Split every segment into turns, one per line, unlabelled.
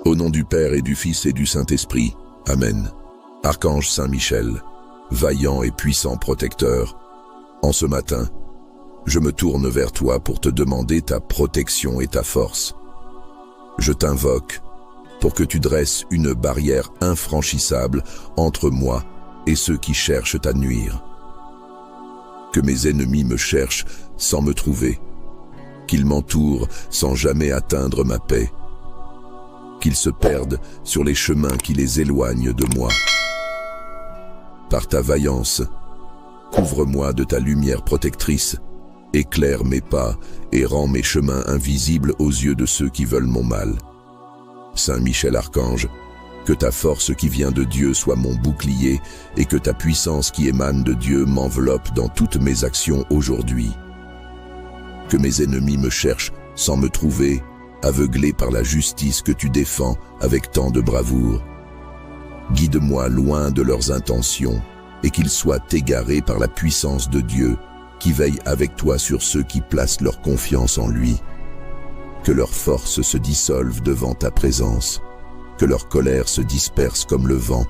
Au nom du Père et du Fils et du Saint-Esprit. Amen. Archange Saint Michel, vaillant et puissant protecteur, en ce matin, je me tourne vers toi pour te demander ta protection et ta force. Je t'invoque pour que tu dresses une barrière infranchissable entre moi et ceux qui cherchent à nuire. Que mes ennemis me cherchent sans me trouver, qu'ils m'entourent sans jamais atteindre ma paix, qu'ils se perdent sur les chemins qui les éloignent de moi. Par ta vaillance, couvre-moi de ta lumière protectrice, éclaire mes pas et rends mes chemins invisibles aux yeux de ceux qui veulent mon mal. Saint Michel Archange, que ta force qui vient de Dieu soit mon bouclier et que ta puissance qui émane de Dieu m'enveloppe dans toutes mes actions aujourd'hui. Que mes ennemis me cherchent sans me trouver, aveuglés par la justice que tu défends avec tant de bravoure. Guide-moi loin de leurs intentions et qu'ils soient égarés par la puissance de Dieu qui veille avec toi sur ceux qui placent leur confiance en lui. Que leurs forces se dissolvent devant ta présence, que leur colère se disperse comme le vent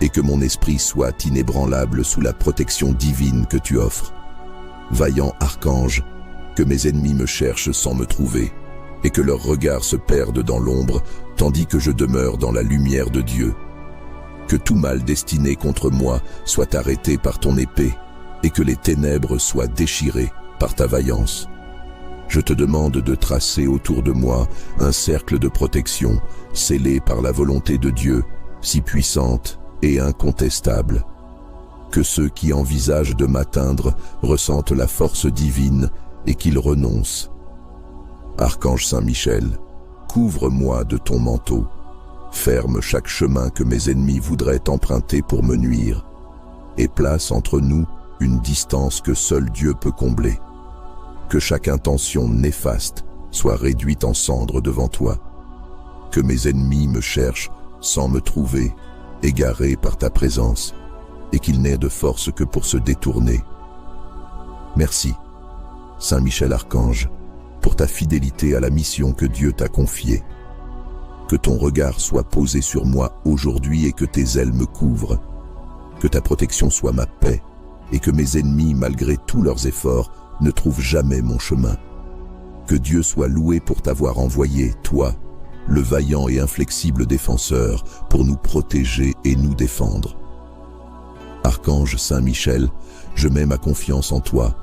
et que mon esprit soit inébranlable sous la protection divine que tu offres. Vaillant archange, que mes ennemis me cherchent sans me trouver et que leurs regards se perdent dans l'ombre tandis que je demeure dans la lumière de Dieu. Que tout mal destiné contre moi soit arrêté par ton épée et que les ténèbres soient déchirées par ta vaillance. Je te demande de tracer autour de moi un cercle de protection scellé par la volonté de Dieu, si puissante et incontestable. Que ceux qui envisagent de m'atteindre ressentent la force divine et qu'ils renoncent. Archange Saint Michel, couvre-moi de ton manteau. Ferme chaque chemin que mes ennemis voudraient emprunter pour me nuire et place entre nous une distance que seul Dieu peut combler. Que chaque intention néfaste soit réduite en cendres devant toi. Que mes ennemis me cherchent sans me trouver, égarés par ta présence, et qu'ils n'aient de force que pour se détourner. Merci, Saint Michel Archange, pour ta fidélité à la mission que Dieu t'a confiée. Que ton regard soit posé sur moi aujourd'hui et que tes ailes me couvrent. Que ta protection soit ma paix et que mes ennemis, malgré tous leurs efforts, ne trouvent jamais mon chemin. Que Dieu soit loué pour t'avoir envoyé, toi, le vaillant et inflexible défenseur, pour nous protéger et nous défendre. Archange Saint Michel, je mets ma confiance en toi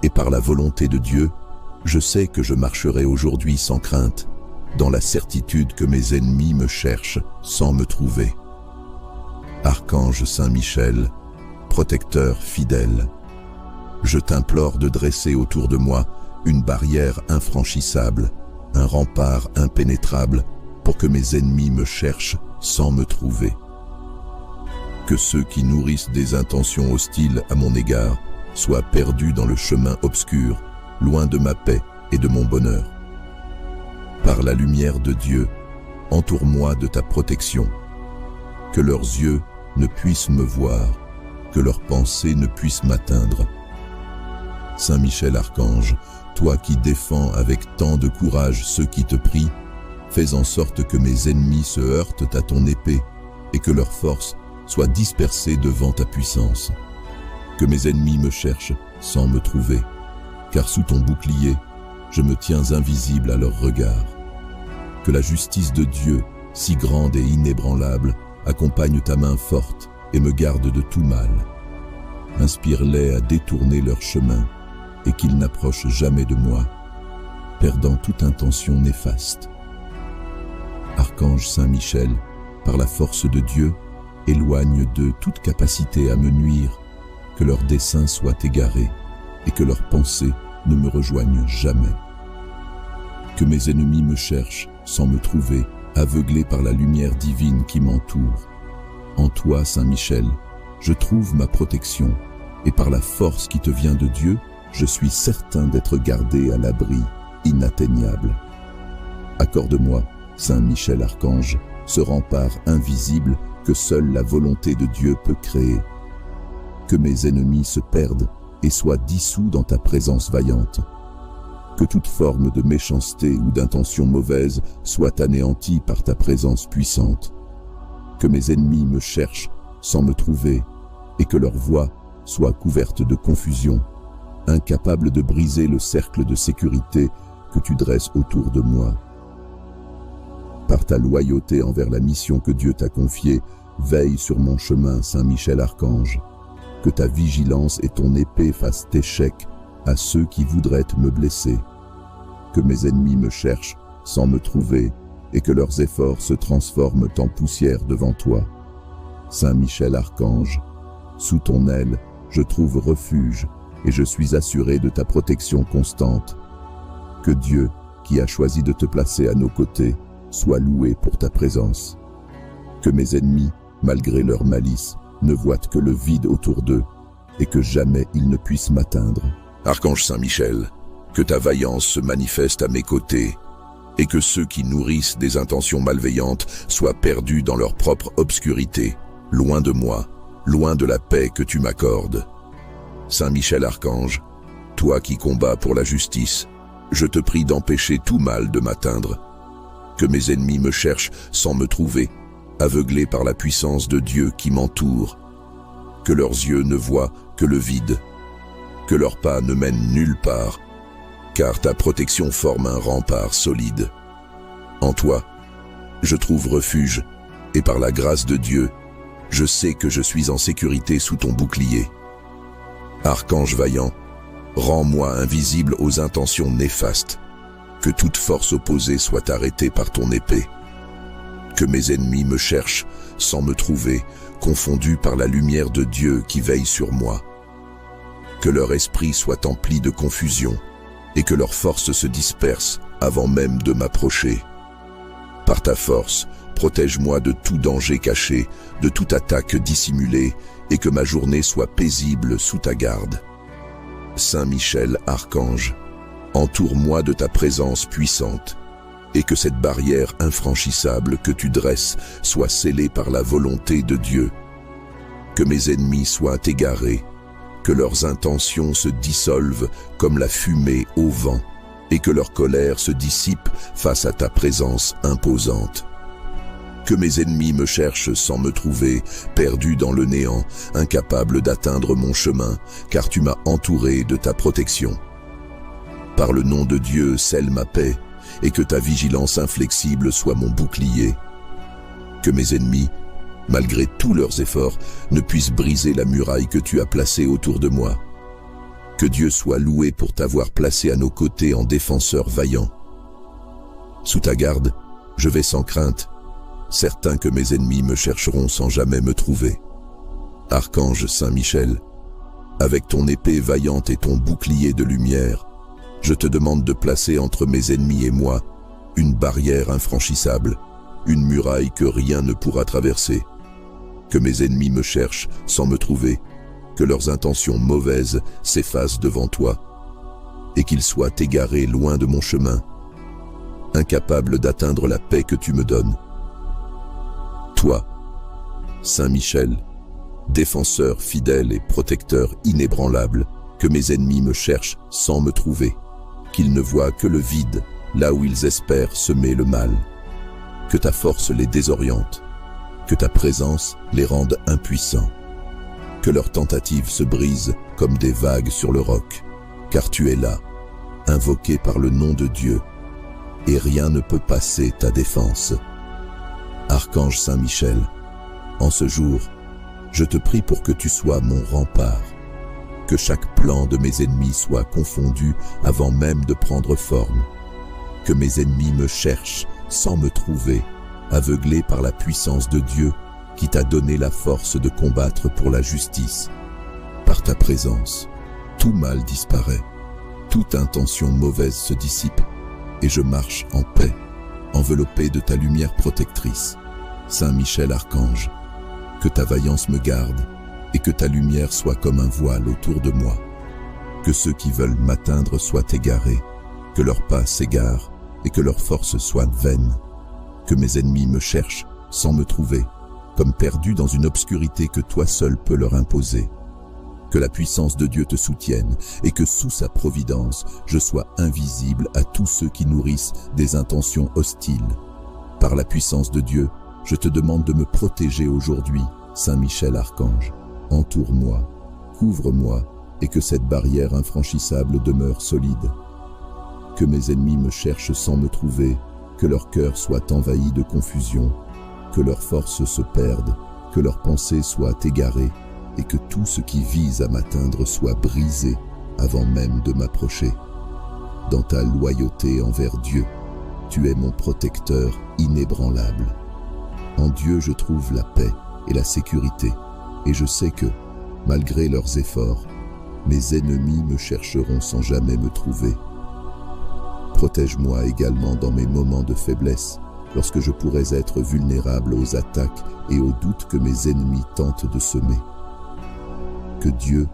et par la volonté de Dieu, je sais que je marcherai aujourd'hui sans crainte, dans la certitude que mes ennemis me cherchent sans me trouver. Archange Saint Michel, protecteur fidèle, je t'implore de dresser autour de moi une barrière infranchissable, un rempart impénétrable, pour que mes ennemis me cherchent sans me trouver. Que ceux qui nourrissent des intentions hostiles à mon égard soient perdus dans le chemin obscur, loin de ma paix et de mon bonheur. Par la lumière de Dieu, entoure-moi de ta protection. Que leurs yeux ne puissent me voir, que leurs pensées ne puissent m'atteindre. Saint Michel Archange, toi qui défends avec tant de courage ceux qui te prient, fais en sorte que mes ennemis se heurtent à ton épée et que leurs forces soient dispersées devant ta puissance. Que mes ennemis me cherchent sans me trouver, car sous ton bouclier, je me tiens invisible à leurs regards. Que la justice de Dieu, si grande et inébranlable, accompagne ta main forte et me garde de tout mal. Inspire-les à détourner leur chemin et qu'ils n'approchent jamais de moi, perdant toute intention néfaste. Archange Saint Michel, par la force de Dieu, éloigne d'eux toute capacité à me nuire, que leurs desseins soient égarés et que leurs pensées ne me rejoignent jamais. Que mes ennemis me cherchent sans me trouver, aveuglés par la lumière divine qui m'entoure. En toi, Saint Michel, je trouve ma protection, et par la force qui te vient de Dieu, je suis certain d'être gardé à l'abri inatteignable. Accorde-moi, Saint Michel Archange, ce rempart invisible que seule la volonté de Dieu peut créer. Que mes ennemis se perdent et soient dissous dans ta présence vaillante. Que toute forme de méchanceté ou d'intention mauvaise soit anéantie par ta présence puissante. Que mes ennemis me cherchent sans me trouver et que leur voie soit couverte de confusion, incapable de briser le cercle de sécurité que tu dresses autour de moi. Par ta loyauté envers la mission que Dieu t'a confiée, veille sur mon chemin, Saint Michel Archange. Que ta vigilance et ton épée fassent échec à ceux qui voudraient me blesser. Que mes ennemis me cherchent sans me trouver et que leurs efforts se transforment en poussière devant toi. Saint Michel Archange, sous ton aile, je trouve refuge et je suis assuré de ta protection constante. Que Dieu, qui a choisi de te placer à nos côtés, soit loué pour ta présence. Que mes ennemis, malgré leur malice, ne voient que le vide autour d'eux et que jamais ils ne puissent m'atteindre.
Archange Saint Michel, que ta vaillance se manifeste à mes côtés et que ceux qui nourrissent des intentions malveillantes soient perdus dans leur propre obscurité, loin de moi, loin de la paix que tu m'accordes. Saint Michel Archange, toi qui combats pour la justice, je te prie d'empêcher tout mal de m'atteindre. Que mes ennemis me cherchent sans me trouver, aveuglés par la puissance de Dieu qui m'entoure. Que leurs yeux ne voient que le vide, que leurs pas ne mènent nulle part, car ta protection forme un rempart solide. En toi, je trouve refuge, et par la grâce de Dieu, je sais que je suis en sécurité sous ton bouclier. Archange vaillant, rends-moi invisible aux intentions néfastes, que toute force opposée soit arrêtée par ton épée. Que mes ennemis me cherchent sans me trouver, confondus par la lumière de Dieu qui veille sur moi. Que leur esprit soit empli de confusion et que leurs forces se dispersent avant même de m'approcher. Par ta force, protège-moi de tout danger caché, de toute attaque dissimulée, et que ma journée soit paisible sous ta garde. Saint Michel Archange, entoure-moi de ta présence puissante, et que cette barrière infranchissable que tu dresses soit scellée par la volonté de Dieu. Que mes ennemis soient égarés, que leurs intentions se dissolvent comme la fumée au vent, et que leur colère se dissipe face à ta présence imposante. Que mes ennemis me cherchent sans me trouver, perdu dans le néant, incapable d'atteindre mon chemin, car tu m'as entouré de ta protection. Par le nom de Dieu, scelle ma paix, et que ta vigilance inflexible soit mon bouclier. Que mes ennemis, malgré tous leurs efforts, ne puissent briser la muraille que tu as placée autour de moi. Que Dieu soit loué pour t'avoir placé à nos côtés en défenseur vaillant. Sous ta garde, je vais sans crainte, certain que mes ennemis me chercheront sans jamais me trouver. Archange Saint Michel, avec ton épée vaillante et ton bouclier de lumière, je te demande de placer entre mes ennemis et moi une barrière infranchissable, une muraille que rien ne pourra traverser. Que mes ennemis me cherchent sans me trouver, que leurs intentions mauvaises s'effacent devant toi, et qu'ils soient égarés loin de mon chemin, incapables d'atteindre la paix que tu me donnes. Toi, Saint Michel, défenseur fidèle et protecteur inébranlable, que mes ennemis me cherchent sans me trouver, qu'ils ne voient que le vide là où ils espèrent semer le mal. Que ta force les désoriente, que ta présence les rende impuissants, que leurs tentatives se brisent comme des vagues sur le roc, car tu es là, invoqué par le nom de Dieu, et rien ne peut passer ta défense. Archange Saint Michel, en ce jour, je te prie pour que tu sois mon rempart, que chaque plan de mes ennemis soit confondu avant même de prendre forme, que mes ennemis me cherchent sans me trouver, aveuglés par la puissance de Dieu qui t'a donné la force de combattre pour la justice. Par ta présence, tout mal disparaît, toute intention mauvaise se dissipe, et je marche en paix, enveloppé de ta lumière protectrice. Saint Michel Archange, que ta vaillance me garde, et que ta lumière soit comme un voile autour de moi. Que ceux qui veulent m'atteindre soient égarés, que leurs pas s'égarent, et que leurs forces soient vaines. Que mes ennemis me cherchent sans me trouver, comme perdus dans une obscurité que toi seul peux leur imposer. Que la puissance de Dieu te soutienne et que sous sa providence, je sois invisible à tous ceux qui nourrissent des intentions hostiles. Par la puissance de Dieu, je te demande de me protéger aujourd'hui, Saint Michel Archange. Entoure-moi, couvre-moi et que cette barrière infranchissable demeure solide. Que mes ennemis me cherchent sans me trouver, que leur cœur soit envahi de confusion, que leurs forces se perdent, que leurs pensées soient égarées et que tout ce qui vise à m'atteindre soit brisé avant même de m'approcher. Dans ta loyauté envers Dieu, tu es mon protecteur inébranlable. En Dieu, je trouve la paix et la sécurité, et je sais que, malgré leurs efforts, mes ennemis me chercheront sans jamais me trouver. Protège-moi également dans mes moments de faiblesse, lorsque je pourrais être vulnérable aux attaques et aux doutes que mes ennemis tentent de semer. Que Dieu,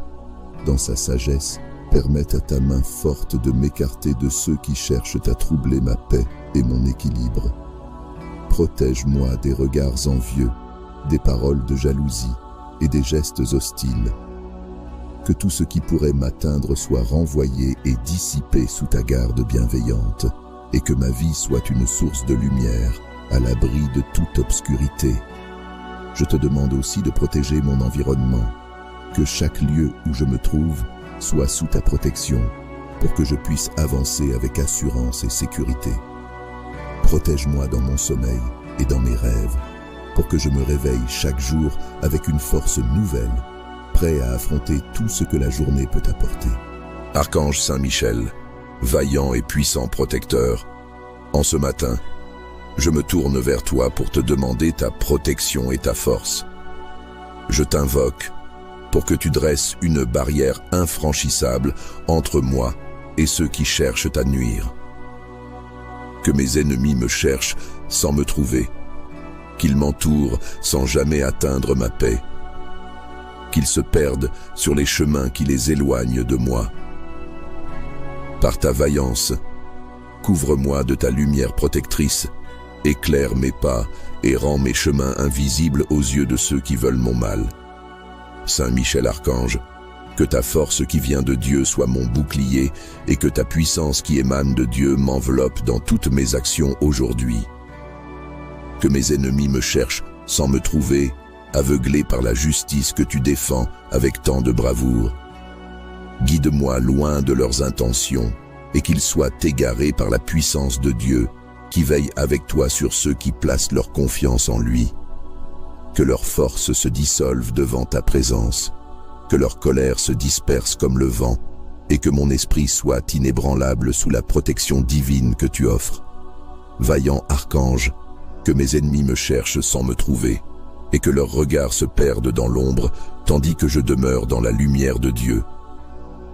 dans sa sagesse, permette à ta main forte de m'écarter de ceux qui cherchent à troubler ma paix et mon équilibre. Protège-moi des regards envieux, des paroles de jalousie et des gestes hostiles. Que tout ce qui pourrait m'atteindre soit renvoyé et dissipé sous ta garde bienveillante, et que ma vie soit une source de lumière, à l'abri de toute obscurité. Je te demande aussi de protéger mon environnement, que chaque lieu où je me trouve soit sous ta protection, pour que je puisse avancer avec assurance et sécurité. Protège-moi dans mon sommeil et dans mes rêves, pour que je me réveille chaque jour avec une force nouvelle, prêt à affronter tout ce que la journée peut apporter.
Archange Saint Michel, vaillant et puissant protecteur, en ce matin, je me tourne vers toi pour te demander ta protection et ta force. Je t'invoque pour que tu dresses une barrière infranchissable entre moi et ceux qui cherchent à nuire. Que mes ennemis me cherchent sans me trouver, qu'ils m'entourent sans jamais atteindre ma paix, qu'ils se perdent sur les chemins qui les éloignent de moi. Par ta vaillance, couvre-moi de ta lumière protectrice, éclaire mes pas et rends mes chemins invisibles aux yeux de ceux qui veulent mon mal. Saint Michel Archange, que ta force qui vient de Dieu soit mon bouclier et que ta puissance qui émane de Dieu m'enveloppe dans toutes mes actions aujourd'hui. Que mes ennemis me cherchent sans me trouver, aveuglés par la justice que tu défends avec tant de bravoure. Guide-moi loin de leurs intentions et qu'ils soient égarés par la puissance de Dieu qui veille avec toi sur ceux qui placent leur confiance en lui. Que leurs forces se dissolvent devant ta présence, que leur colère se disperse comme le vent, et que mon esprit soit inébranlable sous la protection divine que tu offres. Vaillant archange, que mes ennemis me cherchent sans me trouver, et que leurs regards se perdent dans l'ombre, tandis que je demeure dans la lumière de Dieu.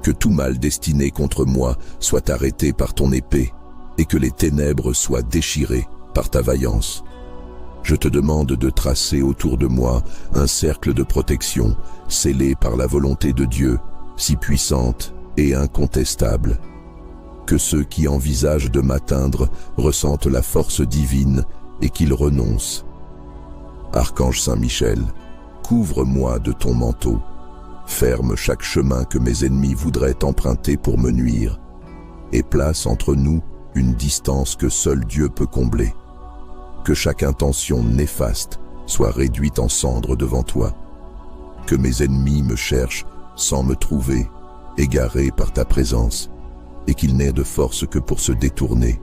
Que tout mal destiné contre moi soit arrêté par ton épée, et que les ténèbres soient déchirées par ta vaillance. Je te demande de tracer autour de moi un cercle de protection scellé par la volonté de Dieu, si puissante et incontestable. Que ceux qui envisagent de m'atteindre ressentent la force divine et qu'ils renoncent. Archange Saint Michel, couvre-moi de ton manteau. Ferme chaque chemin que mes ennemis voudraient emprunter pour me nuire, et place entre nous une distance que seul Dieu peut combler. Que chaque intention néfaste soit réduite en cendres devant toi. Que mes ennemis me cherchent sans me trouver, égarés par ta présence, et qu'ils n'aient de force que pour se détourner.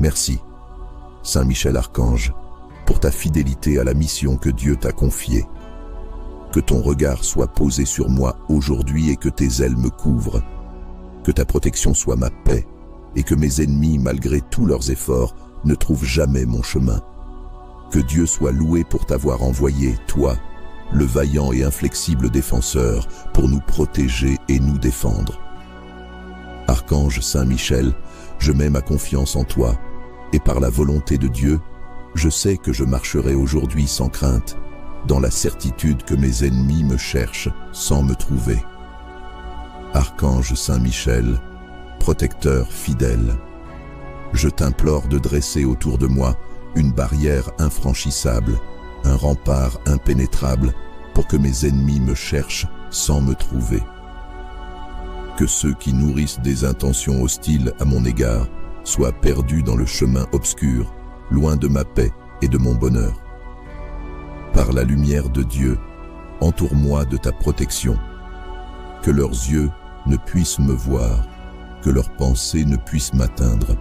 Merci, Saint Michel Archange, pour ta fidélité à la mission que Dieu t'a confiée. Que ton regard soit posé sur moi aujourd'hui et que tes ailes me couvrent. Que ta protection soit ma paix et que mes ennemis, malgré tous leurs efforts, ne trouvent jamais mon chemin. Que Dieu soit loué pour t'avoir envoyé, toi, le vaillant et inflexible défenseur, pour nous protéger et nous défendre. Archange Saint Michel, je mets ma confiance en toi, et par la volonté de Dieu, je sais que je marcherai aujourd'hui sans crainte, dans la certitude que mes ennemis me cherchent sans me trouver. Archange Saint Michel, protecteur fidèle, je t'implore de dresser autour de moi une barrière infranchissable, un rempart impénétrable, pour que mes ennemis me cherchent
sans me trouver. Que ceux qui nourrissent des intentions hostiles à mon égard soient perdus dans le chemin obscur, loin de ma paix et de mon bonheur. Par la lumière de Dieu, entoure-moi de ta protection. Que leurs yeux ne puissent me voir, que leurs pensées ne puissent m'atteindre.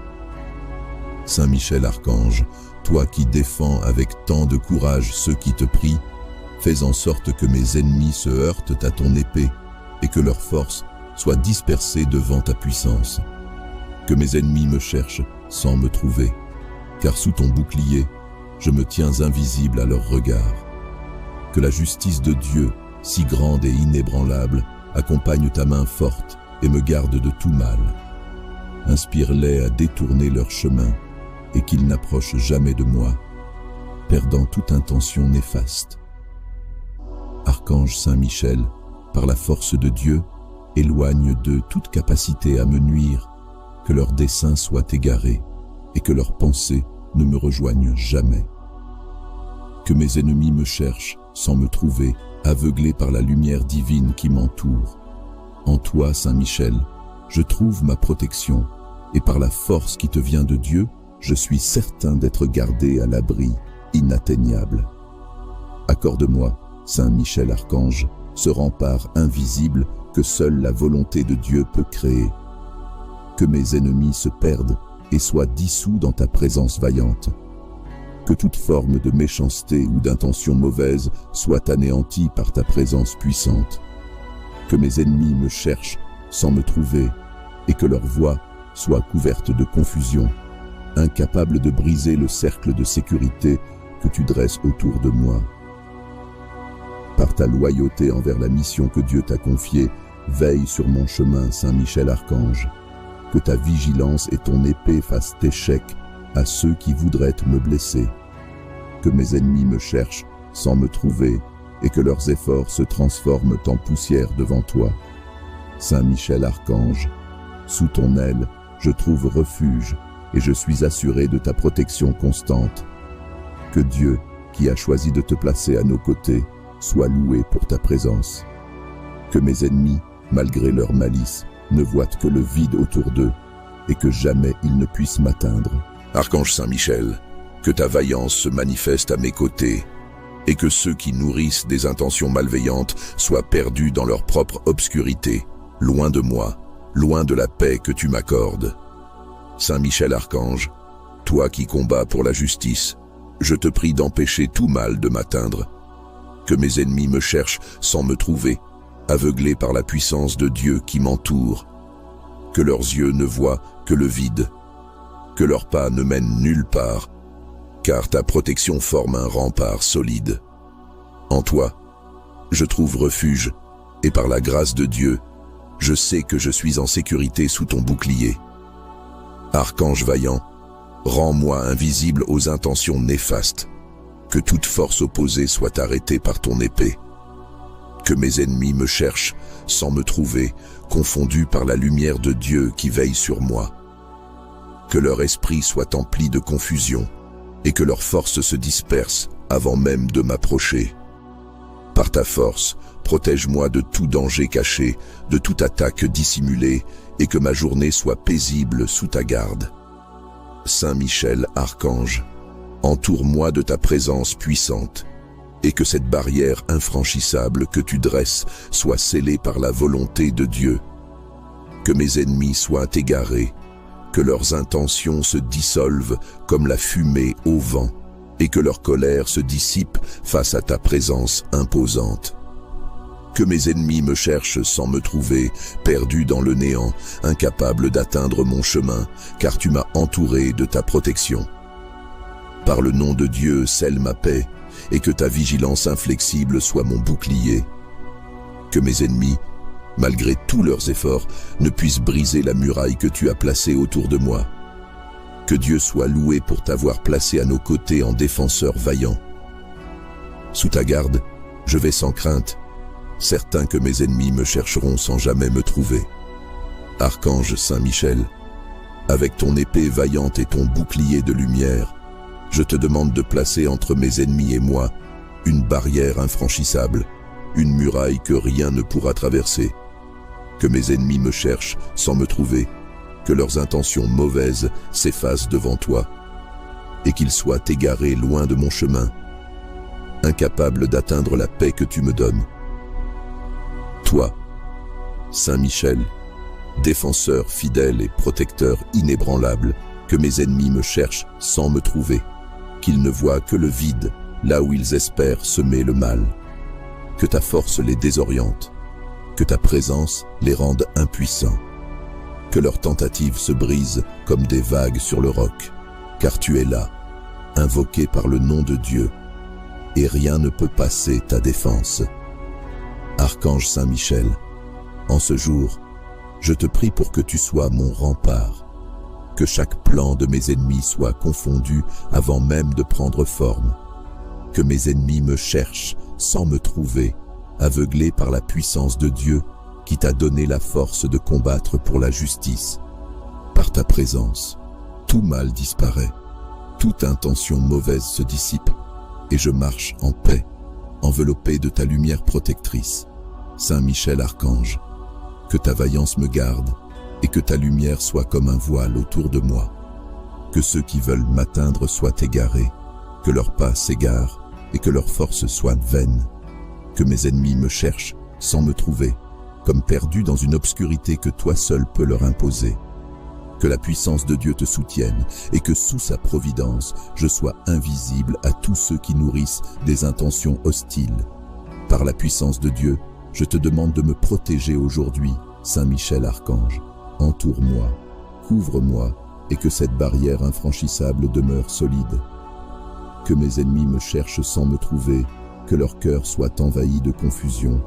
Saint Michel Archange, toi qui défends avec tant de courage ceux qui te prient, fais en sorte que mes ennemis se heurtent à ton épée et que leur force soit dispersée devant ta puissance. Que mes ennemis me cherchent sans me trouver, car sous ton bouclier, je me tiens invisible à leur regard. Que la justice de Dieu, si grande et inébranlable, accompagne ta main forte et me garde de tout mal. Inspire-les à détourner leur chemin et qu'ils n'approchent jamais de moi, perdant toute intention néfaste. Archange Saint Michel, par la force de Dieu, éloigne d'eux toute capacité à me nuire, que leurs desseins soient égarés et que leurs pensées ne me rejoignent jamais. Que mes ennemis me cherchent sans me trouver, aveuglés par la lumière divine qui m'entoure. En toi, Saint Michel, je trouve ma protection, et par la force qui te vient de Dieu, je suis certain d'être gardé à l'abri, inatteignable. Accorde-moi, Saint Michel Archange, ce rempart invisible que seule la volonté de Dieu peut créer. Que mes ennemis se perdent et soient dissous dans ta présence vaillante. Que toute forme de méchanceté ou d'intention mauvaise soit anéantie par ta présence puissante. Que mes ennemis me cherchent sans me trouver et que leur voix soit couverte de confusion, incapable de briser le cercle de sécurité que tu dresses autour de moi. Par ta loyauté envers la mission que Dieu t'a confiée, veille sur mon chemin, Saint Michel Archange. Que ta vigilance et ton épée fassent échec à ceux qui voudraient me blesser. Que mes ennemis me cherchent sans me trouver et que leurs efforts se transforment en poussière devant toi. Saint Michel Archange, sous ton aile, je trouve refuge et je suis assuré de ta protection constante. Que Dieu, qui a choisi de te placer à nos côtés, soit loué pour ta présence. Que mes ennemis, malgré leur malice, ne voient que le vide autour d'eux et que jamais ils ne puissent m'atteindre.
Archange Saint Michel, que ta vaillance se manifeste à mes côtés et que ceux qui nourrissent des intentions malveillantes soient perdus dans leur propre obscurité, loin de moi, loin de la paix que tu m'accordes. Saint Michel Archange, toi qui combats pour la justice, je te prie d'empêcher tout mal de m'atteindre. Que mes ennemis me cherchent sans me trouver, aveuglés par la puissance de Dieu qui m'entoure. Que leurs yeux ne voient que le vide, que leurs pas ne mènent nulle part, car ta protection forme un rempart solide. En toi, je trouve refuge, et par la grâce de Dieu, je sais que je suis en sécurité sous ton bouclier. Archange vaillant, rends-moi invisible aux intentions néfastes, que toute force opposée soit arrêtée par ton épée. Que mes ennemis me cherchent sans me trouver, confondus par la lumière de Dieu qui veille sur moi. Que leur esprit soit empli de confusion et que leurs forces se dispersent avant même de m'approcher. Par ta force, protège-moi de tout danger caché, de toute attaque dissimulée, et que ma journée soit paisible sous ta garde. Saint Michel Archange, entoure-moi de ta présence puissante, et que cette barrière infranchissable que tu dresses soit scellée par la volonté de Dieu. Que mes ennemis soient égarés, que leurs intentions se dissolvent comme la fumée au vent, et que leur colère se dissipe face à ta présence imposante. Que mes ennemis me cherchent sans me trouver, perdu dans le néant, incapable d'atteindre mon chemin, car tu m'as entouré de ta protection. Par le nom de Dieu, scelle ma paix, et que ta vigilance inflexible soit mon bouclier. Que mes ennemis, malgré tous leurs efforts, ne puissent briser la muraille que tu as placée autour de moi. Que Dieu soit loué pour t'avoir placé à nos côtés en défenseur vaillant. Sous ta garde, je vais sans crainte, certain que mes ennemis me chercheront sans jamais me trouver. Archange Saint Michel, avec ton épée vaillante et ton bouclier de lumière, je te demande de placer entre mes ennemis et moi une barrière infranchissable,
une muraille que rien ne pourra traverser. Que mes ennemis me cherchent sans me trouver, que leurs intentions mauvaises s'effacent devant toi, et qu'ils soient égarés loin de mon chemin, incapables d'atteindre la paix que tu me donnes. Toi, Saint Michel, défenseur fidèle et protecteur inébranlable, que mes ennemis me cherchent sans me trouver, qu'ils ne voient que le vide là où ils espèrent semer le mal. Que ta force les désoriente, que ta présence les rende impuissants, que leurs tentatives se brisent comme des vagues sur le roc, car tu es là, invoqué par le nom de Dieu, et rien ne peut passer ta défense. Archange Saint Michel, en ce jour, je te prie pour que tu sois mon rempart, que chaque plan de mes ennemis soit confondu avant même de prendre forme, que mes ennemis me cherchent sans me trouver, aveuglés par la puissance de Dieu qui t'a donné la force de combattre pour la justice. Par ta présence, tout mal disparaît, toute intention mauvaise se dissipe, et je marche en paix, enveloppé de ta lumière protectrice. Saint Michel Archange, que ta vaillance me garde, et que ta lumière soit comme un voile autour de moi. Que ceux qui veulent m'atteindre soient égarés, que leurs pas s'égarent, et que leurs forces soient vaines. Que mes ennemis me cherchent sans me trouver, comme perdus dans une obscurité que toi seul peux leur imposer. Que la puissance de Dieu te soutienne et que sous sa providence, je sois invisible à tous ceux qui nourrissent des intentions hostiles. Par la puissance de Dieu, je te demande de me protéger aujourd'hui, Saint Michel Archange. Entoure-moi, couvre-moi et que cette barrière infranchissable demeure solide. Que mes ennemis me cherchent sans me trouver, que leur cœur soit envahi de confusion,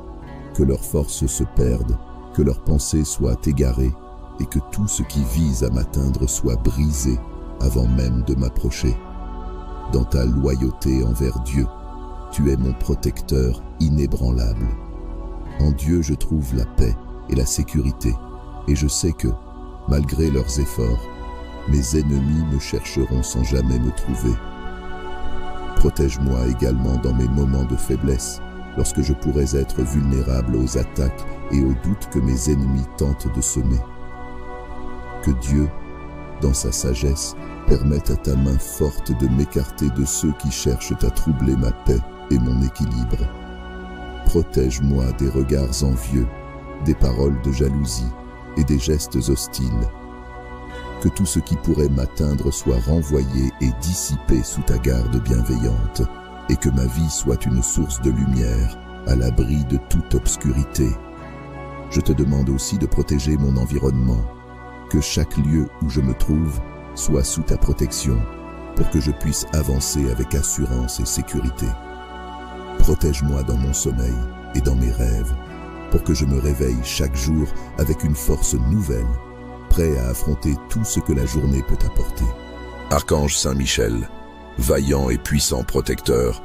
que leurs forces se perdent, que leurs pensées soient égarées, et que tout ce qui vise à m'atteindre soit brisé avant même de m'approcher. Dans ta loyauté envers Dieu, tu es mon protecteur inébranlable. En Dieu je trouve la paix et la sécurité, et je sais que, malgré leurs efforts, mes ennemis me chercheront sans jamais me trouver. Protège-moi également dans mes moments de faiblesse, lorsque je pourrais être vulnérable aux attaques et aux doutes que mes ennemis tentent de semer. Que Dieu, dans sa sagesse, permette à ta main forte de m'écarter de ceux qui cherchent à troubler ma paix et mon équilibre. Protège-moi des regards envieux, des paroles de jalousie et des gestes hostiles. Que tout ce qui pourrait m'atteindre soit renvoyé et dissipé sous ta garde bienveillante, et que ma vie soit une source de lumière, à l'abri de toute obscurité. Je te demande aussi de protéger mon environnement, que chaque lieu où je me trouve soit sous ta protection, pour que je puisse avancer avec assurance et sécurité. Protège-moi dans mon sommeil et dans mes rêves, pour que je me réveille chaque jour avec une force nouvelle, prêt à affronter tout ce que la journée peut apporter.
Archange Saint Michel, vaillant et puissant protecteur,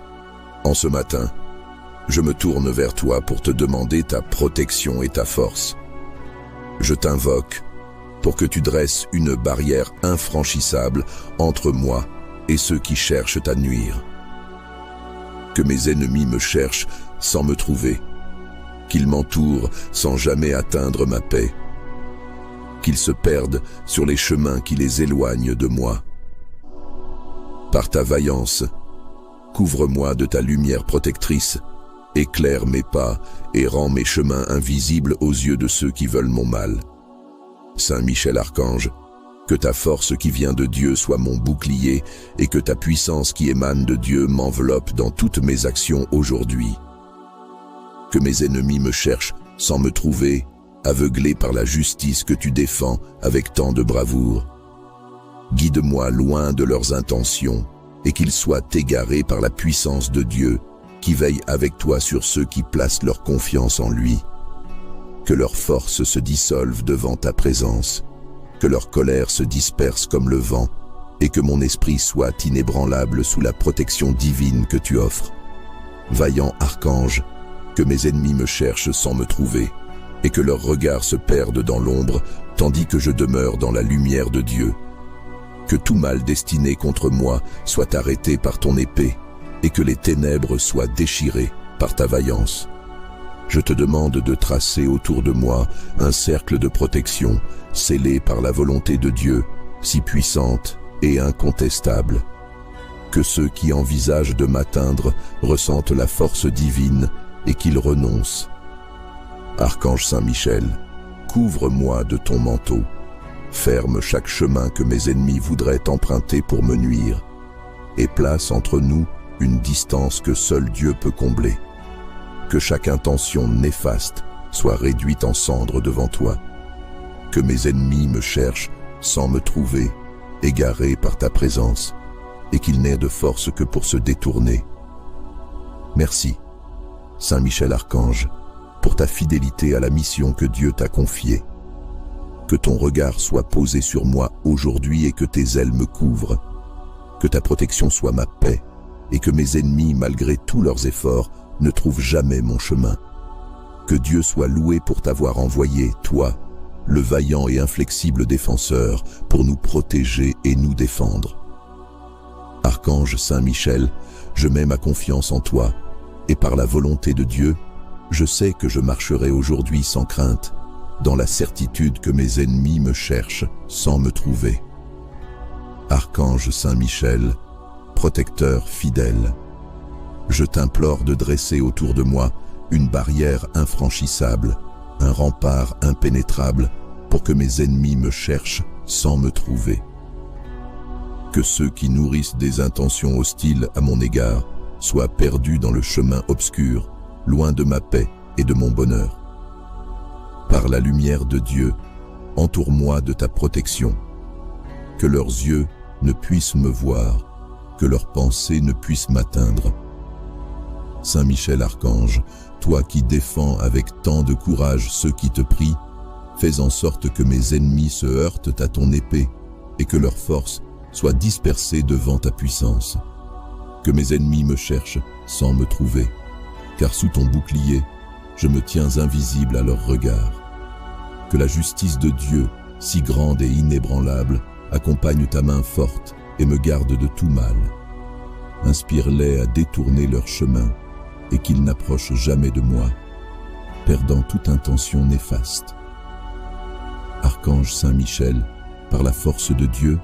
en ce matin, je me tourne vers toi pour te demander ta protection et ta force. Je t'invoque pour que tu dresses une barrière infranchissable entre moi et ceux qui cherchent à nuire. Que mes ennemis me cherchent sans me trouver, qu'ils m'entourent sans jamais atteindre ma paix, qu'ils se perdent sur les chemins qui les éloignent de moi. Par ta vaillance, couvre-moi de ta lumière protectrice, éclaire mes pas et rends mes chemins invisibles aux yeux de ceux qui veulent mon mal. Saint Michel Archange, que ta force qui vient de Dieu soit mon bouclier et que ta puissance qui émane de Dieu m'enveloppe dans toutes mes actions aujourd'hui. Que mes ennemis me cherchent sans me trouver, aveuglés par la justice que tu défends avec tant de bravoure. Guide-moi loin de leurs intentions et qu'ils soient égarés par la puissance de Dieu qui veille avec toi sur ceux qui placent leur confiance en lui. Que leurs forces se dissolvent devant ta présence, que leur colère se disperse comme le vent, et que mon esprit soit inébranlable sous la protection divine que tu offres. Vaillant archange, que mes ennemis me cherchent sans me trouver, et que leurs regards se perdent dans l'ombre, tandis que je demeure dans la lumière de Dieu. Que tout mal destiné contre moi soit arrêté par ton épée, et que les ténèbres soient déchirées par ta vaillance. je te demande de tracer autour de moi un cercle de protection scellé par la volonté de Dieu, si puissante et incontestable. Que ceux qui envisagent de m'atteindre ressentent la force divine et qu'ils renoncent. Archange Saint-Michel, couvre-moi de ton manteau. Ferme chaque chemin que mes ennemis voudraient emprunter pour me nuire et place entre nous une distance que seul Dieu peut combler. Que chaque intention néfaste soit réduite en cendres devant toi. Que mes ennemis me cherchent sans me trouver, égarés par ta présence, et qu'ils n'aient de force que pour se détourner. Merci, Saint Michel Archange, pour ta fidélité à la mission que Dieu t'a confiée. Que ton regard soit posé sur moi aujourd'hui et que tes ailes me couvrent. Que ta protection soit ma paix et que mes ennemis, malgré tous leurs efforts, ne trouvent jamais mon chemin. Que Dieu soit loué pour t'avoir envoyé, toi, le vaillant et inflexible défenseur, pour nous protéger et nous défendre. Archange Saint-Michel, je mets ma confiance en toi, et par la volonté de Dieu, je sais que je marcherai aujourd'hui sans crainte, dans la certitude que mes ennemis me cherchent sans me trouver. Archange Saint-Michel, protecteur fidèle, je t'implore de dresser autour de moi une barrière infranchissable, un rempart impénétrable, pour que mes ennemis me cherchent sans me trouver. Que ceux qui nourrissent des intentions hostiles à mon égard soient perdus dans le chemin obscur, loin de ma paix et de mon bonheur. Par la lumière de Dieu, entoure-moi de ta protection. Que leurs yeux ne puissent me voir, que leurs pensées ne puissent m'atteindre. Saint Michel Archange, toi qui défends avec tant de courage ceux qui te prient, fais en sorte que mes ennemis se heurtent à ton épée et que leurs forces soient dispersées devant ta puissance. Que mes ennemis me cherchent sans me trouver, car sous ton bouclier, je me tiens invisible à leur regard. Que la justice de Dieu, si grande et inébranlable, accompagne ta main forte et me garde de tout mal. Inspire-les à détourner leur chemin et qu'ils n'approchent jamais de moi, perdant toute intention néfaste. Archange Saint-Michel, par la force de Dieu,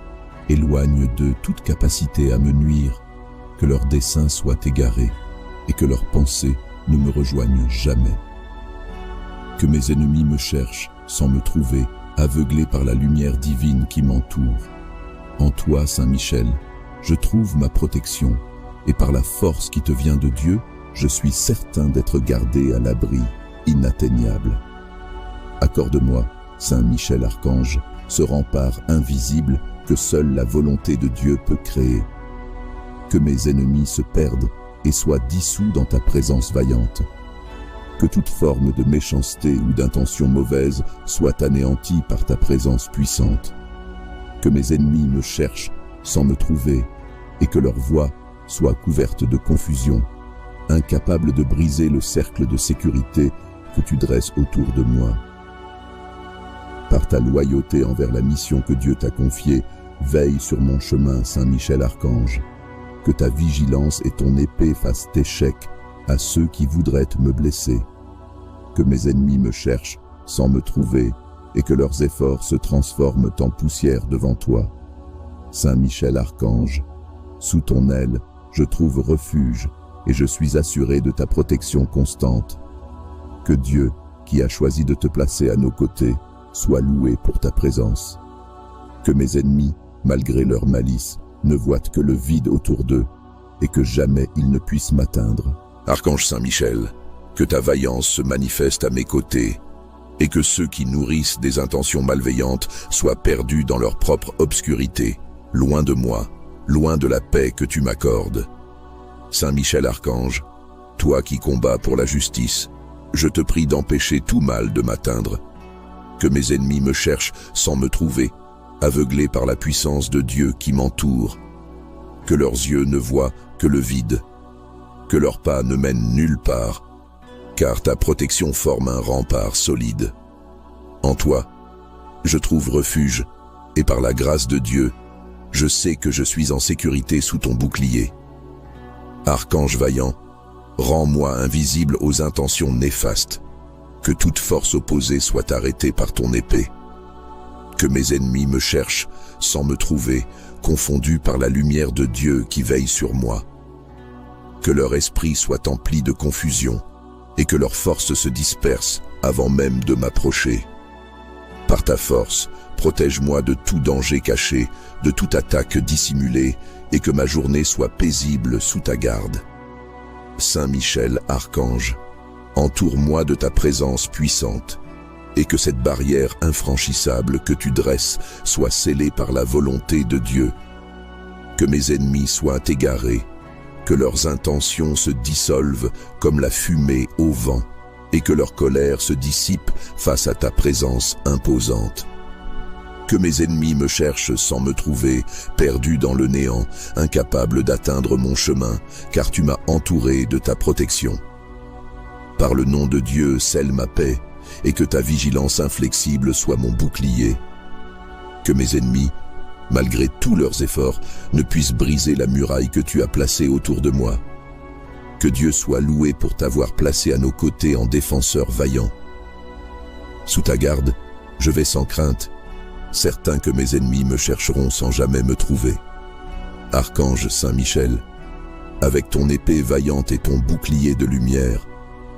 éloigne d'eux toute capacité à me nuire, que leurs desseins soient égarés et que leurs pensées ne me rejoignent jamais. Que mes ennemis me cherchent sans me trouver, aveuglés par la lumière divine qui m'entoure. En toi, Saint Michel, je trouve ma protection, et par la force qui te vient de Dieu, je suis certain d'être gardé à l'abri, inatteignable. Accorde-moi, Saint Michel Archange, ce rempart invisible que seule la volonté de Dieu peut créer. Que mes ennemis se perdent et soient dissous dans ta présence vaillante. Que toute forme de méchanceté ou d'intention mauvaise soit anéantie par ta présence puissante. Que mes ennemis me cherchent sans me trouver et que leur voix soit couverte de confusion, incapable de briser le cercle de sécurité que tu dresses autour de moi. Par ta loyauté envers la mission que Dieu t'a confiée, veille sur mon chemin, Saint Michel Archange. Que ta vigilance et ton épée fassent échec à ceux qui voudraient me blesser. Que mes ennemis me cherchent sans me trouver et que leurs efforts se transforment en poussière devant toi. Saint Michel Archange, sous ton aile, je trouve refuge et je suis assuré de ta protection constante. Que Dieu, qui a choisi de te placer à nos côtés, soit loué pour ta présence. Que mes ennemis, malgré leur malice, ne voient que le vide autour d'eux et que jamais ils ne puissent m'atteindre.
Archange Saint-Michel, que ta vaillance se manifeste à mes côtés et que ceux qui nourrissent des intentions malveillantes soient perdus dans leur propre obscurité, loin de moi, loin de la paix que tu m'accordes. Saint Michel Archange, toi qui combats pour la justice, je te prie d'empêcher tout mal de m'atteindre. Que mes ennemis me cherchent sans me trouver, aveuglés par la puissance de Dieu qui m'entoure. Que leurs yeux ne voient que le vide, que leurs pas ne mènent nulle part, car ta protection forme un rempart solide. En toi, je trouve refuge, et par la grâce de Dieu, je sais que je suis en sécurité sous ton bouclier. Archange vaillant,
Rends-moi invisible aux intentions néfastes. Que toute force opposée soit arrêtée par ton épée. Que mes ennemis me cherchent sans me trouver, confondus par la lumière de Dieu qui veille sur moi. Que leur esprit soit empli de confusion et que leur force se disperse avant même de m'approcher. Par ta force, protège-moi de tout danger caché, de toute attaque dissimulée, et que ma journée soit paisible sous ta garde. Saint Michel, archange, entoure-moi de ta présence puissante, et que cette barrière infranchissable que tu dresses soit scellée par la volonté de Dieu. Que mes ennemis soient égarés, que leurs intentions se dissolvent comme la fumée au vent, et que leur colère se dissipe face à ta présence imposante. Que mes ennemis me cherchent sans me trouver, perdu dans le néant, incapable d'atteindre mon chemin, car tu m'as entouré de ta protection. Par le nom de Dieu, scelle ma paix, et que ta vigilance inflexible soit mon bouclier. Que mes ennemis, malgré tous leurs efforts, ne puissent briser la muraille que tu as placée autour de moi. Que Dieu soit loué pour t'avoir placé à nos côtés en défenseur vaillant. Sous ta garde, je vais sans crainte, certain que mes ennemis me chercheront sans jamais me trouver. Archange Saint Michel, avec ton épée vaillante et ton bouclier de lumière,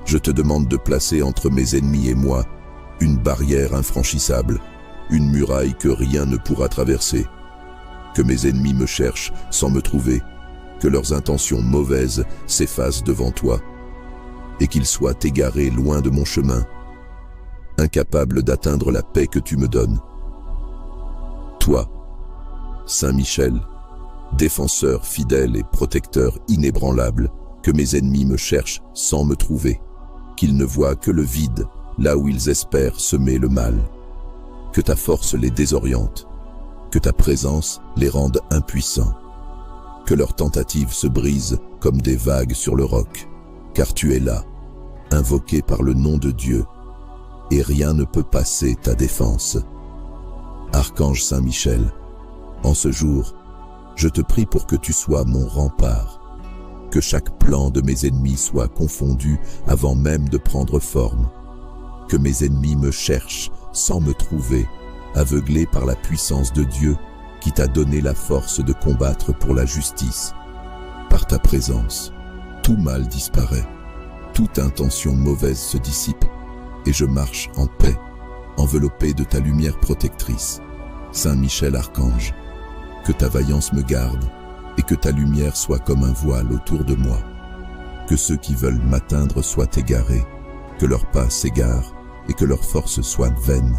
je te demande de placer entre mes ennemis et moi une barrière infranchissable, une muraille que rien ne pourra traverser. Que mes ennemis me cherchent sans me trouver, que leurs intentions mauvaises s'effacent devant toi, et qu'ils soient égarés loin de mon chemin, incapables d'atteindre la paix que tu me donnes. Toi, Saint Michel, défenseur fidèle et protecteur inébranlable, que mes ennemis me cherchent sans me trouver, qu'ils ne voient que le vide là où ils espèrent semer le mal. Que ta force les désoriente, que ta présence les rende impuissants, que leurs tentatives se brisent comme des vagues sur le roc, car tu es là, invoqué par le nom de Dieu, et rien ne peut passer ta défense. Archange Saint Michel, en ce jour, je te prie pour que tu sois mon rempart, que chaque plan de mes ennemis soit confondu avant même de prendre forme, que mes ennemis me cherchent sans me trouver, aveuglés par la puissance de Dieu qui t'a donné la force de combattre pour la justice. Par ta présence, tout mal disparaît, toute intention mauvaise se dissipe, et je marche en paix, enveloppé de ta lumière protectrice. Saint Michel Archange, que ta vaillance me garde, et que ta lumière soit comme un voile autour de moi. Que ceux qui veulent m'atteindre soient égarés, que leurs pas s'égarent, et que leurs forces soient vaines.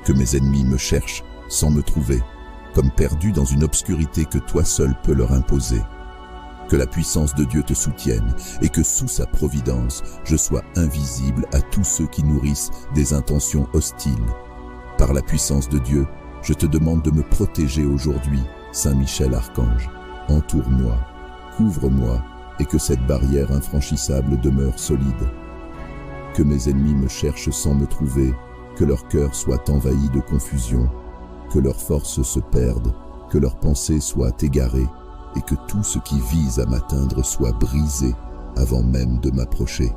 Que mes ennemis me cherchent sans me trouver, comme perdus dans une obscurité que toi seul peux leur imposer. Que la puissance de Dieu te soutienne et que sous sa providence, je sois invisible à tous ceux qui nourrissent des intentions hostiles. Par la puissance de Dieu, je te demande de me protéger aujourd'hui, Saint Michel Archange. Entoure-moi, couvre-moi et que cette barrière infranchissable demeure solide. Que mes ennemis me cherchent sans me trouver, que leur cœur soit envahi de confusion, que leurs forces se perdent, que leurs pensées soient égarées, et que tout ce qui vise à m'atteindre soit brisé avant même de m'approcher.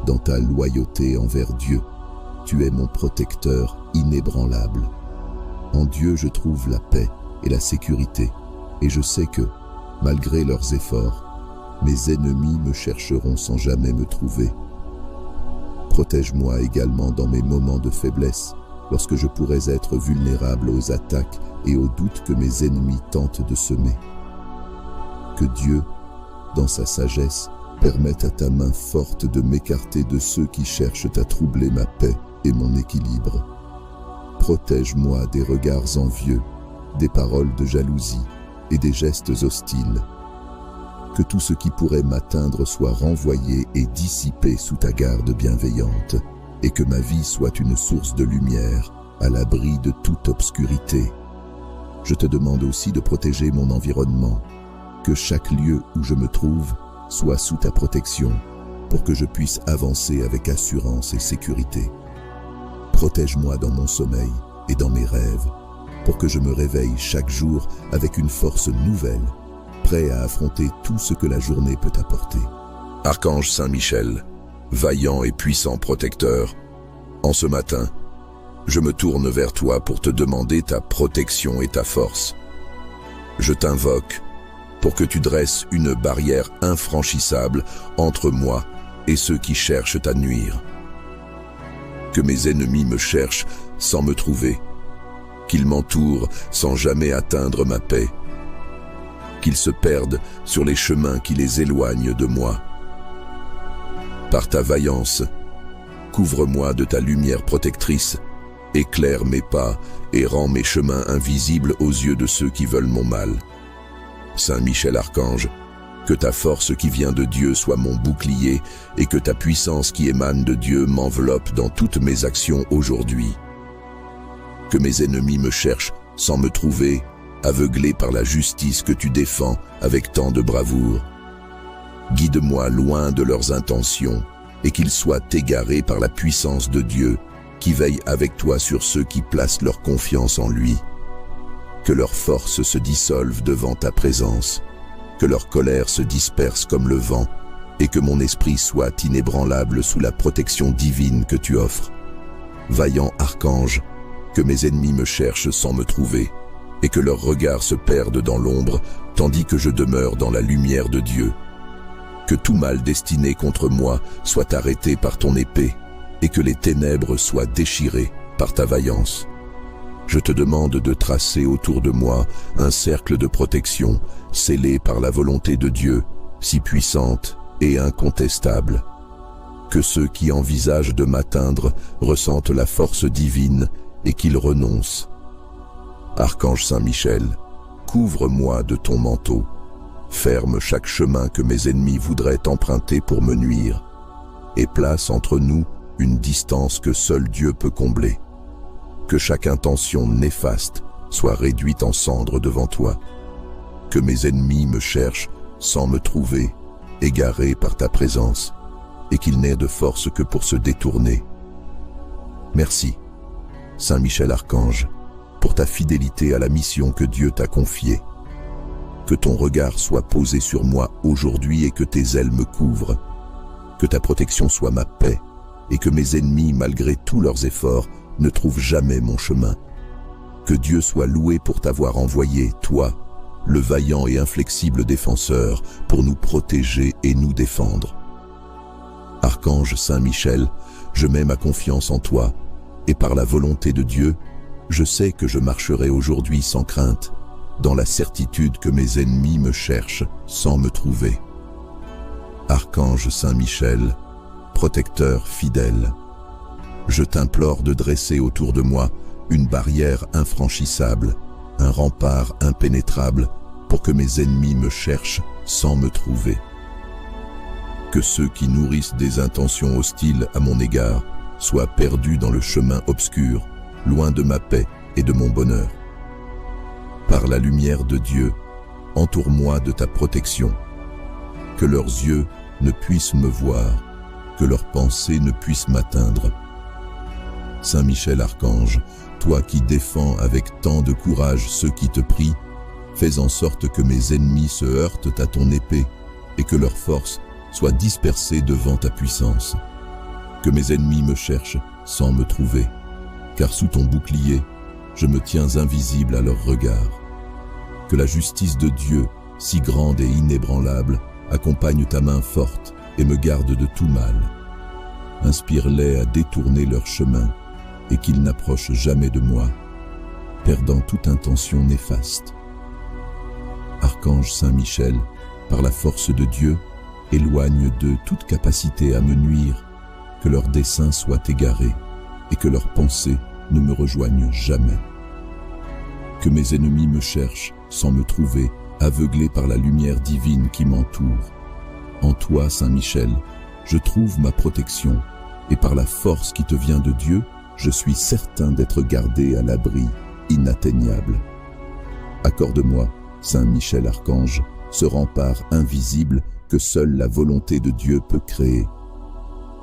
Dans ta loyauté envers Dieu, tu es mon protecteur inébranlable. En Dieu je trouve la paix et la sécurité, et je sais que, malgré leurs efforts, mes ennemis me chercheront sans jamais me trouver. Protège-moi également dans mes moments de faiblesse, lorsque je pourrais être vulnérable aux attaques et aux doutes que mes ennemis tentent de semer. Que Dieu, dans sa sagesse, permette à ta main forte de m'écarter de ceux qui cherchent à troubler ma paix et mon équilibre. Protège-moi des regards envieux, des paroles de jalousie et des gestes hostiles. Que tout ce qui pourrait m'atteindre soit renvoyé et dissipé sous ta garde bienveillante, et que ma vie soit une source de lumière à l'abri de toute obscurité. Je te demande aussi de protéger mon environnement, que chaque lieu où je me trouve soit sous ta protection, pour que je puisse avancer avec assurance et sécurité. Protège-moi dans mon sommeil et dans mes rêves, pour que je me réveille chaque jour avec une force nouvelle, prêt à affronter tout ce que la journée peut apporter. Archange Saint Michel, vaillant et puissant protecteur, en ce matin, je me tourne vers toi pour te demander ta protection et ta force. Je t'invoque pour que tu dresses une barrière infranchissable entre moi et ceux qui cherchent à nuire. Que mes ennemis me cherchent sans me trouver, qu'ils m'entourent sans jamais atteindre ma paix, qu'ils se perdent sur les chemins qui les éloignent de moi. Par ta vaillance, couvre-moi de ta lumière protectrice, éclaire mes pas et rends mes chemins invisibles aux yeux de ceux qui veulent mon mal. Saint Michel Archange, que ta force qui vient de Dieu soit mon bouclier et que ta puissance qui émane de Dieu m'enveloppe dans toutes mes actions aujourd'hui. Que mes ennemis me cherchent sans me trouver, aveuglés par la justice que tu défends avec tant de bravoure. Guide-moi loin de leurs intentions et qu'ils soient égarés par la puissance de Dieu qui veille avec toi sur ceux qui placent leur confiance en lui. Que leurs forces se dissolvent devant ta présence, que leur colère se disperse comme le vent et que mon esprit soit inébranlable sous la protection divine que tu offres. Vaillant archange, que mes ennemis me cherchent sans me trouver et que leurs regards se perdent dans l'ombre tandis que je demeure dans la lumière de Dieu. Que tout mal destiné contre moi soit arrêté par ton épée et que les ténèbres soient déchirées par ta vaillance. Je te demande de tracer autour de moi un cercle de protection scellé par la volonté de Dieu, si puissante et incontestable. Que ceux qui envisagent de m'atteindre ressentent la force divine et qu'ils renoncent. Archange Saint Michel, couvre-moi de ton manteau. Ferme chaque chemin que mes ennemis voudraient emprunter pour me nuire et place entre nous une distance que seul Dieu peut combler. Que chaque intention néfaste soit réduite en cendres devant toi. Que mes ennemis me cherchent sans me trouver, égarés par ta présence, et qu'ils n'aient de force que pour se détourner. Merci, Saint Michel Archange, pour ta fidélité à la mission que Dieu t'a confiée. Que ton regard soit posé sur moi aujourd'hui et que tes ailes me couvrent. Que ta protection soit ma paix et que mes ennemis, malgré tous leurs efforts, ne trouvent jamais mon chemin. Que Dieu soit loué pour t'avoir envoyé, toi, le vaillant et inflexible défenseur, pour nous protéger et nous défendre. Archange Saint Michel, je mets ma confiance en toi, et par la volonté de Dieu, je sais que je marcherai aujourd'hui sans crainte, dans la certitude que mes ennemis me cherchent sans me trouver. Archange Saint Michel, protecteur fidèle, je t'implore de dresser autour de moi une barrière infranchissable, un rempart impénétrable, pour que mes ennemis me cherchent sans me trouver. Que ceux qui nourrissent des intentions hostiles à mon égard soient perdus dans le chemin obscur, loin de ma paix et de mon bonheur. Par la lumière de Dieu, entoure-moi de ta protection. Que leurs yeux ne puissent me voir, que leurs pensées ne puissent m'atteindre. Saint Michel Archange, toi qui défends avec tant de courage ceux qui te prient, fais en sorte que mes ennemis se heurtent à ton épée et que leurs forces soient dispersées devant ta puissance. Que mes ennemis me cherchent sans me trouver, car sous ton bouclier, je me tiens invisible à leurs regards. Que la justice de Dieu, si grande et inébranlable, accompagne ta main forte et me garde de tout mal. Inspire-les à détourner leur chemin et qu'ils n'approchent jamais de moi, perdant toute intention néfaste. Archange Saint Michel, par la force de Dieu, éloigne d'eux toute capacité à me nuire, que leurs desseins soient égarés et que leurs pensées ne me rejoignent jamais. Que mes ennemis me cherchent sans me trouver, aveuglés par la lumière divine qui m'entoure. En toi, Saint Michel, je trouve ma protection, et par la force qui te vient de Dieu, je suis certain d'être gardé à l'abri, inatteignable. Accorde-moi, Saint Michel Archange, ce rempart invisible que seule la volonté de Dieu peut créer.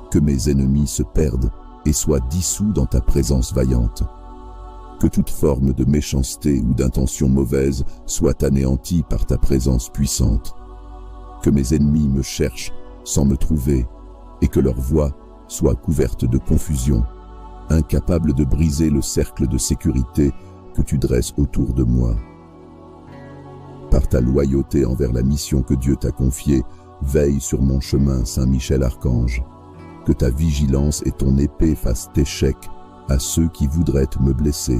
Que mes ennemis se perdent et soient dissous dans ta présence vaillante. Que toute forme de méchanceté ou d'intention mauvaise soit anéantie par ta présence puissante. Que mes ennemis me cherchent
sans me trouver, et que leur voie soit couverte de confusion, incapables de briser le cercle de sécurité que tu dresses autour de moi. Par ta loyauté envers la mission que Dieu t'a confiée, veille sur mon chemin, Saint Michel Archange. Que ta vigilance et ton épée fassent échec à ceux qui voudraient me blesser.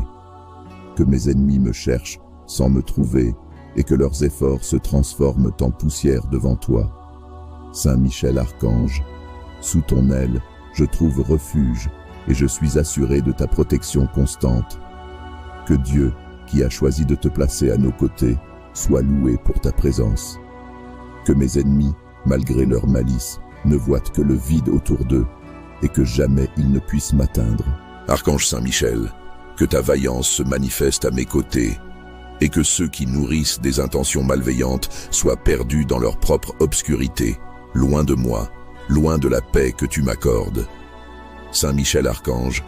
Que mes ennemis me cherchent sans me trouver et que leurs efforts se transforment en poussière devant toi. Saint Michel Archange, sous ton aile, je trouve refuge et je suis assuré de ta protection constante. Que Dieu, qui a choisi de te placer à nos côtés, soit loué pour ta présence. Que mes ennemis, malgré leur malice, ne voient que le vide autour d'eux et que jamais ils ne puissent m'atteindre.
Archange Saint Michel, que ta vaillance se manifeste à mes côtés et que ceux qui nourrissent des intentions malveillantes soient perdus dans leur propre obscurité, loin de moi, loin de la paix que tu m'accordes. Saint Michel Archange,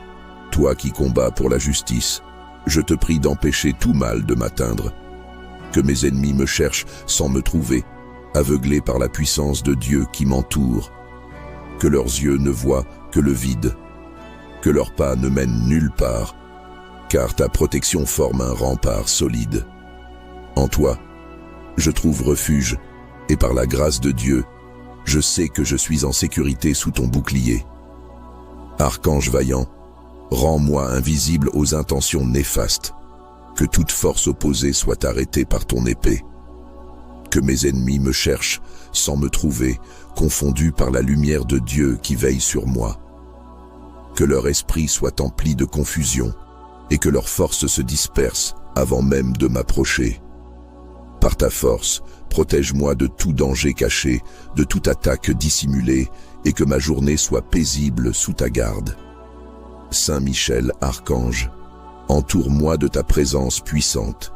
toi qui combats pour la justice, je te prie d'empêcher tout mal de m'atteindre. Que mes ennemis me cherchent sans me trouver, aveuglés par la puissance de Dieu qui m'entoure. Que leurs yeux ne voient que le vide, que leurs pas ne mènent nulle part, car ta protection forme un rempart solide. En toi, je trouve refuge, et par la grâce de Dieu, je sais que je suis en sécurité sous ton bouclier. Archange vaillant, rends-moi invisible aux intentions néfastes, que toute force opposée soit arrêtée par ton épée. Que mes ennemis me cherchent sans me trouver, confondus par la lumière de Dieu qui veille sur moi. Que leur esprit soit empli de confusion et que leurs forces se dispersent avant même de m'approcher. Par ta force, protège-moi de tout danger caché, de toute attaque dissimulée, et que ma journée soit paisible sous ta garde. Saint Michel Archange, entoure-moi de ta présence puissante,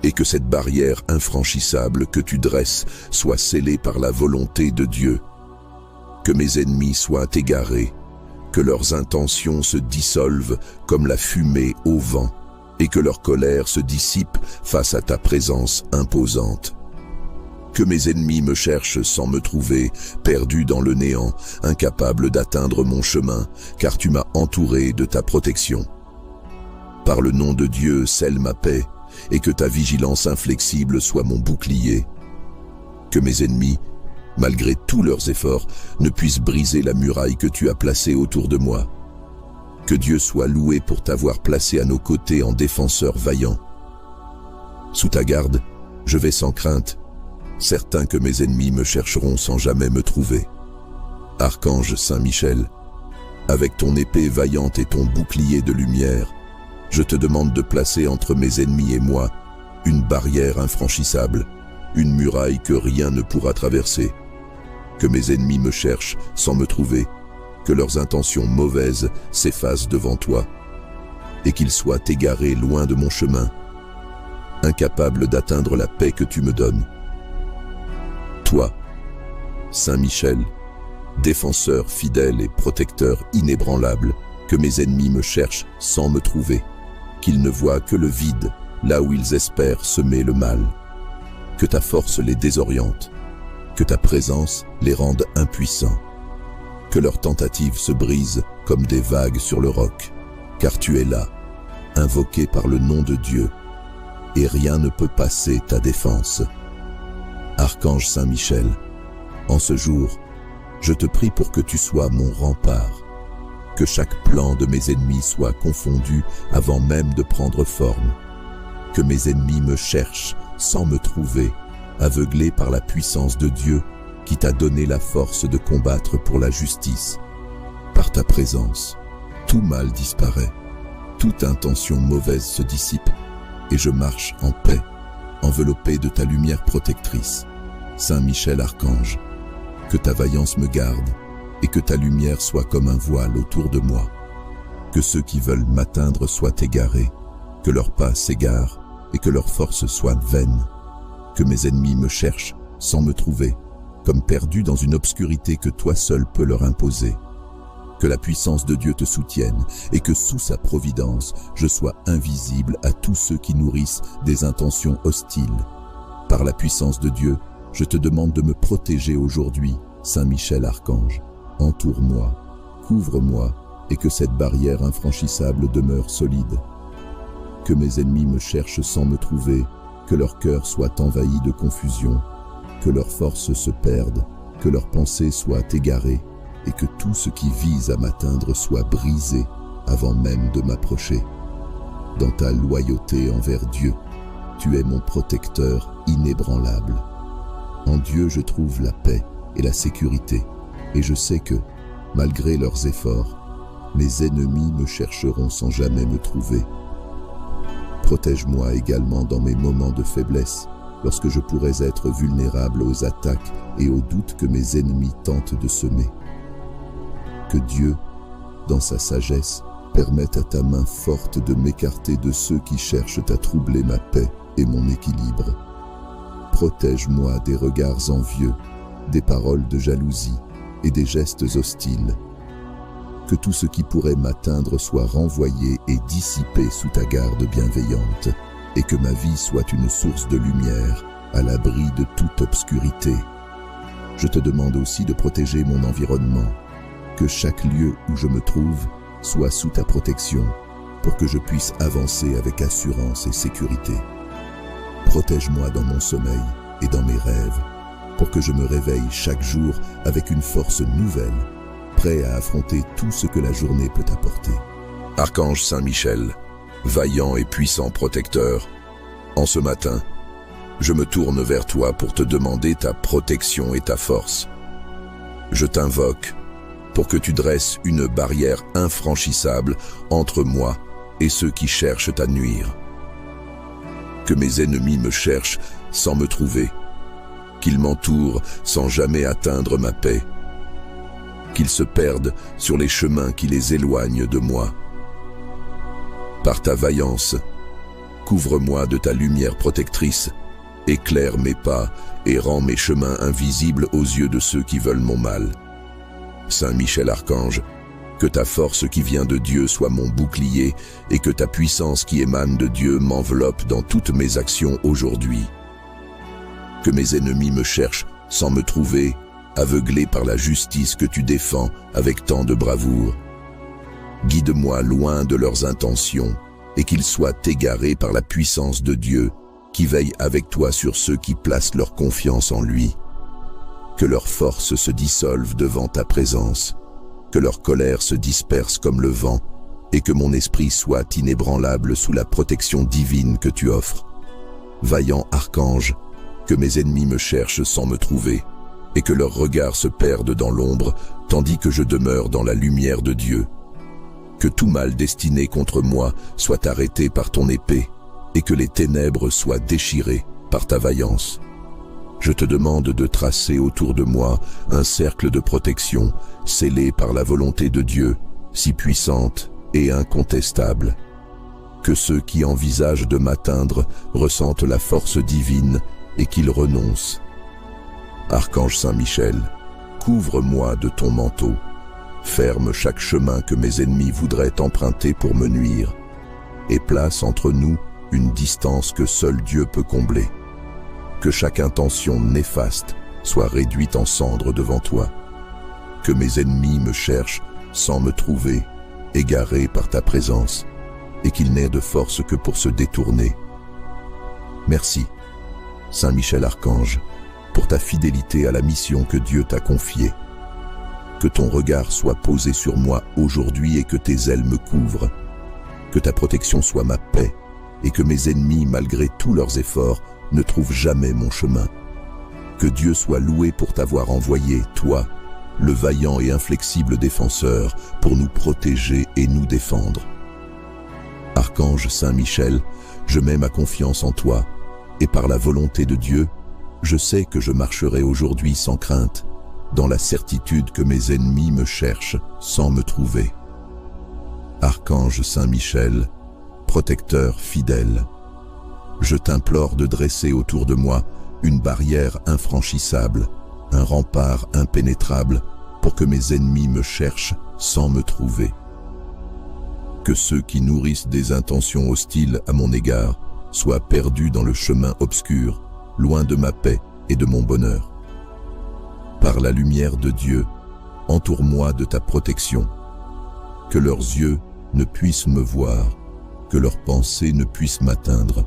et que cette barrière infranchissable que tu dresses soit scellée par la volonté de Dieu. Que mes ennemis soient égarés, que leurs intentions se dissolvent comme la fumée au vent, et que leur colère se dissipe face à ta présence imposante. Que mes ennemis me cherchent sans me trouver, perdu dans le néant, incapable d'atteindre mon chemin, car tu m'as entouré de ta protection. Par le nom de Dieu, scelle ma paix, et que ta vigilance inflexible soit mon bouclier. Que mes ennemis, malgré tous leurs efforts, ne puissent briser la muraille que tu as placée autour de moi. Que Dieu soit loué pour t'avoir placé à nos côtés en défenseur vaillant. Sous ta garde, je vais sans crainte, certain que mes ennemis me chercheront sans jamais me trouver. Archange Saint Michel, avec ton épée vaillante et ton bouclier de lumière, je te demande de placer entre mes ennemis et moi une barrière infranchissable, une muraille que rien ne pourra traverser. Que mes ennemis me cherchent sans me trouver, que leurs intentions mauvaises s'effacent devant toi, et qu'ils soient égarés loin de mon chemin, incapables d'atteindre la paix que tu me donnes. Toi, Saint Michel, défenseur fidèle et protecteur inébranlable, que mes ennemis me cherchent sans me trouver, qu'ils ne voient que le vide là où ils espèrent semer le mal. Que ta force les désoriente, que ta présence les rende impuissants, que leurs tentatives se brisent comme des vagues sur le roc, car tu es là, invoqué par le nom de Dieu, et rien ne peut passer ta défense. Archange Saint Michel, en ce jour, je te prie pour que tu sois mon rempart, que chaque plan de mes ennemis soit confondu avant même de prendre forme, que mes ennemis me cherchent sans me trouver, aveuglés par la puissance de Dieu qui t'a donné la force de combattre pour la justice. Par ta présence, tout mal disparaît, toute intention mauvaise se dissipe, et je marche en paix, enveloppé de ta lumière protectrice. Saint Michel Archange, que ta vaillance me garde, et que ta lumière soit comme un voile autour de moi. Que ceux qui veulent m'atteindre soient égarés, que leurs pas s'égarent, et que leurs forces soient vaines. Que mes ennemis me cherchent sans me trouver, comme perdus dans une obscurité que toi seul peux leur imposer. Que la puissance de Dieu te soutienne et que sous sa providence, je sois invisible à tous ceux qui nourrissent des intentions hostiles. Par la puissance de Dieu, je te demande de me protéger aujourd'hui,
Saint Michel Archange, entoure-moi, couvre-moi, et que cette barrière infranchissable demeure solide. Que mes ennemis me cherchent sans me trouver, que leur cœur soit envahi de confusion, que leurs forces se perdent, que leurs pensées soient égarées, et que tout ce qui vise à m'atteindre soit brisé avant même de m'approcher. Dans ta loyauté envers Dieu, tu es mon protecteur inébranlable. En Dieu, je trouve la paix et la sécurité, et je sais que, malgré leurs efforts, mes ennemis me chercheront sans jamais me trouver. Protège-moi également dans mes moments de faiblesse, lorsque je pourrais être vulnérable aux attaques et aux doutes que mes ennemis tentent de semer. Que Dieu, dans sa sagesse, permette à ta main forte de m'écarter de ceux qui cherchent à troubler ma paix et mon équilibre. Protège-moi des regards envieux, des paroles de jalousie et des gestes hostiles. Que tout ce qui pourrait m'atteindre soit renvoyé et dissipé sous ta garde bienveillante, et que ma vie soit une source de lumière à l'abri de toute obscurité. Je te demande aussi de protéger mon environnement, que chaque lieu où je me trouve soit sous ta protection, pour que je puisse avancer avec assurance et sécurité. Protège-moi dans mon sommeil et dans mes rêves, pour que je me réveille chaque jour avec une force nouvelle, prêt à affronter tout ce que la journée peut apporter.
Archange Saint Michel, vaillant et puissant protecteur, en ce matin, je me tourne vers toi pour te demander ta protection et ta force. Je t'invoque pour que tu dresses une barrière infranchissable entre moi et ceux qui cherchent à nuire. Que mes ennemis me cherchent sans me trouver, qu'ils m'entourent sans jamais atteindre ma paix, qu'ils se perdent sur les chemins qui les éloignent de moi. Par ta vaillance, couvre-moi de ta lumière protectrice, éclaire mes pas et rends mes chemins invisibles aux yeux de ceux qui veulent mon mal. Saint Michel Archange, que ta force qui vient de Dieu soit mon bouclier et que ta puissance qui émane de Dieu m'enveloppe dans toutes mes actions aujourd'hui. Que mes ennemis me cherchent sans me trouver, aveuglés par la justice que tu défends avec tant de bravoure. Guide-moi loin de leurs intentions et qu'ils soient égarés par la puissance de Dieu qui veille avec toi sur ceux qui placent leur confiance en lui. Que leurs forces se dissolvent devant ta présence, que leur colère se disperse comme le vent et que mon esprit soit inébranlable sous la protection divine que tu offres. Vaillant archange, que mes ennemis me cherchent sans me trouver et que leurs regards se perdent dans l'ombre tandis que je demeure dans la lumière de Dieu. Que tout mal destiné contre moi soit arrêté par ton épée et que les ténèbres soient déchirées par ta vaillance. Je te demande de tracer autour de moi un cercle de protection scellé par la volonté de Dieu, si puissante et incontestable. Que ceux qui envisagent de m'atteindre ressentent la force divine et qu'ils renoncent. Archange Saint Michel, couvre-moi de ton manteau. Ferme chaque chemin que mes ennemis voudraient emprunter pour me nuire et place entre nous une distance que seul Dieu peut combler. Que chaque intention néfaste soit réduite en cendres devant toi. Que mes ennemis me cherchent sans me trouver, égarés par ta présence, et qu'ils n'aient de force que pour se détourner. Merci, Saint Michel Archange, pour ta fidélité à la mission que Dieu t'a confiée. Que ton regard soit posé sur moi aujourd'hui et que tes ailes me couvrent. Que ta protection soit ma paix et que mes ennemis, malgré tous leurs efforts, ne trouvent jamais mon chemin. Que Dieu soit loué pour t'avoir envoyé, toi, le vaillant et inflexible défenseur, pour nous protéger et nous défendre. Archange Saint Michel, je mets ma confiance en toi, et par la volonté de Dieu, je sais que je marcherai aujourd'hui sans crainte, dans la certitude que mes ennemis me cherchent sans me trouver. Archange Saint Michel, protecteur fidèle, je t'implore de dresser autour de moi une barrière infranchissable, un rempart impénétrable, pour que mes ennemis me cherchent sans me trouver. Que ceux qui nourrissent des intentions hostiles à mon égard soient perdus dans le chemin obscur, loin de ma paix et de mon bonheur. par la lumière de Dieu, entoure-moi de ta protection. Que leurs yeux ne puissent me voir, que leurs pensées ne puissent m'atteindre.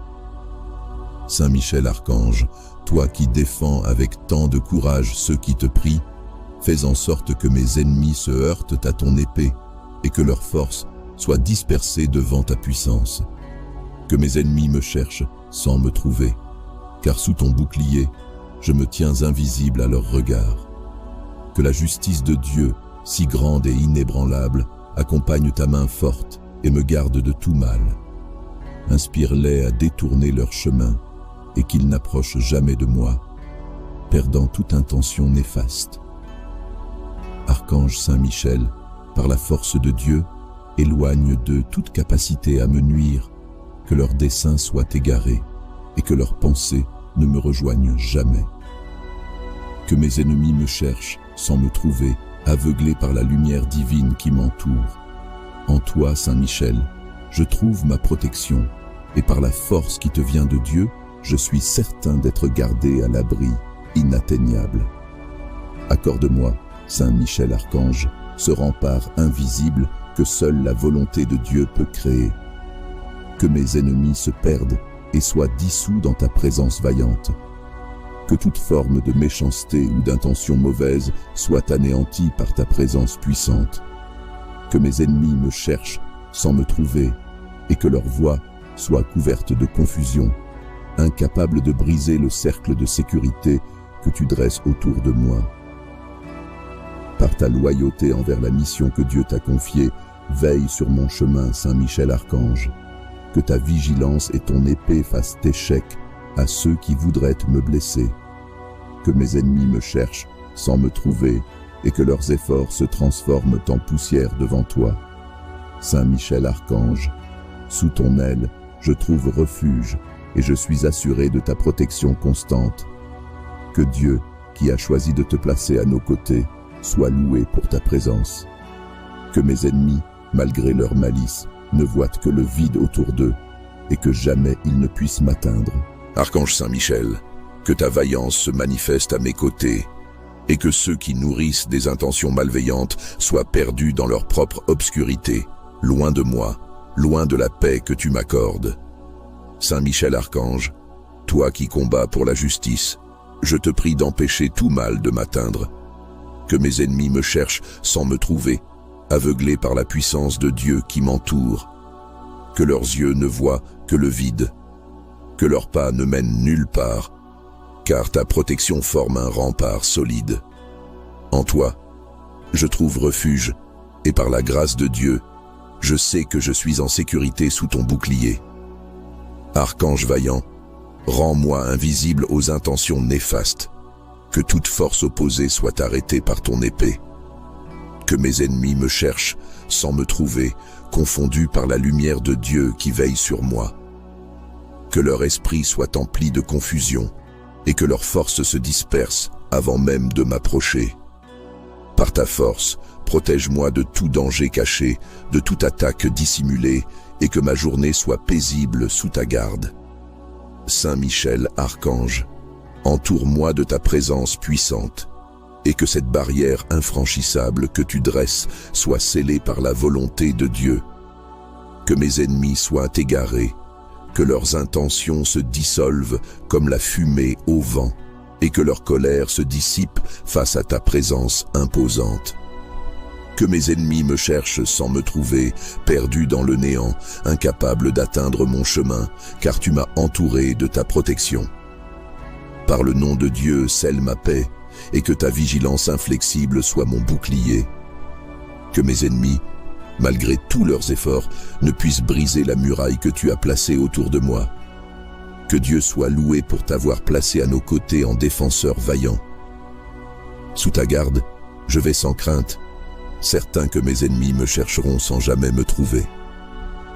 Saint Michel Archange, toi qui défends avec tant de courage ceux qui te prient, fais en sorte que mes ennemis se heurtent à ton épée et que leur force soit dispersée devant ta puissance. Que mes ennemis me cherchent sans me trouver, car sous ton bouclier, je me tiens invisible à leur regard. Que la justice de Dieu, si grande et inébranlable, accompagne ta main forte et me garde de tout mal. Inspire-les à détourner leur chemin et qu'ils n'approchent jamais de moi, perdant toute intention néfaste. Archange Saint Michel, par la force de Dieu, éloigne d'eux toute capacité à me nuire, que leurs desseins soient égarés et que leurs pensées ne me rejoignent jamais. Que mes ennemis me cherchent sans me trouver, aveuglés par la lumière divine qui m'entoure. En toi, Saint Michel, je trouve ma protection, et par la force qui te vient de Dieu, je suis certain d'être gardé à l'abri, inatteignable. Accorde-moi, Saint Michel Archange, ce rempart invisible que seule la volonté de Dieu peut créer. Que mes ennemis se perdent et soient dissous dans ta présence vaillante. Que toute forme de méchanceté ou d'intention mauvaise soit anéantie par ta présence puissante. Que mes ennemis me cherchent sans me trouver et que leur voix soit couverte de confusion, incapable de briser le cercle de sécurité que tu dresses autour de moi. Par ta loyauté envers la mission que Dieu t'a confiée, veille sur mon chemin, Saint Michel Archange. Que ta vigilance et ton épée fassent échec à ceux qui voudraient me blesser. Que mes ennemis me cherchent sans me trouver et que leurs efforts se transforment en poussière devant toi. Saint Michel Archange, sous ton aile, je trouve refuge et je suis assuré de ta protection constante. Que Dieu, qui a choisi de te placer à nos côtés, soit loué pour ta présence. Que mes ennemis, malgré leur malice, ne voient que le vide autour d'eux et que jamais ils ne puissent m'atteindre.
Archange Saint Michel, que ta vaillance se manifeste à mes côtés et que ceux qui nourrissent des intentions malveillantes soient perdus dans leur propre obscurité, loin de moi, loin de la paix que tu m'accordes. Saint Michel Archange, toi qui combats pour la justice, je te prie d'empêcher tout mal de m'atteindre. Que mes ennemis me cherchent sans me trouver, aveuglés par la puissance de Dieu qui m'entoure. Que leurs yeux ne voient que le vide, que leurs pas ne mènent nulle part, car ta protection forme un rempart solide. En toi, je trouve refuge, et par la grâce de Dieu, je sais que je suis en sécurité sous ton bouclier. Archange vaillant, rends-moi invisible aux intentions néfastes, que toute force opposée soit arrêtée par ton épée. Que mes ennemis me cherchent sans me trouver, confondus par la lumière de Dieu qui veille sur moi. Que leur esprit soit empli de confusion et que leurs forces se dispersent avant même de m'approcher. Par ta force, protège-moi de tout danger caché, de toute attaque dissimulée et que ma journée soit paisible sous ta garde. Saint Michel Archange, entoure-moi de ta présence puissante et que cette barrière infranchissable que tu dresses soit scellée par la volonté de Dieu. Que mes ennemis soient égarés, que leurs intentions se dissolvent comme la fumée au vent et que leur colère se dissipe face à ta présence imposante. Que mes ennemis me cherchent sans me trouver, perdu dans le néant, incapable d'atteindre mon chemin, car tu m'as entouré de ta protection. Par le nom de Dieu, scelle ma paix, et que ta vigilance inflexible soit mon bouclier. Que mes ennemis, malgré tous leurs efforts, ne puissent briser la muraille que tu as placée autour de moi. Que Dieu soit loué pour t'avoir placé à nos côtés en défenseur vaillant. Sous ta garde, je vais sans crainte, certain que mes ennemis me chercheront sans jamais me trouver.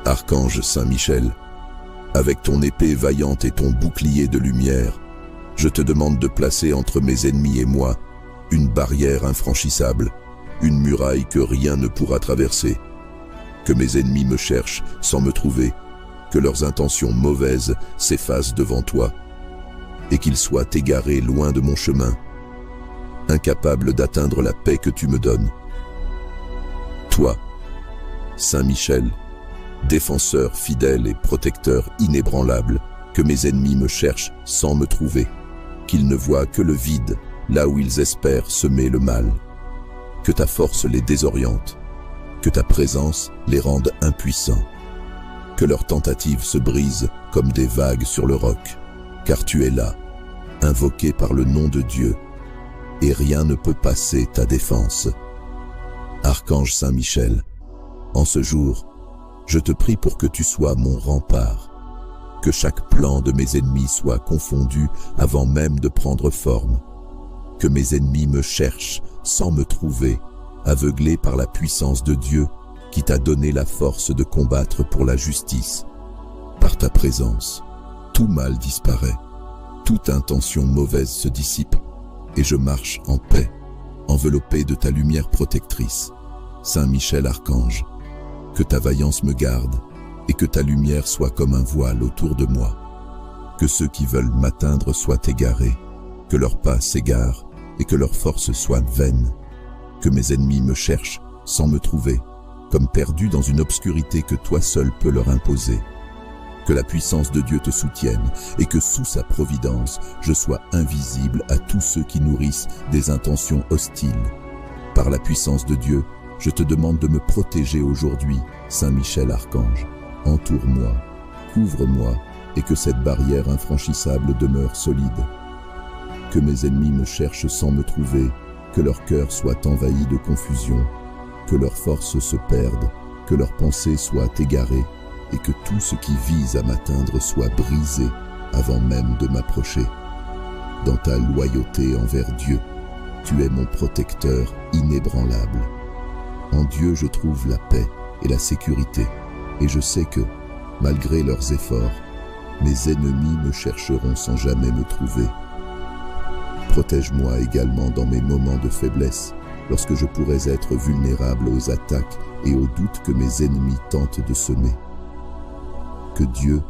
Archange Saint Michel, avec ton épée vaillante et ton bouclier de lumière, je te demande de placer entre mes ennemis et moi une barrière infranchissable, une muraille que rien ne pourra traverser. Que mes ennemis me cherchent sans me trouver, que leurs intentions mauvaises s'effacent devant toi, et qu'ils soient égarés loin de mon chemin.
incapable d'atteindre la paix que tu me donnes. Toi, Saint Michel, défenseur fidèle et protecteur inébranlable, que mes ennemis me cherchent sans me trouver, qu'ils ne voient que le vide là où ils espèrent semer le mal, que ta force les désoriente, que ta présence les rende impuissants, que leurs tentatives se brisent comme des vagues sur le roc, car tu es là, invoqué par le nom de Dieu, et rien ne peut passer ta défense. Archange Saint Michel, en ce jour, je te prie pour que tu sois mon rempart, que chaque plan de mes ennemis soit confondu avant même de prendre forme, que mes ennemis me cherchent sans me trouver, aveuglés par la puissance de Dieu qui t'a donné la force de combattre pour la justice. Par ta présence, tout mal disparaît, toute intention mauvaise se dissipe, et je marche en paix, enveloppé de ta lumière protectrice. Saint Michel Archange, que ta vaillance me garde, et que ta lumière soit comme un voile autour de moi. Que ceux qui veulent m'atteindre soient égarés, que leurs pas s'égarent, et que leurs forces soient vaines. Que mes ennemis me cherchent sans me trouver, comme perdus dans une obscurité que toi seul peux leur imposer. Que la puissance de Dieu te soutienne, et que sous sa providence, je sois invisible à tous ceux qui nourrissent des intentions hostiles. Par la puissance de Dieu, je te demande de me protéger aujourd'hui, Saint Michel Archange. Entoure-moi, couvre-moi, et que cette barrière infranchissable demeure solide. Que mes ennemis me cherchent sans me trouver, que leur cœur soit envahi de confusion, que leurs forces se perdent, que leurs pensées soient égarées, et que tout ce qui vise à m'atteindre soit brisé avant même de m'approcher. Dans ta loyauté envers Dieu, tu es mon protecteur inébranlable. En Dieu, je trouve la paix et la sécurité, et je sais que, malgré leurs efforts, mes ennemis me chercheront sans jamais me trouver. Protège-moi également dans mes moments de faiblesse, lorsque je pourrais être vulnérable aux attaques et aux doutes que mes ennemis tentent de semer. Que Dieu,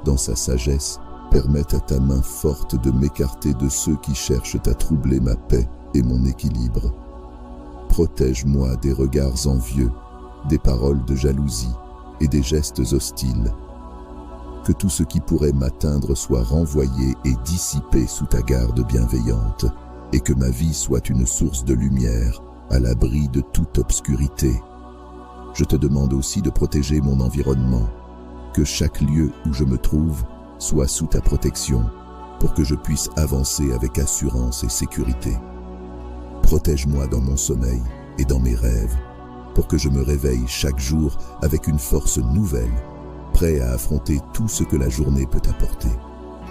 dans sa sagesse, permette à ta main forte de m'écarter de ceux qui cherchent à troubler ma paix et mon équilibre. Protège-moi des regards envieux, des paroles de jalousie et des gestes hostiles. Que tout ce qui pourrait m'atteindre soit renvoyé et dissipé sous ta garde bienveillante, et que ma vie soit une source de lumière à l'abri de toute obscurité. Je te demande aussi de protéger mon environnement, que chaque lieu où je me trouve soit sous ta protection, pour que je puisse avancer avec assurance et sécurité. Protège-moi dans mon sommeil et dans mes rêves, pour que je me réveille chaque jour avec une force nouvelle, prêt à affronter tout ce que la journée peut apporter.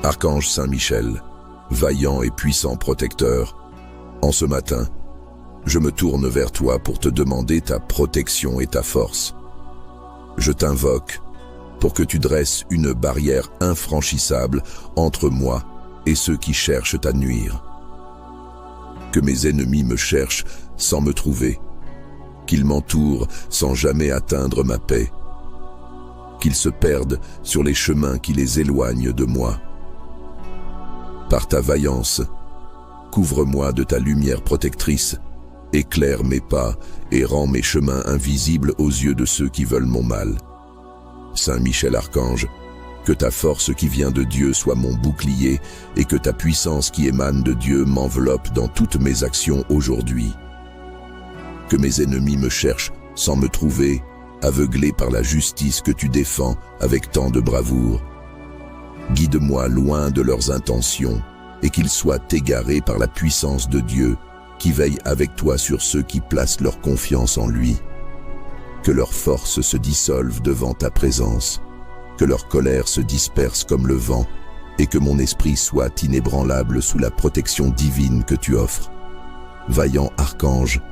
Archange Saint Michel, vaillant et puissant protecteur, en ce matin, je me tourne vers toi pour te demander ta protection et ta force. Je t'invoque pour que tu dresses une barrière infranchissable entre moi et ceux qui cherchent à nuire. Que mes ennemis me cherchent sans me trouver, qu'ils m'entourent sans jamais atteindre ma paix, qu'ils se perdent sur les chemins qui les éloignent de moi. Par ta vaillance, couvre-moi de ta lumière protectrice, éclaire mes pas et rends mes chemins invisibles aux yeux de ceux qui veulent mon mal. Saint Michel Archange, que ta force qui vient de Dieu soit mon bouclier et que ta puissance qui émane de Dieu m'enveloppe dans toutes mes actions aujourd'hui. Que mes ennemis me cherchent sans me trouver, aveuglés par la justice que tu défends avec tant de bravoure. Guide-moi loin de leurs intentions et qu'ils soient égarés par la puissance de Dieu qui veille avec toi sur ceux qui placent leur confiance en lui. Que leurs forces se dissolvent devant ta présence, que leur colère se disperse comme le vent, et que mon esprit soit inébranlable sous la protection divine que tu offres. Vaillant archange,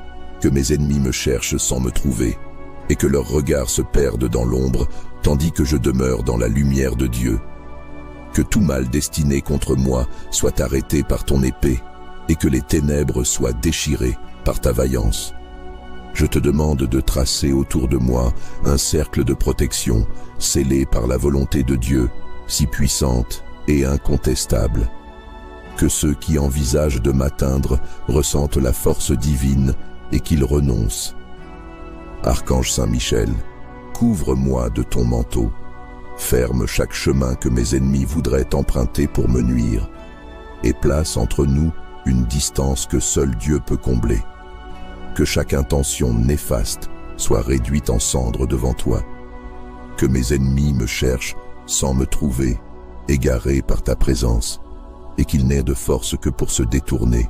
que mes ennemis me cherchent sans me trouver, et que leurs regards se perdent dans l'ombre, tandis que je demeure dans la lumière de Dieu. Que tout mal destiné contre moi soit arrêté par ton épée, et que les ténèbres soient déchirées par ta vaillance. Je te demande de tracer autour de moi un cercle de protection scellé par la volonté de Dieu, si puissante et incontestable.
Que ceux qui envisagent de m'atteindre ressentent la force divine et qu'ils renoncent. Archange Saint-Michel, couvre-moi de ton manteau. Ferme chaque chemin que mes ennemis voudraient emprunter pour me nuire, et place entre nous une distance que seul Dieu peut combler. Que chaque intention néfaste soit réduite en cendres devant toi. Que mes ennemis me cherchent sans me trouver, égarés par ta présence, et qu'ils n'aient de force que pour se détourner.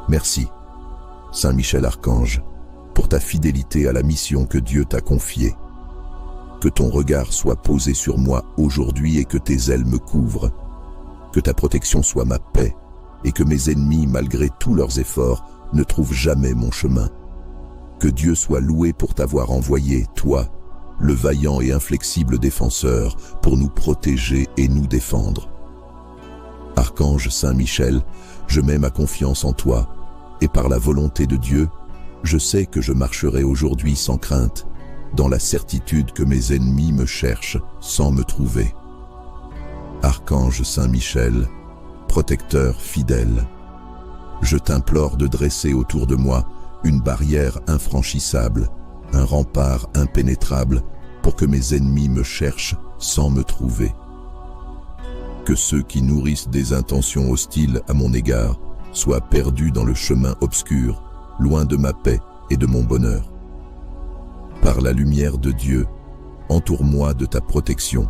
Merci, Saint Michel Archange, pour ta fidélité à la mission que Dieu t'a confiée. Que ton regard soit posé sur moi aujourd'hui et que tes ailes me couvrent. Que ta protection soit ma paix et que mes ennemis, malgré tous leurs efforts, ne trouvent jamais mon chemin. Que Dieu soit loué pour t'avoir envoyé, toi, le vaillant et inflexible défenseur, pour nous protéger et nous défendre. Archange Saint-Michel, je mets ma confiance en toi, et par la volonté de Dieu, je sais que je marcherai aujourd'hui sans crainte, dans la certitude que mes ennemis me cherchent sans me trouver. Archange Saint-Michel, protecteur fidèle, je t'implore de dresser autour de moi une barrière infranchissable, un rempart impénétrable, pour que mes ennemis me cherchent sans me trouver. Que ceux qui nourrissent des intentions hostiles à mon égard soient perdus dans le chemin obscur, loin de ma paix et de mon bonheur. Par la lumière de Dieu, entoure-moi de ta protection.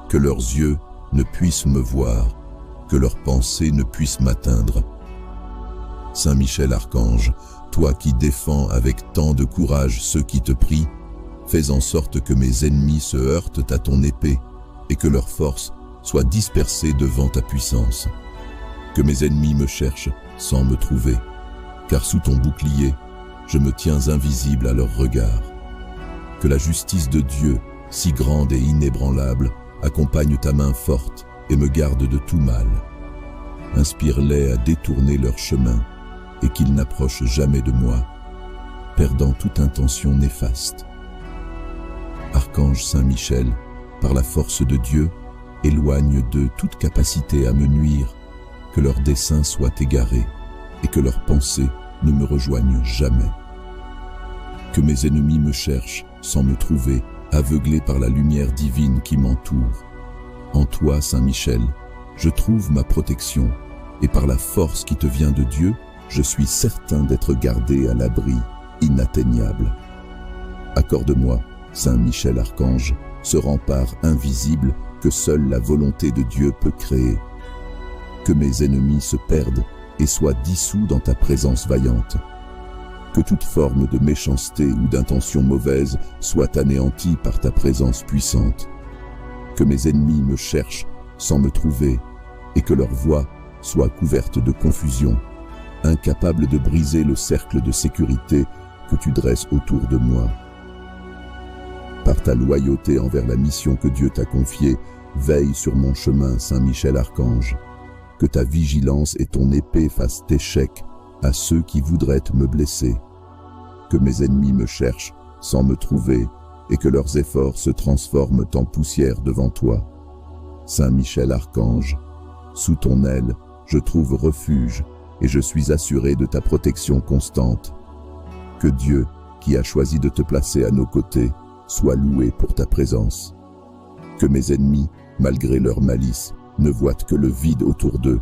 Que leurs yeux ne puissent me voir, que leurs pensées ne puissent m'atteindre. Saint Michel Archange, toi qui défends avec tant de courage ceux qui te prient, fais en sorte que mes ennemis se heurtent à ton épée et que leur force soit dispersée devant ta puissance. Que mes ennemis me cherchent sans me trouver, car sous ton bouclier, je me tiens invisible à leur regard. Que la justice de Dieu, si grande et inébranlable, accompagne ta main forte et me garde de tout mal. Inspire-les à détourner leur chemin et qu'ils n'approchent jamais de moi, perdant toute intention néfaste. Archange Saint-Michel, par la force de Dieu, éloigne d'eux toute capacité à me nuire, que leurs desseins soient égarés et que leurs pensées ne me rejoignent jamais. Que mes ennemis me cherchent sans me trouver, aveuglés par la lumière divine qui m'entoure. En toi, Saint Michel, je trouve ma protection, et par la force qui te vient de Dieu, je suis certain d'être gardé à l'abri, inatteignable. Accorde-moi, Saint Michel Archange, ce rempart invisible que seule la volonté de Dieu peut créer. Que mes ennemis se perdent et soient dissous dans ta présence vaillante. Que toute forme de méchanceté ou d'intention mauvaise soit anéantie par ta présence puissante. Que mes ennemis me cherchent sans me trouver et que leur voix soit couverte de confusion, incapable de briser le cercle de sécurité que tu dresses autour de moi. Par ta loyauté envers la mission que Dieu t'a confiée, veille sur mon chemin, Saint Michel Archange. Que ta vigilance et ton épée fassent échec à ceux qui voudraient me blesser. Que mes ennemis me cherchent sans me trouver et que leurs efforts se transforment en poussière devant toi. Saint Michel Archange, sous ton aile, je trouve refuge et je suis assuré de ta protection constante. Que Dieu, qui a choisi de te placer à nos côtés, soit loué pour ta présence. Que mes ennemis, malgré leur malice, ne voient que le vide autour d'eux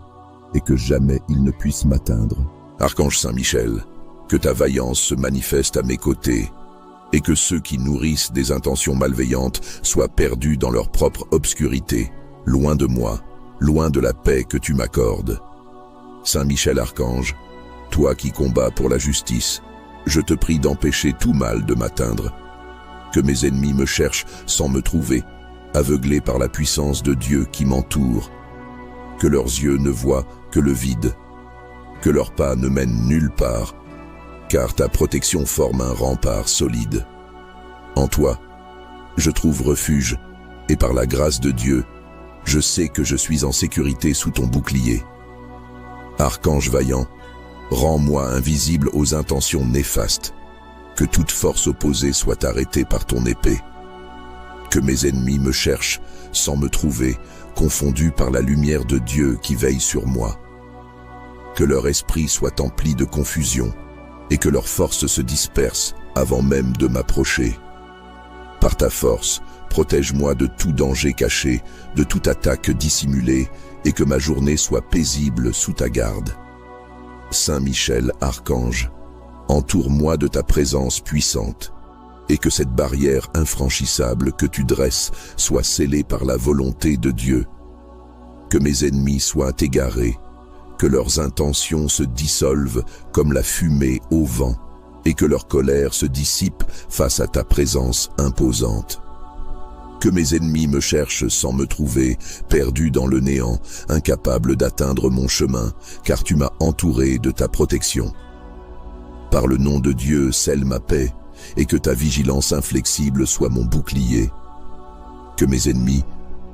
et que jamais ils ne puissent m'atteindre.
Archange Saint-Michel, que ta vaillance se manifeste à mes côtés et que ceux qui nourrissent des intentions malveillantes soient perdus dans leur propre obscurité, loin de moi, loin de la paix que tu m'accordes. Saint Michel Archange, toi qui combats pour la justice, je te prie d'empêcher tout mal de m'atteindre. Que mes ennemis me cherchent sans me trouver, aveuglés par la puissance de Dieu qui m'entoure. Que leurs yeux ne voient que le vide, que leurs pas ne mènent nulle part, car ta protection forme un rempart solide. En toi, je trouve refuge, et par la grâce de Dieu, je sais que je suis en sécurité sous ton bouclier. Archange vaillant, rends-moi invisible aux intentions néfastes, que toute force opposée soit arrêtée par ton épée. Que mes ennemis me cherchent
sans me trouver, confondus par la lumière de Dieu qui veille sur moi. Que leur esprit soit empli de confusion, et que leur force se disperse avant même de m'approcher. Par ta force, protège-moi de tout danger caché, de toute attaque dissimulée, et que ma journée soit paisible sous ta garde. Saint Michel, archange, entoure-moi de ta présence puissante, et que cette barrière infranchissable que tu dresses soit scellée par la volonté de Dieu. Que mes ennemis soient égarés, que leurs intentions se dissolvent comme la fumée au vent, et que leur colère se dissipe face à ta présence imposante. Que mes ennemis me cherchent sans me trouver, perdu dans le néant, incapable d'atteindre mon chemin, car tu m'as entouré de ta protection. Par le nom de Dieu, scelle ma paix, et que ta vigilance inflexible soit mon bouclier. Que mes ennemis,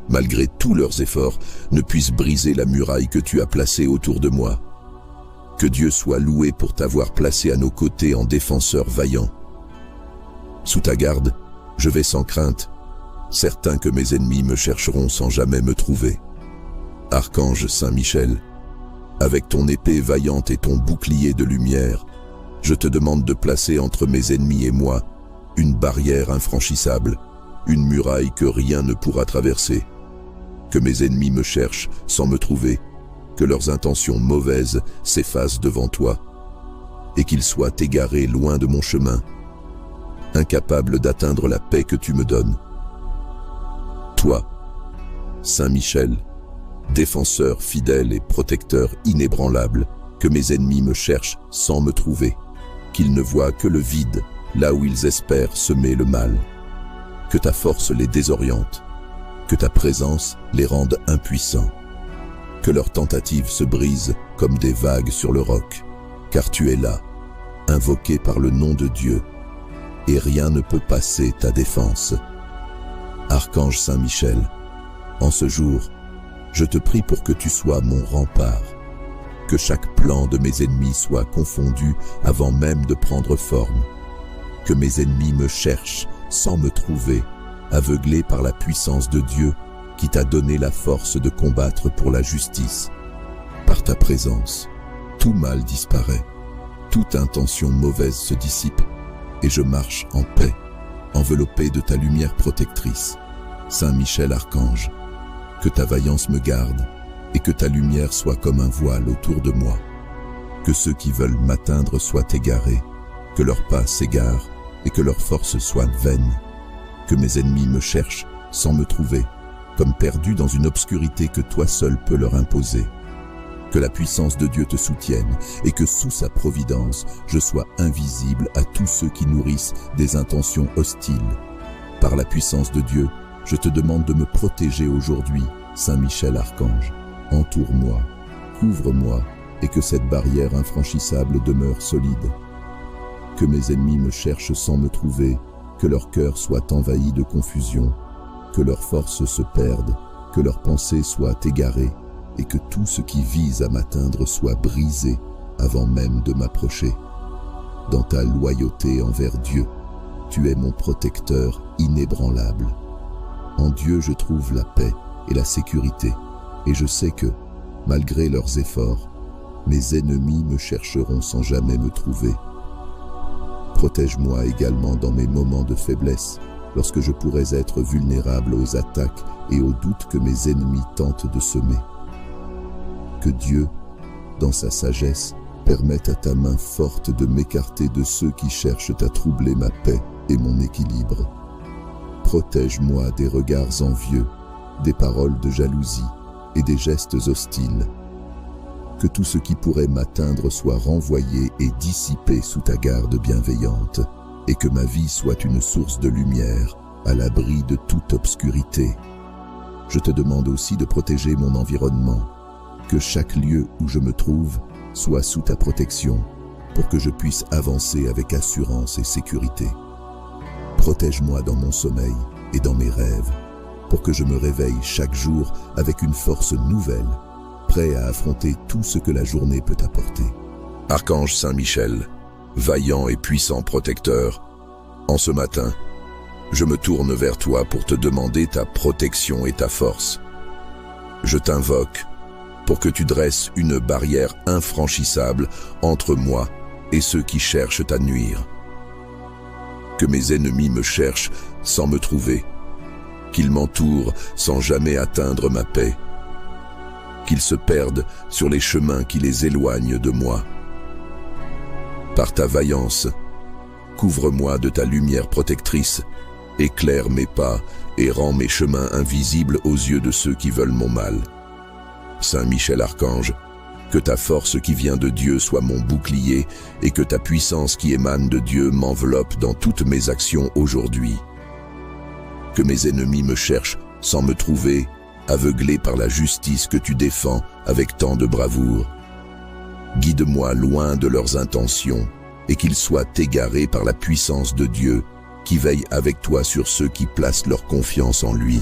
malgré tous leurs efforts, ne puissent briser la muraille que tu as placée autour de moi. Que Dieu soit loué pour t'avoir placé à nos côtés en défenseur vaillant. Sous ta garde, je vais sans crainte, certain que mes ennemis me chercheront sans jamais me trouver. Archange Saint Michel, avec ton épée vaillante et ton bouclier de lumière, je te demande de placer entre mes ennemis et moi une barrière infranchissable, une muraille que rien ne pourra traverser. Que mes ennemis me cherchent sans me trouver, que leurs intentions mauvaises s'effacent devant toi, et qu'ils soient égarés loin de mon chemin, incapables d'atteindre la paix que tu me donnes. Toi, Saint Michel, défenseur fidèle et protecteur inébranlable, que mes ennemis me cherchent sans me trouver, qu'ils ne voient que le vide là où ils espèrent semer le mal. Que ta force les désoriente, que ta présence les rende impuissants, que leurs tentatives se brisent comme des vagues sur le roc, car tu es là, invoqué par le nom de Dieu, et rien ne peut passer ta défense. Archange Saint Michel, en ce jour, je te prie pour que tu sois mon rempart, que chaque plan de mes ennemis soit confondu avant même de prendre forme, que mes ennemis me cherchent sans me trouver, aveuglés par la puissance de Dieu qui t'a donné la force de combattre pour la justice. Par ta présence, tout mal disparaît, toute intention mauvaise se dissipe, et je marche en paix, enveloppé de ta lumière protectrice. Saint Michel Archange, que ta vaillance me garde, et que ta lumière soit comme un voile autour de moi. Que ceux qui veulent m'atteindre soient égarés, que leurs pas s'égarent, et que leurs forces soient vaines. Que mes ennemis me cherchent sans me trouver, comme perdus dans une obscurité que toi seul peux leur imposer. Que la puissance de Dieu te soutienne, et que sous sa providence, je sois invisible à tous ceux qui nourrissent des intentions hostiles. Par la puissance de Dieu, je te demande de me protéger aujourd'hui, Saint Michel Archange. Entoure-moi, couvre-moi, et que cette barrière infranchissable demeure solide. Que mes ennemis me cherchent sans me trouver, que leur cœur soit envahi de confusion, que leurs forces se perdent, que leurs pensées soient égarées, et que tout ce qui vise à m'atteindre soit brisé avant même de m'approcher. Dans ta loyauté envers Dieu, tu es mon protecteur inébranlable. En Dieu je trouve la paix et la sécurité, et je sais que, malgré leurs efforts, mes ennemis me chercheront sans jamais me trouver. Protège-moi également dans mes moments de faiblesse, lorsque je pourrais être vulnérable aux attaques et aux doutes que mes ennemis tentent de semer. Que Dieu, dans sa sagesse, permette à ta main forte de m'écarter de ceux qui cherchent à troubler ma paix et mon équilibre. Protège-moi des regards envieux, des paroles de jalousie et des gestes hostiles. Que tout ce qui pourrait m'atteindre soit renvoyé et dissipé sous ta garde bienveillante, et que ma vie soit une source de lumière à l'abri de toute obscurité. Je te demande aussi de protéger mon environnement, que chaque lieu où je me trouve soit sous ta protection, pour que je puisse avancer avec assurance et sécurité. Protège-moi dans mon sommeil et dans mes rêves, pour que je me réveille chaque jour avec une force nouvelle, prêt à affronter tout ce que la journée peut apporter. Archange Saint Michel, vaillant et puissant protecteur, en ce matin, je me tourne vers toi pour te demander ta protection et ta force. Je t'invoque pour que tu dresses une barrière infranchissable entre moi et ceux qui cherchent à nuire. Que mes ennemis me cherchent sans me trouver, qu'ils m'entourent sans jamais atteindre ma paix, qu'ils se perdent sur les chemins qui les éloignent de moi. Par ta vaillance, couvre-moi de ta lumière protectrice, éclaire mes pas et rends mes chemins invisibles aux yeux de ceux qui veulent mon mal. Saint Michel Archange, que ta force qui vient de Dieu soit mon bouclier et que ta puissance qui émane de Dieu m'enveloppe dans toutes mes actions aujourd'hui. Que mes ennemis me cherchent sans me trouver, aveuglés par la justice que tu défends avec tant de bravoure. Guide-moi loin de leurs intentions et qu'ils soient égarés par la puissance de Dieu qui veille avec toi sur ceux qui placent leur confiance en lui.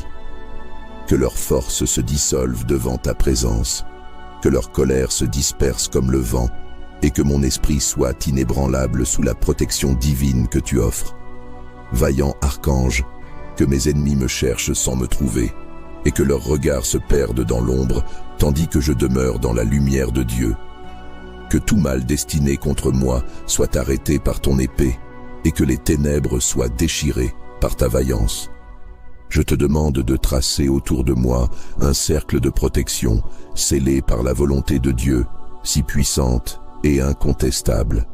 Que leurs forces se dissolvent devant ta présence, que leur colère se disperse comme le vent et que mon esprit soit inébranlable sous la protection divine que tu offres. Vaillant archange, que mes ennemis me cherchent sans me trouver et que leurs regards se perdent dans l'ombre tandis que je demeure dans la lumière de Dieu. Que tout mal destiné contre moi soit arrêté par ton épée et que les ténèbres soient déchirées par ta vaillance. Je te demande de tracer autour de moi un cercle de protection scellé par la volonté de Dieu, si puissante et incontestable.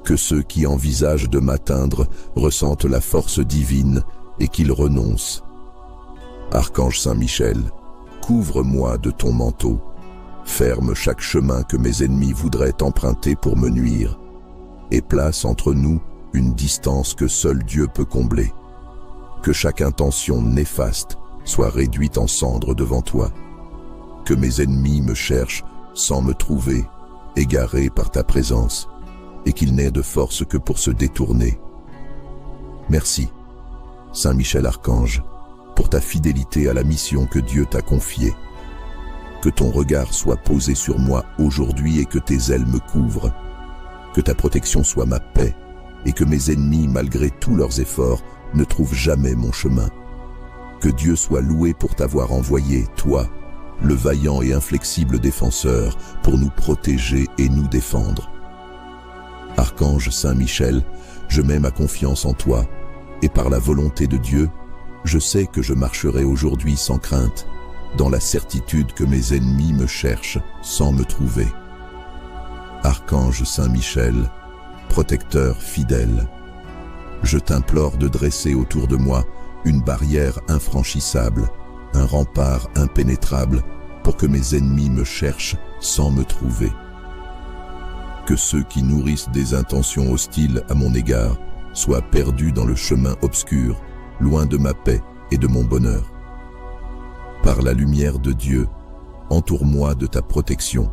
Que ceux qui envisagent de m'atteindre ressentent la force divine et qu'ils renoncent. Archange Saint-Michel, couvre-moi de ton manteau. Ferme chaque chemin que mes ennemis voudraient emprunter pour me nuire et place entre nous une distance que seul Dieu peut combler. Que chaque intention néfaste soit réduite en cendres devant toi. Que mes ennemis me cherchent sans me trouver, égarés par ta présence, et qu'ils n'aient de force que pour se détourner. Merci, Saint Michel Archange, pour ta fidélité à la mission que Dieu t'a confiée. Que ton regard soit posé sur moi aujourd'hui et que tes ailes me couvrent. Que ta protection soit ma paix et que mes ennemis, malgré tous leurs efforts, ne trouvent jamais mon chemin. Que Dieu soit loué pour t'avoir envoyé, toi, le vaillant et inflexible défenseur, pour nous protéger et nous défendre. Archange Saint-Michel, je mets ma confiance en toi, et par la volonté de Dieu, je sais que je marcherai aujourd'hui sans crainte, dans la certitude que mes ennemis me cherchent sans me trouver. Archange Saint-Michel, protecteur fidèle, je t'implore de dresser autour de moi une barrière infranchissable, un rempart impénétrable, pour que mes ennemis me cherchent sans me trouver. Que ceux qui nourrissent des intentions hostiles à mon égard soient perdus dans le chemin obscur, loin de ma paix et de mon bonheur. Par la lumière de Dieu, entoure-moi de ta protection.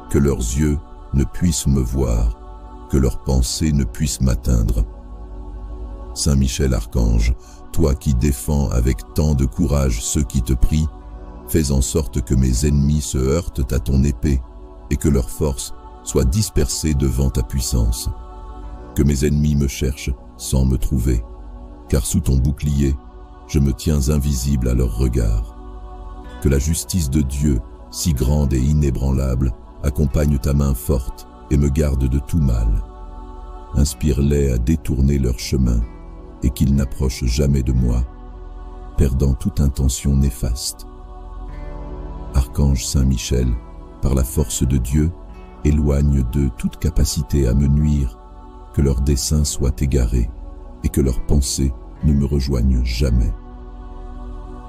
Que leurs yeux ne puissent me voir, que leurs pensées ne puissent m'atteindre. Saint Michel Archange, toi qui défends avec tant de courage ceux qui te prient, fais en sorte que mes ennemis se heurtent à ton épée et que leurs forces soient dispersées devant ta puissance. Que mes ennemis me cherchent sans me trouver, car sous ton bouclier, je me tiens invisible à leurs regards. Que la justice de Dieu, si grande et inébranlable, accompagne ta main forte et me garde de tout mal. Inspire-les à détourner leur chemin et qu'ils n'approchent jamais de moi, perdant toute intention néfaste. Archange Saint-Michel, par la force de Dieu, éloigne de toute capacité à me nuire, que leurs desseins soient égarés et que leurs pensées ne me rejoignent jamais.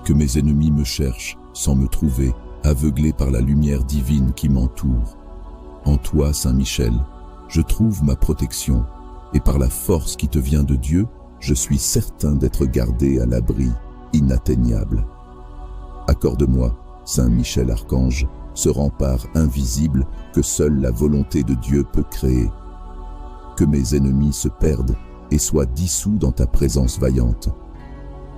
Que mes ennemis me cherchent sans me trouver, aveuglés par la lumière divine qui m'entoure. En toi, Saint Michel, je trouve ma protection, et par la force qui te vient de Dieu, je suis certain d'être gardé à l'abri, inatteignable. Accorde-moi, Saint Michel Archange, ce rempart invisible que seule la volonté de Dieu peut créer. Que mes ennemis se perdent et soient dissous dans ta présence vaillante.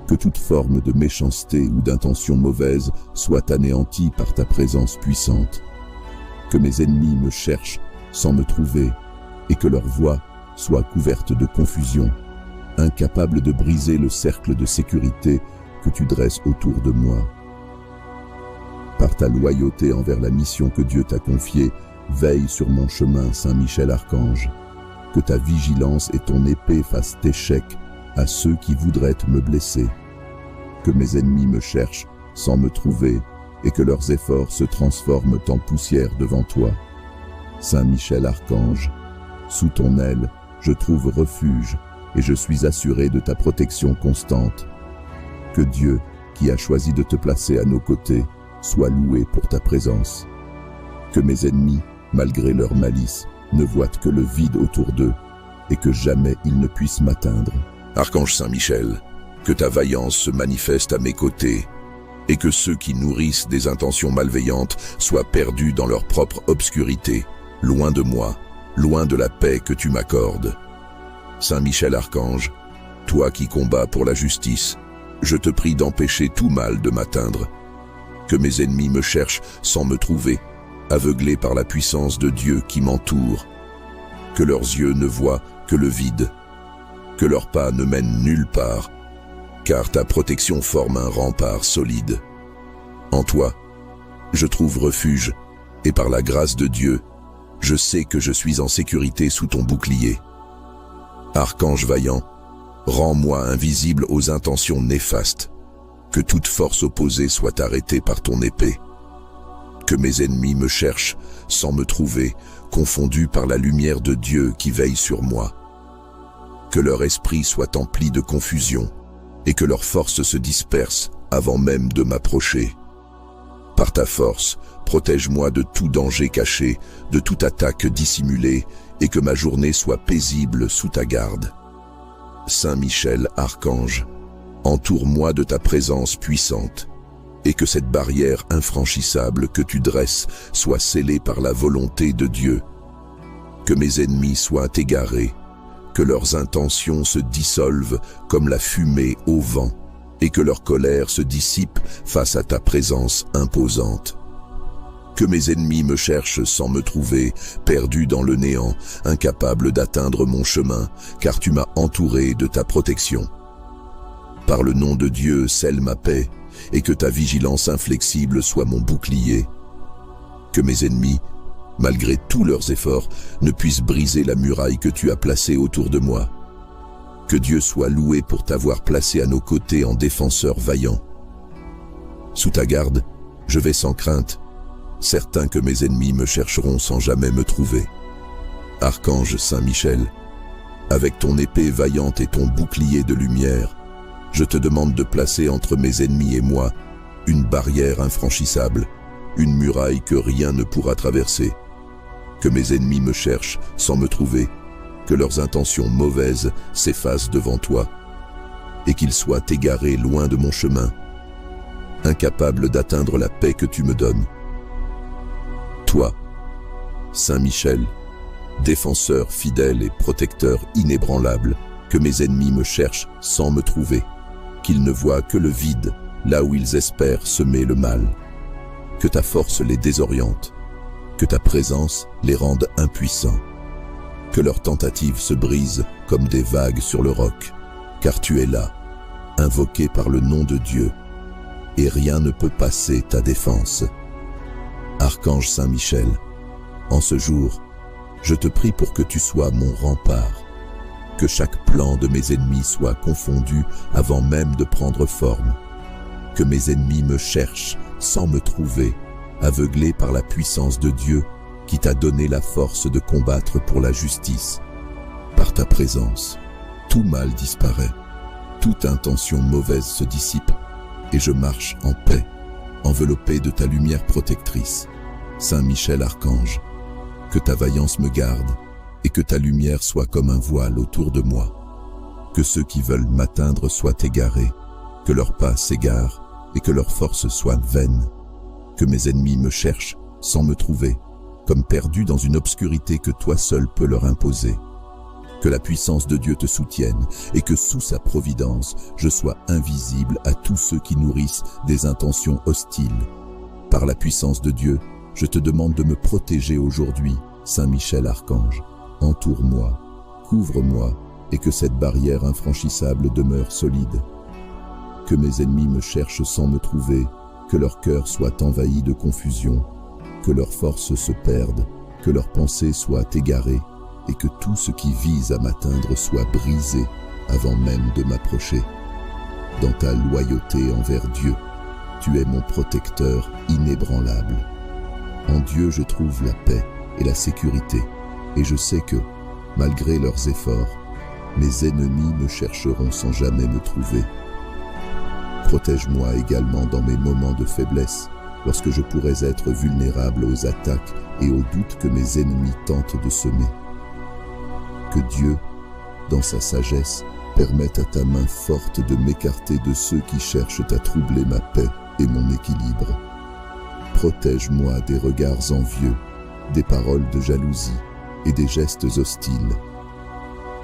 Que toute forme de méchanceté ou d'intention mauvaise soit anéantie par ta présence puissante. Que mes ennemis me cherchent sans me trouver et que leur voix soit couverte de confusion.
incapable de briser le cercle de sécurité que tu dresses autour de moi. Par ta loyauté envers la mission que Dieu t'a confiée, veille sur mon chemin, Saint Michel Archange. Que ta vigilance et ton épée fassent échec à ceux qui voudraient me blesser. Que mes ennemis me cherchent sans me trouver et que leurs efforts se transforment en poussière devant toi. Saint Michel Archange, sous ton aile, je trouve refuge et je suis assuré de ta protection constante. Que Dieu, qui a choisi de te placer à nos côtés, soit loué pour ta présence. Que mes ennemis, malgré leur malice, ne voient que le vide autour d'eux et que jamais ils ne puissent m'atteindre.
Archange Saint-Michel, que ta vaillance se manifeste à mes côtés et que ceux qui nourrissent des intentions malveillantes soient perdus dans leur propre obscurité, loin de moi, loin de la paix que tu m'accordes. Saint Michel Archange, toi qui combats pour la justice, je te prie d'empêcher tout mal de m'atteindre. Que mes ennemis me cherchent sans me trouver, aveuglés par la puissance de Dieu qui m'entoure. Que leurs yeux ne voient que le vide, que leurs pas ne mènent nulle part, car ta protection forme un rempart solide. En toi, je trouve refuge, et par la grâce de Dieu, je sais que je suis en sécurité sous ton bouclier. Archange vaillant, rends-moi invisible aux intentions néfastes, que toute force opposée soit arrêtée par ton épée. Que mes ennemis me cherchent sans me trouver, confondus par la lumière de Dieu qui veille sur moi. Que leur esprit soit empli de confusion et que leurs forces se dispersent avant même de m'approcher. Par ta force, protège-moi de tout danger caché, de toute attaque dissimulée, et que ma journée soit paisible sous ta garde. Saint Michel Archange, entoure-moi de ta présence puissante, et que cette barrière infranchissable que tu dresses soit scellée par la volonté de Dieu. Que mes ennemis soient égarés, que leurs intentions se dissolvent comme la fumée au vent, et que leur colère se dissipe face à ta présence imposante. Que mes ennemis me cherchent sans me trouver, perdu dans le néant, incapable d'atteindre mon chemin, car tu m'as entouré de ta protection. Par le nom de Dieu, scelle ma paix, et que ta vigilance inflexible soit mon bouclier. Que mes ennemis, malgré tous leurs efforts, ne puissent briser la muraille que tu as placée autour de moi. Que Dieu soit loué pour t'avoir placé à nos côtés en défenseur vaillant. Sous ta garde, je vais sans crainte, certain que mes ennemis me chercheront sans jamais me trouver. Archange Saint-Michel, avec ton épée vaillante et ton bouclier de lumière, je te demande de placer entre mes ennemis et moi une barrière infranchissable, une muraille que rien ne pourra traverser. Que mes ennemis me cherchent sans me trouver, que leurs intentions mauvaises s'effacent devant toi, et qu'ils soient égarés loin de mon chemin, incapables d'atteindre la paix que tu me donnes. Toi, Saint Michel, défenseur fidèle et protecteur inébranlable, que mes ennemis me cherchent sans me trouver, qu'ils ne voient que le vide là où ils espèrent semer le mal. Que ta force les désoriente, que ta présence les rende impuissants, que leurs tentatives se brisent comme des vagues sur le roc, car tu es là, invoqué par le nom de Dieu, et rien ne peut passer ta défense. Archange Saint-Michel, en ce jour, je te prie pour que tu sois mon rempart, que chaque plan de mes ennemis soit confondu avant même de prendre forme, que mes ennemis me cherchent sans me trouver, aveuglés par la puissance de Dieu qui t'a donné la force de combattre pour la justice. Par ta présence, tout mal disparaît, toute intention mauvaise se dissipe, et je marche en paix, enveloppé de ta lumière protectrice. Saint Michel Archange, que ta vaillance me garde, et que ta lumière soit comme un voile autour de moi. Que ceux qui veulent m'atteindre soient égarés, que leurs pas s'égarent, et que leurs forces soient vaines. Que mes ennemis me cherchent sans me trouver, comme perdus dans une obscurité que toi seul peux leur imposer. Que la puissance de Dieu te soutienne et que sous sa providence, je sois invisible à tous ceux qui nourrissent des intentions hostiles. Par la puissance de Dieu, je te demande de me protéger aujourd'hui, Saint Michel Archange. Entoure-moi, couvre-moi
et que cette barrière infranchissable demeure solide. Que mes ennemis me cherchent sans me trouver, que leur cœur soit envahi de confusion, que leurs forces se perdent, que leurs pensées soient égarées, et que tout ce qui vise à m'atteindre soit brisé avant même de m'approcher. Dans ta loyauté envers Dieu, tu es mon protecteur inébranlable. En Dieu, je trouve la paix et la sécurité, et je sais que, malgré leurs efforts, mes ennemis me chercheront sans jamais me trouver. Protège-moi également dans mes moments de faiblesse, lorsque je pourrais être vulnérable aux attaques et aux doutes que mes ennemis tentent de semer. Que Dieu, dans sa sagesse, permette à ta main forte de m'écarter de ceux qui cherchent à troubler ma paix et mon équilibre. Protège-moi des regards envieux, des paroles de jalousie et des gestes hostiles.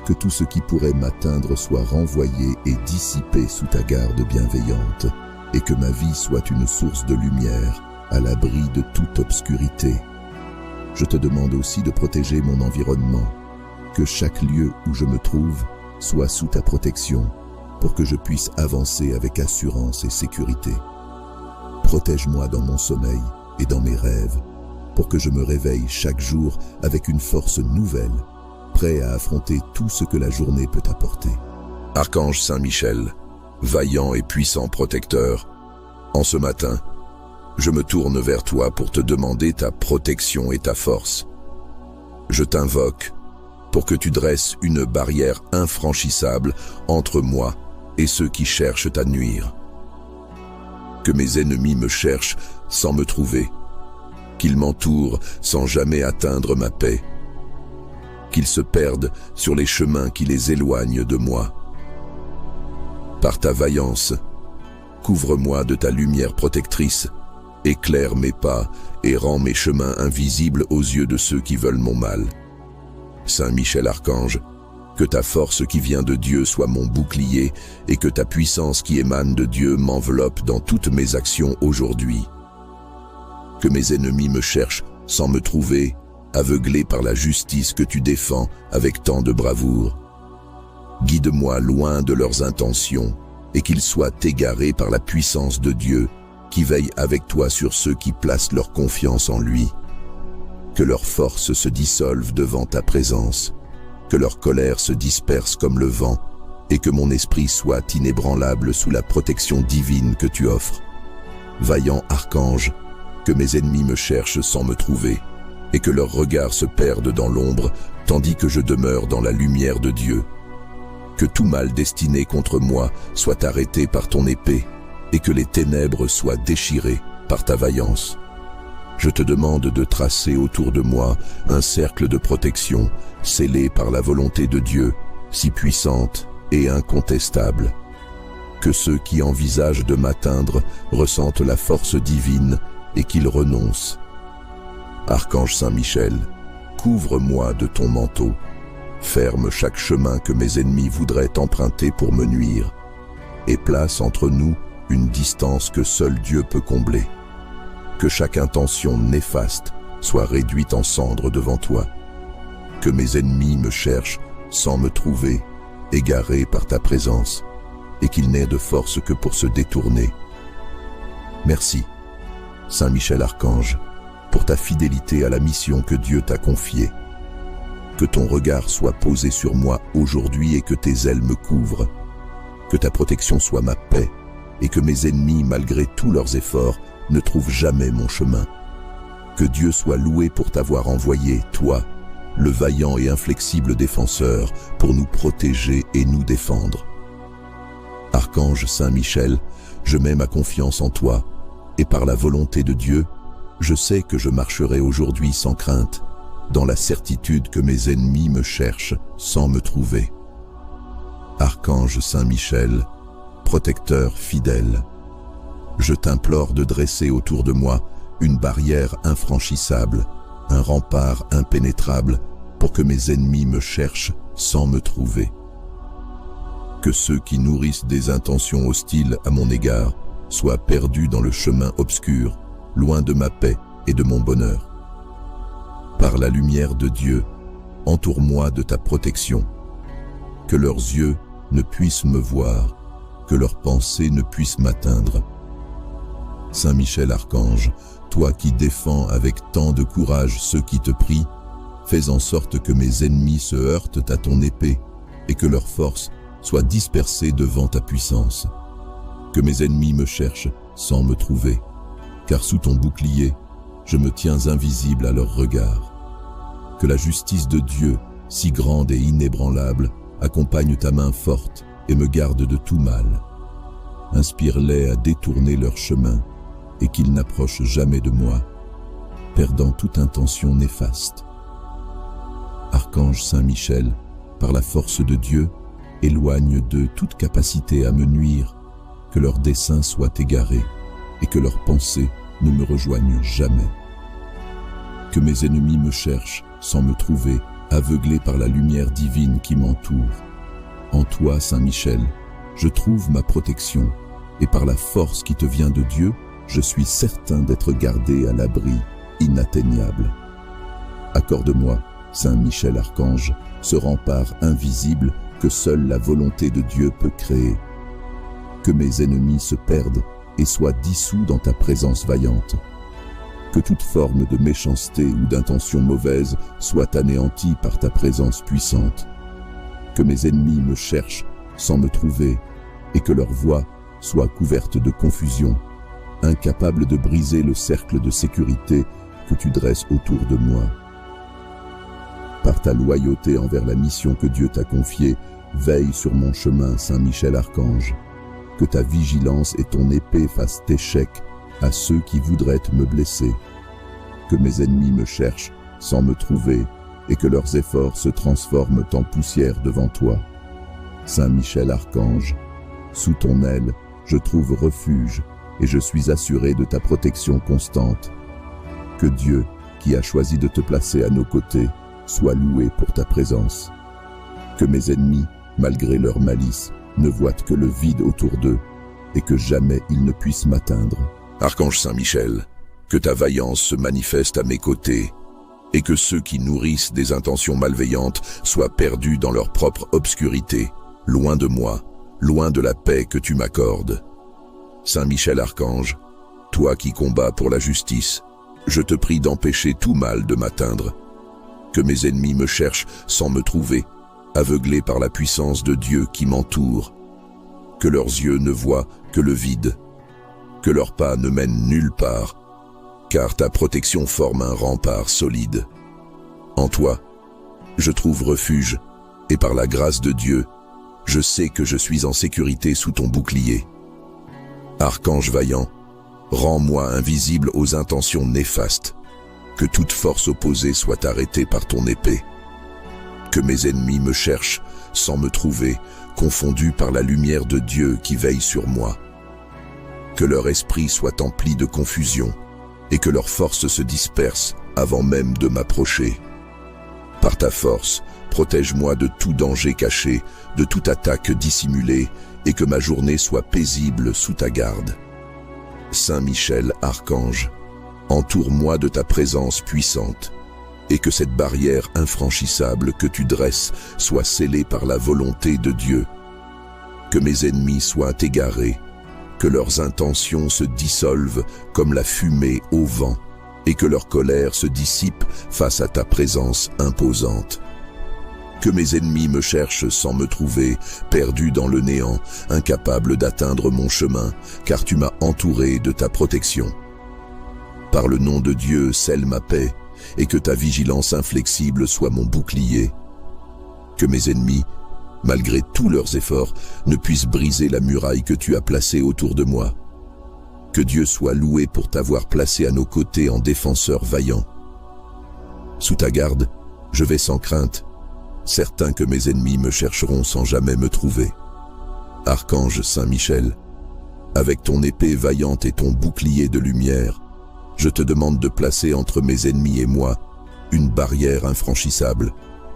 Que tout ce qui pourrait m'atteindre soit renvoyé et dissipé sous ta garde bienveillante, et que ma vie soit une source de lumière à l'abri de toute obscurité. Je te demande aussi de protéger mon environnement, que chaque lieu où je me trouve soit sous ta protection, pour que je puisse avancer avec assurance et sécurité. Protège-moi dans mon sommeil et dans mes rêves, pour que je me réveille chaque jour avec une force nouvelle, prêt à affronter tout ce que la journée peut apporter.
Archange Saint Michel, vaillant et puissant protecteur, en ce matin, je me tourne vers toi pour te demander ta protection et ta force. Je t'invoque pour que tu dresses une barrière infranchissable entre moi et ceux qui cherchent à nuire. Que mes ennemis me cherchent sans me trouver, qu'ils m'entourent sans jamais atteindre ma paix, qu'ils se perdent sur les chemins qui les éloignent de moi. Par ta vaillance, couvre-moi de ta lumière protectrice, éclaire mes pas et rends mes chemins invisibles aux yeux de ceux qui veulent mon mal. Saint Michel Archange, que ta force qui vient de Dieu soit mon bouclier et que ta puissance qui émane de Dieu m'enveloppe dans toutes mes actions aujourd'hui. Que mes ennemis me cherchent sans me trouver, aveuglés par la justice que tu défends avec tant de bravoure. Guide-moi loin de leurs intentions et qu'ils soient égarés par la puissance de Dieu qui veille avec toi sur ceux qui placent leur confiance en lui. Que leurs forces se dissolvent devant ta présence, que leur colère se disperse comme le vent et que mon esprit soit inébranlable sous la protection divine que tu offres. Vaillant archange, que mes ennemis me cherchent sans me trouver et que leurs regards se perdent dans l'ombre tandis que je demeure dans la lumière de Dieu. Que tout mal destiné contre moi soit arrêté par ton épée et que les ténèbres soient déchirées par ta vaillance. Je te demande de tracer autour de moi un cercle de protection scellé par la volonté de Dieu, si puissante et incontestable. Que ceux qui envisagent de m'atteindre ressentent la force divine et qu'ils renoncent. Archange Saint Michel, couvre-moi de ton manteau. Ferme chaque chemin que mes ennemis voudraient emprunter pour me nuire et place entre nous une distance que seul Dieu peut combler. Que chaque intention néfaste soit réduite en cendres devant toi. Que mes ennemis me cherchent sans me trouver, égarés par ta présence, et qu'ils n'aient de force que pour se détourner. Merci, Saint Michel Archange, pour ta fidélité à la mission que Dieu t'a confiée. Que ton regard soit posé sur moi aujourd'hui et que tes ailes me couvrent. Que ta protection soit ma paix et que mes ennemis, malgré tous leurs efforts, ne trouvent jamais mon chemin. Que Dieu soit loué pour t'avoir envoyé, toi, le vaillant et inflexible défenseur, pour nous protéger et nous défendre. Archange Saint Michel, je mets ma confiance en toi, et par la volonté de Dieu, je sais que je marcherai aujourd'hui sans crainte, dans la certitude que mes ennemis me cherchent sans me trouver. Archange Saint Michel, protecteur fidèle, je t'implore de dresser autour de moi une barrière infranchissable, un rempart impénétrable pour que mes ennemis me cherchent sans me trouver. Que ceux qui nourrissent des intentions hostiles à mon égard soient perdus dans le chemin obscur, loin de ma paix et de mon bonheur. Par la lumière de Dieu, entoure-moi de ta protection.
que leurs yeux ne puissent me voir, que leurs pensées ne puissent m'atteindre. Saint Michel Archange, toi qui défends avec tant de courage ceux qui te prient, fais en sorte que mes ennemis se heurtent à ton épée et que leurs forces soient dispersées devant ta puissance. Que mes ennemis me cherchent sans me trouver, car sous ton bouclier, je me tiens invisible à leur regard. Que la justice de Dieu, si grande et inébranlable, accompagne ta main forte et me garde de tout mal. Inspire-les à détourner leur chemin et qu'ils n'approchent jamais de moi, perdant toute intention néfaste. Archange Saint Michel, par la force de Dieu, éloigne d'eux toute capacité à me nuire, que leurs desseins soient égarés et que leurs pensées ne me rejoignent jamais. Que mes ennemis me cherchent sans me trouver, aveuglés par la lumière divine qui m'entoure. En toi, Saint Michel, je trouve ma protection, et par la force qui te vient de Dieu, je suis certain d'être gardé à l'abri, inatteignable. Accorde-moi, Saint Michel Archange, ce rempart invisible que seule la volonté de Dieu peut créer. Que mes ennemis se perdent et soient dissous dans ta présence vaillante. Que toute forme de méchanceté ou d'intention mauvaise soit anéantie par ta présence puissante. Que mes ennemis me cherchent sans me trouver et que leur voix soit couverte de confusion, incapable de briser le cercle de sécurité que tu dresses autour de moi. Par ta loyauté envers la mission que Dieu t'a confiée, veille sur mon chemin, Saint Michel Archange. Que ta vigilance et ton épée fassent échec à ceux qui voudraient me blesser. Que mes ennemis me cherchent sans me trouver et que leurs efforts se transforment en poussière devant toi. Saint Michel Archange, sous ton aile, je trouve refuge et je suis assuré de ta protection constante. Que Dieu, qui a choisi de te placer à nos côtés, soit loué pour ta présence. Que mes ennemis, malgré leur malice, ne voient que le vide autour d'eux et que jamais ils ne puissent m'atteindre.
Archange Saint Michel, que ta vaillance se manifeste à mes côtés et que ceux qui nourrissent des intentions malveillantes soient perdus dans leur propre obscurité, loin de moi, loin de la paix que tu m'accordes. Saint Michel Archange, toi qui combats pour la justice, je te prie d'empêcher tout mal de m'atteindre. Que mes ennemis me cherchent sans me trouver, aveuglés par la puissance de Dieu qui m'entoure. Que leurs yeux ne voient que le vide, que leurs pas ne mènent nulle part, car ta protection forme un rempart solide. En toi, je trouve refuge, et par la grâce de Dieu, je sais que je suis en sécurité sous ton bouclier. Archange vaillant, rends-moi invisible aux intentions néfastes, que toute force opposée soit arrêtée par ton épée. Que mes ennemis me cherchent sans me trouver, confondus par la lumière de Dieu qui veille sur moi. Que leur esprit soit empli de confusion et que leurs forces se dispersent avant même de m'approcher. Par ta force, protège-moi de tout danger caché, de toute attaque dissimulée, et que ma journée soit paisible sous ta garde. Saint Michel Archange, entoure-moi de ta présence puissante, et que cette barrière infranchissable que tu dresses soit scellée par la volonté de Dieu. Que mes ennemis soient égarés, que leurs intentions se dissolvent comme la fumée au vent, et que leur colère se dissipe face à ta présence imposante. Que mes ennemis me cherchent sans me trouver, perdu dans le néant, incapable d'atteindre mon chemin, car tu m'as entouré de ta protection. Par le nom de Dieu, scelle ma paix, et que ta vigilance inflexible soit mon bouclier. Que mes ennemis, malgré tous leurs efforts, ne puissent briser la muraille que tu as placée autour de moi. Que Dieu soit loué pour t'avoir placé à nos côtés en défenseur vaillant. Sous ta garde, je vais sans crainte, certain que mes ennemis me chercheront sans jamais me trouver. Archange Saint Michel, avec ton épée vaillante et ton bouclier de lumière, je te demande de placer entre mes ennemis et moi une barrière infranchissable,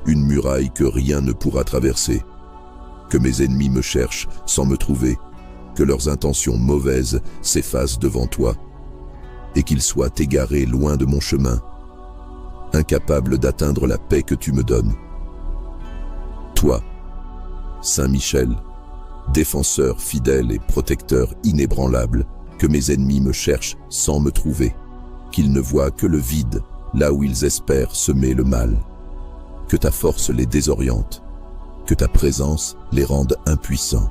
une muraille que rien ne pourra traverser. Que mes ennemis me cherchent sans me trouver, que leurs intentions mauvaises s'effacent devant toi, et qu'ils soient égarés loin de mon chemin, incapables d'atteindre la paix que tu me donnes. Toi, Saint Michel, défenseur fidèle et protecteur inébranlable, que mes ennemis me cherchent sans me trouver, qu'ils ne voient que le vide là où ils espèrent semer le mal. Que ta force les désoriente, que ta présence les rende impuissants,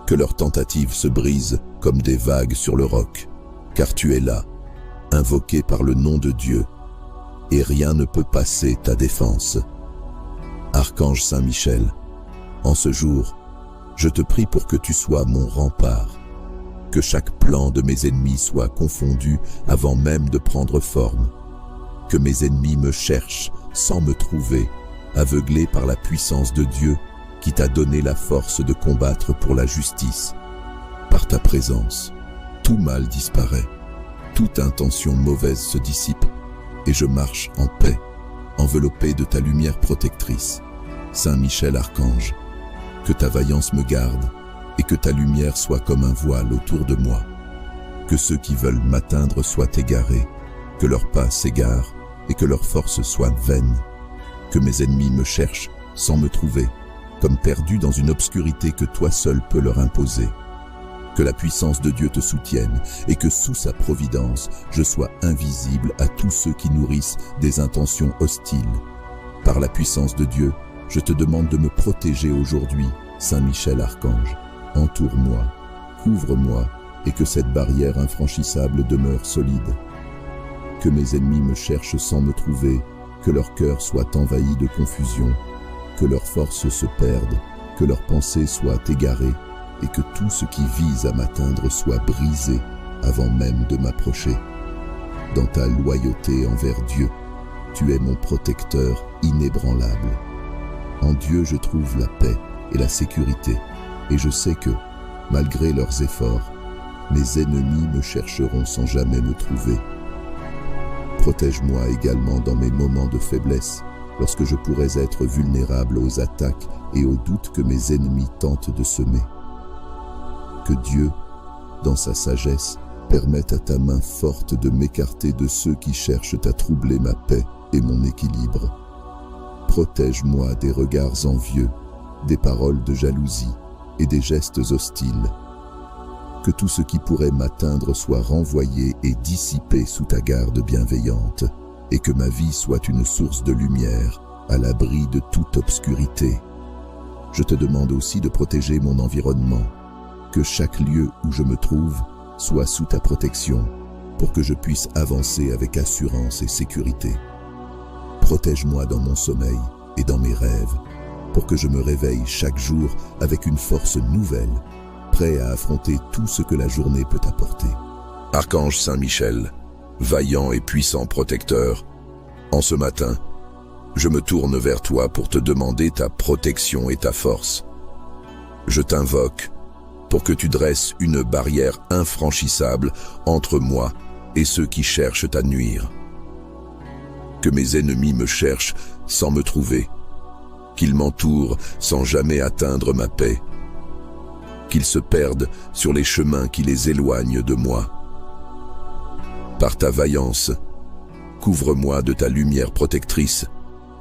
que leurs tentatives se brisent comme des vagues sur le roc, car tu es là, invoqué par le nom de Dieu, et rien ne peut passer ta défense. Archange Saint Michel, en ce jour, je te prie pour que tu sois mon rempart, que chaque plan de mes ennemis soit confondu avant même de prendre forme, que mes ennemis me cherchent sans me trouver, aveuglés par la puissance de Dieu qui t'a donné la force de combattre pour la justice. Par ta présence, tout mal disparaît, toute intention mauvaise se dissipe, et je marche en paix, enveloppé de ta lumière protectrice. Saint Michel Archange, que ta vaillance me garde, et que ta lumière soit comme un voile autour de moi. Que ceux qui veulent m'atteindre soient égarés, que leurs pas s'égarent, et que leurs forces soient vaines. Que mes ennemis me cherchent sans me trouver, comme perdus dans une obscurité que toi seul peux leur imposer. Que la puissance de Dieu te soutienne et que sous sa providence, je sois invisible à tous ceux qui nourrissent des intentions hostiles. Par la puissance de Dieu, je te demande de me protéger aujourd'hui, Saint Michel Archange. Entoure-moi, couvre-moi et que cette barrière infranchissable demeure solide. Que mes ennemis me cherchent sans me trouver, que leur cœur soit envahi de confusion, que leurs forces se perdent, que leurs pensées soient égarées, et que tout ce qui vise à m'atteindre soit brisé avant même de m'approcher. Dans ta loyauté envers Dieu, tu es mon protecteur inébranlable. En Dieu je trouve la paix et la sécurité, et je sais que, malgré leurs efforts, mes ennemis me chercheront sans jamais me trouver. Protège-moi également dans mes moments de faiblesse, lorsque je pourrais être vulnérable aux attaques et aux doutes que mes ennemis tentent de semer. Que Dieu, dans sa sagesse, permette à ta main forte de m'écarter de ceux qui cherchent à troubler ma paix et mon équilibre. Protège-moi des regards envieux, des paroles de jalousie et des gestes hostiles. Que tout ce qui pourrait m'atteindre soit renvoyé et dissipé sous ta garde bienveillante, et que ma vie soit une source de lumière, à l'abri de toute obscurité. Je te demande aussi de protéger mon environnement, que chaque lieu où je me trouve soit sous ta protection, pour que je puisse avancer avec assurance et sécurité. Protège-moi dans mon sommeil et dans mes rêves, pour que je me réveille chaque jour avec une force nouvelle, prêt à affronter tout ce que la journée peut apporter.
Archange Saint Michel, vaillant et puissant protecteur, en ce matin, je me tourne vers toi pour te demander ta protection et ta force. Je t'invoque pour que tu dresses une barrière infranchissable entre moi et ceux qui cherchent à nuire. Que mes ennemis me cherchent sans me trouver, qu'ils m'entourent sans jamais atteindre ma paix, qu'ils se perdent sur les chemins qui les éloignent de moi. Par ta vaillance, couvre-moi de ta lumière protectrice,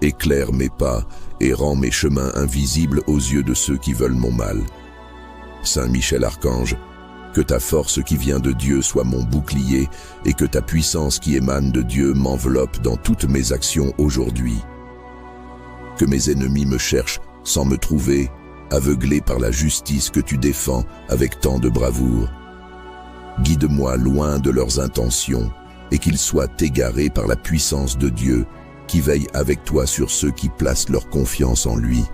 éclaire mes pas et rends mes chemins invisibles aux yeux de ceux qui veulent mon mal. Saint Michel Archange, que ta force qui vient de Dieu soit mon bouclier et que ta puissance qui émane de Dieu m'enveloppe dans toutes mes actions aujourd'hui. Que mes ennemis me cherchent sans me trouver, aveuglés par la justice que tu défends avec tant de bravoure. Guide-moi loin de leurs intentions et qu'ils soient égarés par la puissance de Dieu qui veille avec toi sur ceux qui placent leur confiance en lui.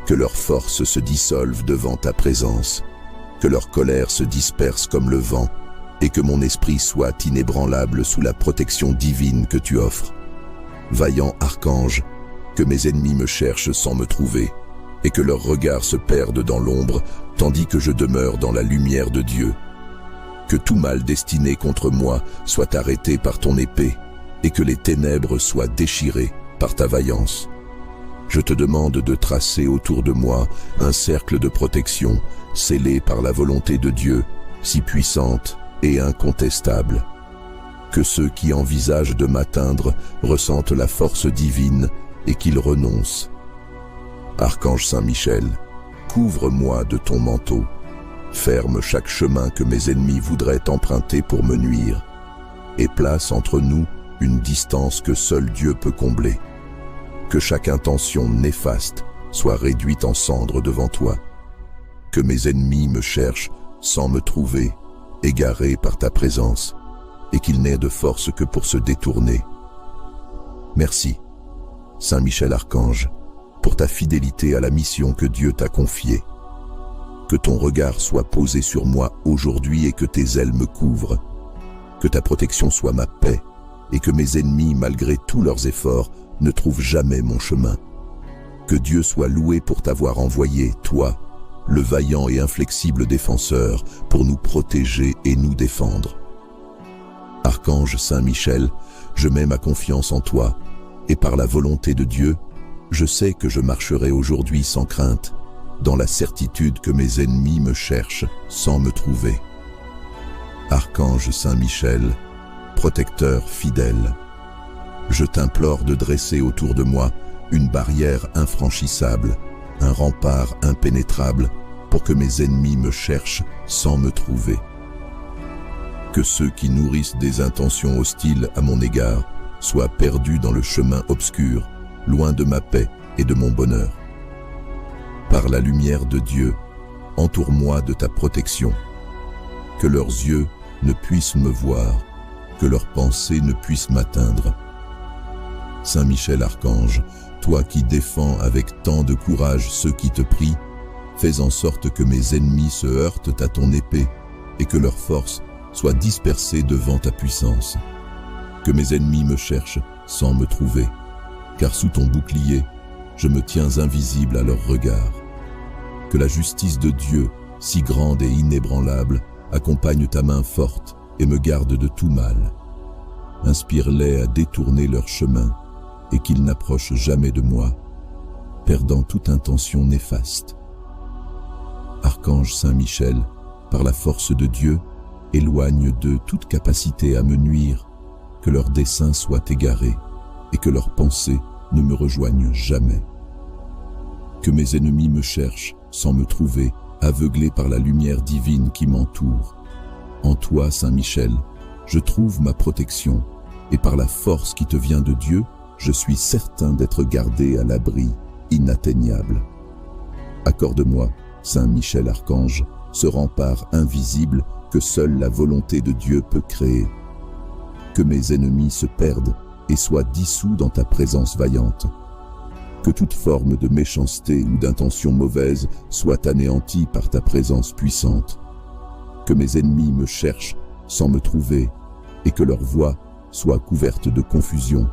Que leurs forces se dissolvent devant ta présence, que leur colère se disperse comme le vent et que mon esprit soit inébranlable sous la protection divine que tu offres. Vaillant archange, que mes ennemis me cherchent sans me trouver et que leurs regards se perdent dans l'ombre tandis que je demeure dans la lumière de Dieu. Que tout mal destiné contre moi soit arrêté par ton épée et que les ténèbres soient déchirées par ta vaillance. Je te demande de tracer autour de moi un cercle de protection scellé par la volonté de Dieu, si puissante et incontestable. Que ceux qui envisagent de m'atteindre ressentent la force divine et qu'ils renoncent. Archange Saint Michel, Couvre-moi de ton manteau. Ferme chaque chemin que mes ennemis voudraient emprunter pour me nuire. Et place entre nous une distance que seul Dieu peut combler. Que chaque intention néfaste soit réduite en cendres devant toi. Que mes ennemis me cherchent sans me trouver, égarés par ta présence, et qu'ils n'aient de force que pour se détourner. Merci, Saint Michel Archange, pour ta fidélité à la mission que Dieu t'a confiée. Que ton regard soit posé sur moi aujourd'hui et que tes ailes me couvrent. Que ta protection soit ma paix et que mes ennemis, malgré tous leurs efforts, ne trouvent jamais mon chemin. Que Dieu soit loué pour t'avoir envoyé, toi, le vaillant et inflexible défenseur, pour nous protéger et nous défendre. Archange Saint Michel, je mets ma confiance en toi, et par la volonté de Dieu, je sais que je marcherai aujourd'hui sans crainte, dans la certitude que mes ennemis me cherchent sans me trouver. Archange Saint Michel, protecteur fidèle, je t'implore de dresser autour de moi une barrière infranchissable, un rempart impénétrable, pour que mes ennemis me cherchent sans me trouver. Que ceux qui nourrissent des intentions hostiles à mon égard soient perdus dans le chemin obscur, loin de ma paix et de mon bonheur. Par la lumière de Dieu, entoure-moi de ta protection. Que leurs yeux ne puissent me voir, que leurs pensées ne puissent m'atteindre. Saint Michel Archange, toi qui défends avec tant de courage ceux qui te prient, fais en sorte que mes ennemis se heurtent à ton épée et que leur force soit dispersée devant ta puissance. Que mes ennemis me cherchent sans me trouver, car sous ton bouclier, je me tiens invisible à leur regard. Que la justice de Dieu, si grande et inébranlable, accompagne ta main forte et me garde de tout mal. Inspire-les à détourner leur chemin et qu'ils n'approchent jamais de moi, perdant toute intention néfaste. Archange Saint Michel, par la force de Dieu, éloigne d'eux toute capacité à me nuire, que leurs desseins soient égarés et que leurs pensées ne me rejoignent jamais. Que mes ennemis me cherchent sans me trouver, aveuglés par la lumière divine qui m'entoure. En toi, Saint Michel, je trouve ma protection, et par la force qui te vient de Dieu, je suis certain d'être gardé à l'abri, inatteignable. Accorde-moi, Saint Michel Archange, ce rempart invisible que seule la volonté de Dieu peut créer. Que mes ennemis se perdent et soient dissous dans ta présence vaillante. Que toute forme de méchanceté ou d'intention mauvaise soit anéantie par ta présence puissante. Que mes ennemis me cherchent sans me trouver et que leur voix soit couverte de confusion,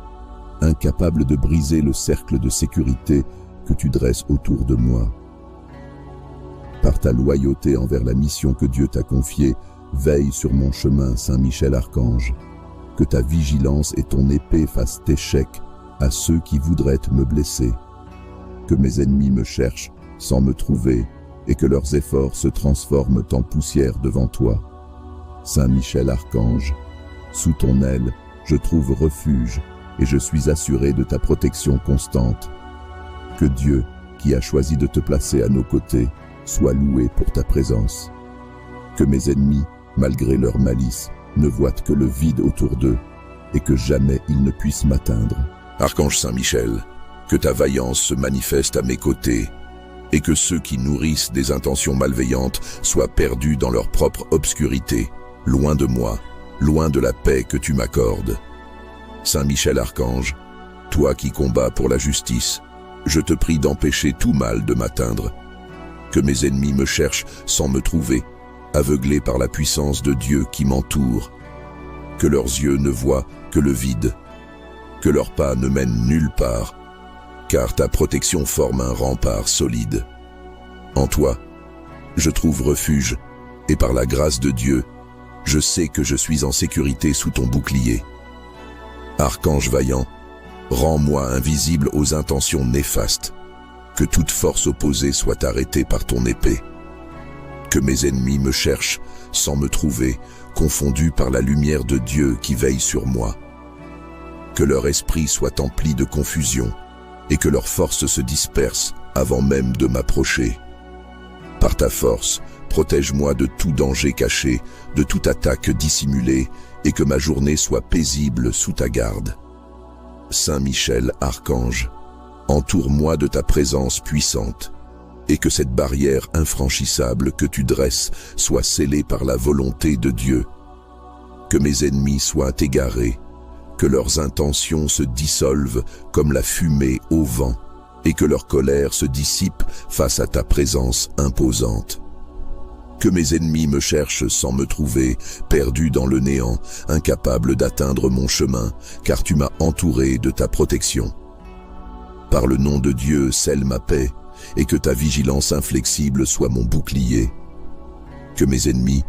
incapable de briser le cercle de sécurité que tu dresses autour de moi. Par ta loyauté envers la mission que Dieu t'a confiée, veille sur mon chemin, Saint Michel Archange. Que ta vigilance et ton épée fassent échec à ceux qui voudraient me blesser. Que mes ennemis me cherchent sans me trouver et que leurs efforts se transforment en poussière devant toi. Saint Michel Archange, sous ton aile, je trouve refuge et je suis assuré de ta protection constante. Que Dieu, qui a choisi de te placer à nos côtés, soit loué pour ta présence. Que mes ennemis, malgré leur malice, ne voient que le vide autour d'eux et que jamais ils ne puissent m'atteindre.
Archange Saint Michel, que ta vaillance se manifeste à mes côtés et que ceux qui nourrissent des intentions malveillantes soient perdus dans leur propre obscurité, loin de moi, loin de la paix que tu m'accordes. Saint Michel Archange, toi qui combats pour la justice, je te prie d'empêcher tout mal de m'atteindre. Que mes ennemis me cherchent sans me trouver, aveuglés par la puissance de Dieu qui m'entoure. Que leurs yeux ne voient que le vide, que leurs pas ne mènent nulle part, car ta protection forme un rempart solide. En toi, je trouve refuge, et par la grâce de Dieu, je sais que je suis en sécurité sous ton bouclier. Archange vaillant, rends-moi invisible aux intentions néfastes, que toute force opposée soit arrêtée par ton épée. Que mes ennemis me cherchent sans me trouver, confondus par la lumière de Dieu qui veille sur moi. Que leur esprit soit empli de confusion et que leurs forces se dispersent avant même de m'approcher. Par ta force, protège-moi de tout danger caché, de toute attaque dissimulée, et que ma journée soit paisible sous ta garde. Saint Michel, archange, entoure-moi de ta présence puissante, et que cette barrière infranchissable que tu dresses soit scellée par la volonté de Dieu. Que mes ennemis soient égarés, que leurs intentions se dissolvent comme la fumée au vent, et que leur colère se dissipe face à ta présence imposante. Que mes ennemis me cherchent sans me trouver, perdu dans le néant, incapable d'atteindre mon chemin, car tu m'as entouré de ta protection. Par le nom de Dieu, scelle ma paix, et que ta vigilance inflexible soit mon bouclier. Que mes ennemis,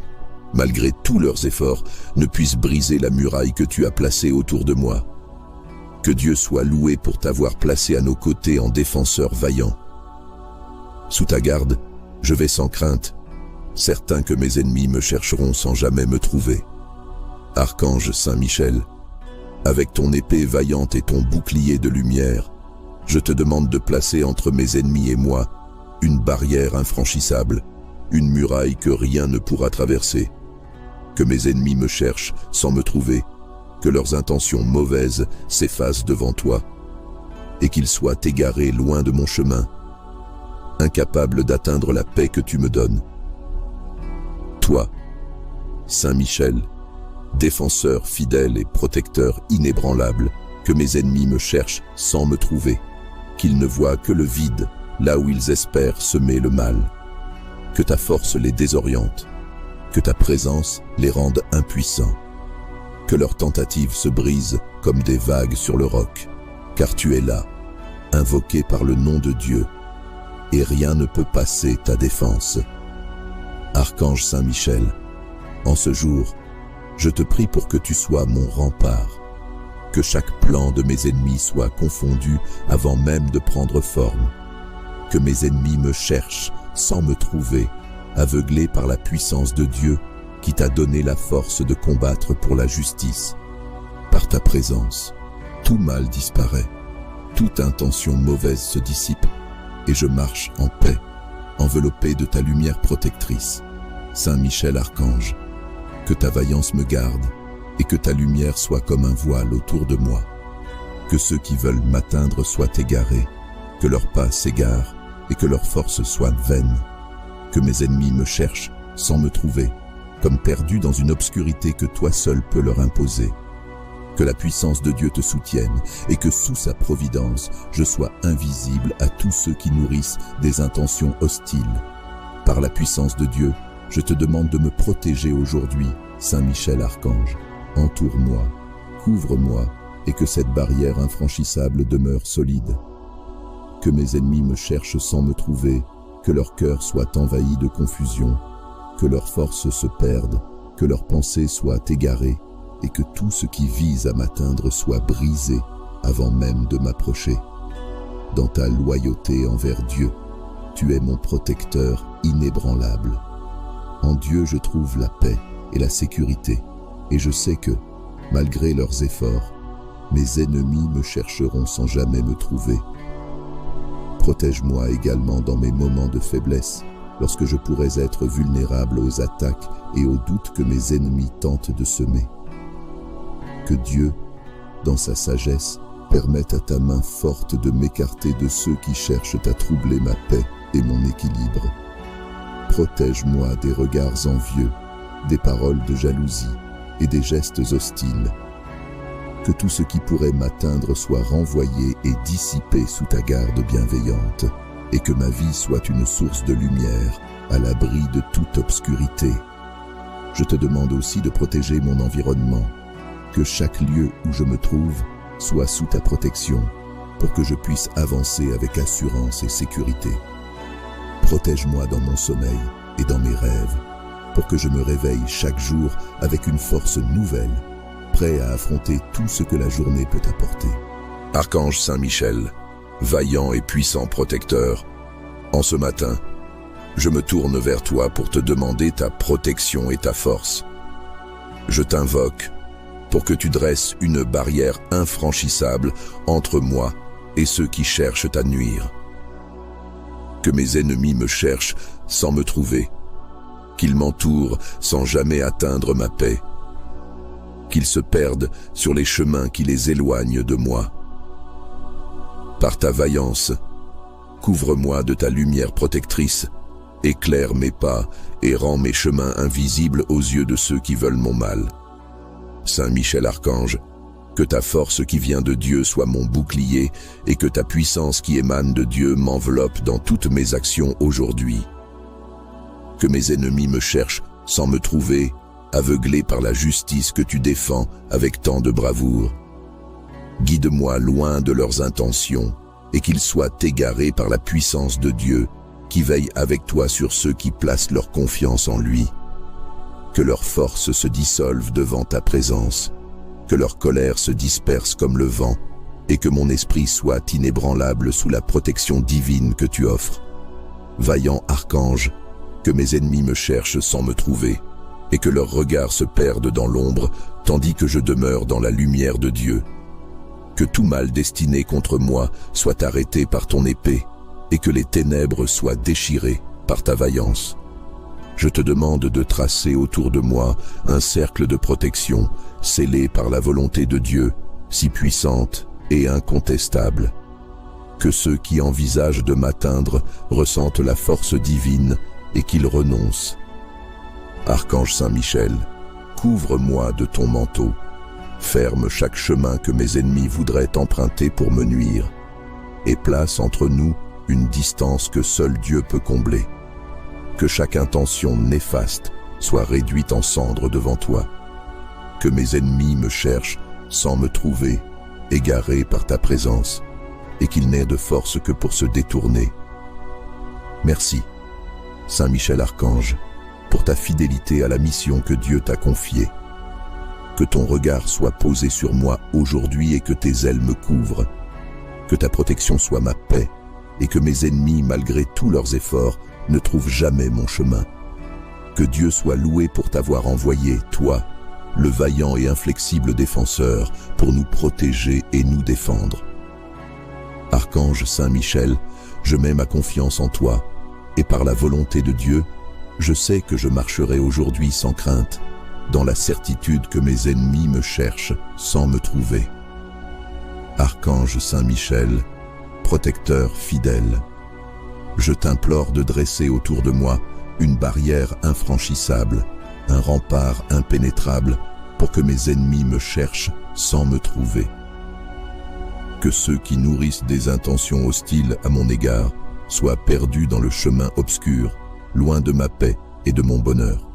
malgré tous leurs efforts, ne puissent briser la muraille que tu as placée autour de moi. Que Dieu soit loué pour t'avoir placé à nos côtés en défenseur vaillant. Sous ta garde, je vais sans crainte, certain que mes ennemis me chercheront sans jamais me trouver. Archange Saint Michel, avec ton épée vaillante et ton bouclier de lumière, je te demande de placer entre mes ennemis et moi une barrière infranchissable, une muraille que rien ne pourra traverser. Que mes ennemis me cherchent sans me trouver, que leurs intentions mauvaises s'effacent devant toi, et qu'ils soient égarés loin de mon chemin, incapables d'atteindre la paix que tu me donnes. Toi, Saint Michel, défenseur fidèle et protecteur inébranlable, que mes ennemis me cherchent sans me trouver, qu'ils ne voient que le vide là où ils espèrent semer le mal. Que ta force les désoriente, que ta présence les rende impuissants, que leurs tentatives se brisent comme des vagues sur le roc, car tu es là, invoqué par le nom de Dieu, et rien ne peut passer ta défense. Archange Saint Michel, en ce jour, je te prie pour que tu sois mon rempart, que chaque plan de mes ennemis soit confondu avant même de prendre forme, que mes ennemis me cherchent sans me trouver, aveuglés par la puissance de Dieu qui t'a donné la force de combattre pour la justice. Par ta présence, tout mal disparaît, toute intention mauvaise se dissipe, et je marche en paix, enveloppé de ta lumière protectrice. Saint Michel Archange, que ta vaillance me garde, et que ta lumière soit comme un voile autour de moi. Que ceux qui veulent m'atteindre soient égarés, que leurs pas s'égarent, et que leurs forces soient vaines. Que mes ennemis me cherchent sans me trouver, comme perdus dans une obscurité que toi seul peux leur imposer. Que la puissance de Dieu te soutienne, et que sous sa providence, je sois invisible à tous ceux qui nourrissent des intentions hostiles. Par la puissance de Dieu, je te demande de me protéger aujourd'hui, Saint Michel Archange. Entoure-moi, couvre-moi, et que cette barrière infranchissable demeure solide. Que mes ennemis me cherchent sans me trouver, que leur cœur soit envahi de confusion, que leurs forces se perdent, que leurs pensées soient égarées, et que tout ce qui vise à m'atteindre soit brisé avant même de m'approcher. Dans ta loyauté envers Dieu, tu es mon protecteur inébranlable. En Dieu je trouve la paix et la sécurité, et je sais que, malgré leurs efforts, mes ennemis me chercheront sans jamais me trouver. Protège-moi également dans mes moments de faiblesse, lorsque je pourrais être vulnérable aux attaques et aux doutes que mes ennemis tentent de semer. Que Dieu, dans sa sagesse, permette à ta main forte de m'écarter de ceux qui cherchent à troubler ma paix et mon équilibre. Protège-moi des regards envieux, des paroles de jalousie et des gestes hostiles. Que tout ce qui pourrait m'atteindre soit renvoyé et dissipé sous ta garde bienveillante, et que ma vie soit une source de lumière, à l'abri de toute obscurité. Je te demande aussi de protéger mon environnement, que chaque lieu où je me trouve soit sous ta protection, pour que je puisse avancer avec assurance et sécurité. Protège-moi dans mon sommeil et dans mes rêves, pour que je me réveille chaque jour avec une force nouvelle, prêt à affronter tout ce que la journée peut apporter.
Archange Saint Michel, vaillant et puissant protecteur, en ce matin, je me tourne vers toi pour te demander ta protection et ta force. Je t'invoque pour que tu dresses une barrière infranchissable entre moi et ceux qui cherchent à nuire.
Que mes ennemis me cherchent sans me trouver, qu'ils m'entourent sans jamais atteindre ma paix, qu'ils se perdent sur les chemins qui les éloignent de moi. Par ta vaillance, couvre-moi de ta lumière protectrice, éclaire mes pas et rends mes chemins invisibles aux yeux de ceux qui veulent mon mal. Saint Michel Archange, que ta force qui vient de Dieu soit mon bouclier et que ta puissance qui émane de Dieu m'enveloppe dans toutes mes actions aujourd'hui. Que mes ennemis me cherchent sans me trouver, aveuglés par la justice que tu défends avec tant de bravoure. Guide-moi loin de leurs intentions et qu'ils soient égarés par la puissance de Dieu qui veille avec toi sur ceux qui placent leur confiance en lui. Que leurs forces se dissolvent devant ta présence, que leur colère se disperse comme le vent, et que mon esprit soit inébranlable sous la protection divine que tu offres. Vaillant archange, que mes ennemis me cherchent sans me trouver, et que leurs regards se perdent dans l'ombre, tandis que je demeure dans la lumière de Dieu. Que tout mal destiné contre moi soit arrêté par ton épée, et que les ténèbres soient déchirées par ta vaillance. Je te demande de tracer autour de moi un cercle de protection, scellé par la volonté de Dieu, si puissante et incontestable. Que ceux qui envisagent de m'atteindre ressentent la force divine et qu'ils renoncent. Archange Saint-Michel, couvre-moi de ton manteau. Ferme chaque chemin que mes ennemis voudraient emprunter pour me nuire, et place entre nous une distance que seul Dieu peut combler. Que chaque intention néfaste soit réduite en cendres devant toi. Que mes ennemis me cherchent sans me trouver, égarés par ta présence, et qu'ils n'aient de force que pour se détourner. Merci, Saint Michel Archange, pour ta fidélité à la mission que Dieu t'a confiée. Que ton regard soit posé sur moi aujourd'hui et que tes ailes me couvrent. Que ta protection soit ma paix et que mes ennemis, malgré tous leurs efforts, ne trouvent jamais mon chemin. Que Dieu soit loué pour t'avoir envoyé, toi, le vaillant et inflexible défenseur, pour nous protéger et nous défendre. Archange Saint-Michel, je mets ma confiance en toi, et par la volonté de Dieu, je sais que je marcherai aujourd'hui sans crainte, dans la certitude que mes ennemis me cherchent sans me trouver. Archange Saint-Michel, protecteur fidèle, je t'implore de dresser autour de moi une barrière infranchissable, un rempart impénétrable, pour que mes ennemis me cherchent sans me trouver. Que ceux qui nourrissent des intentions hostiles à mon égard soient perdus dans le chemin obscur, loin de ma paix et de mon bonheur.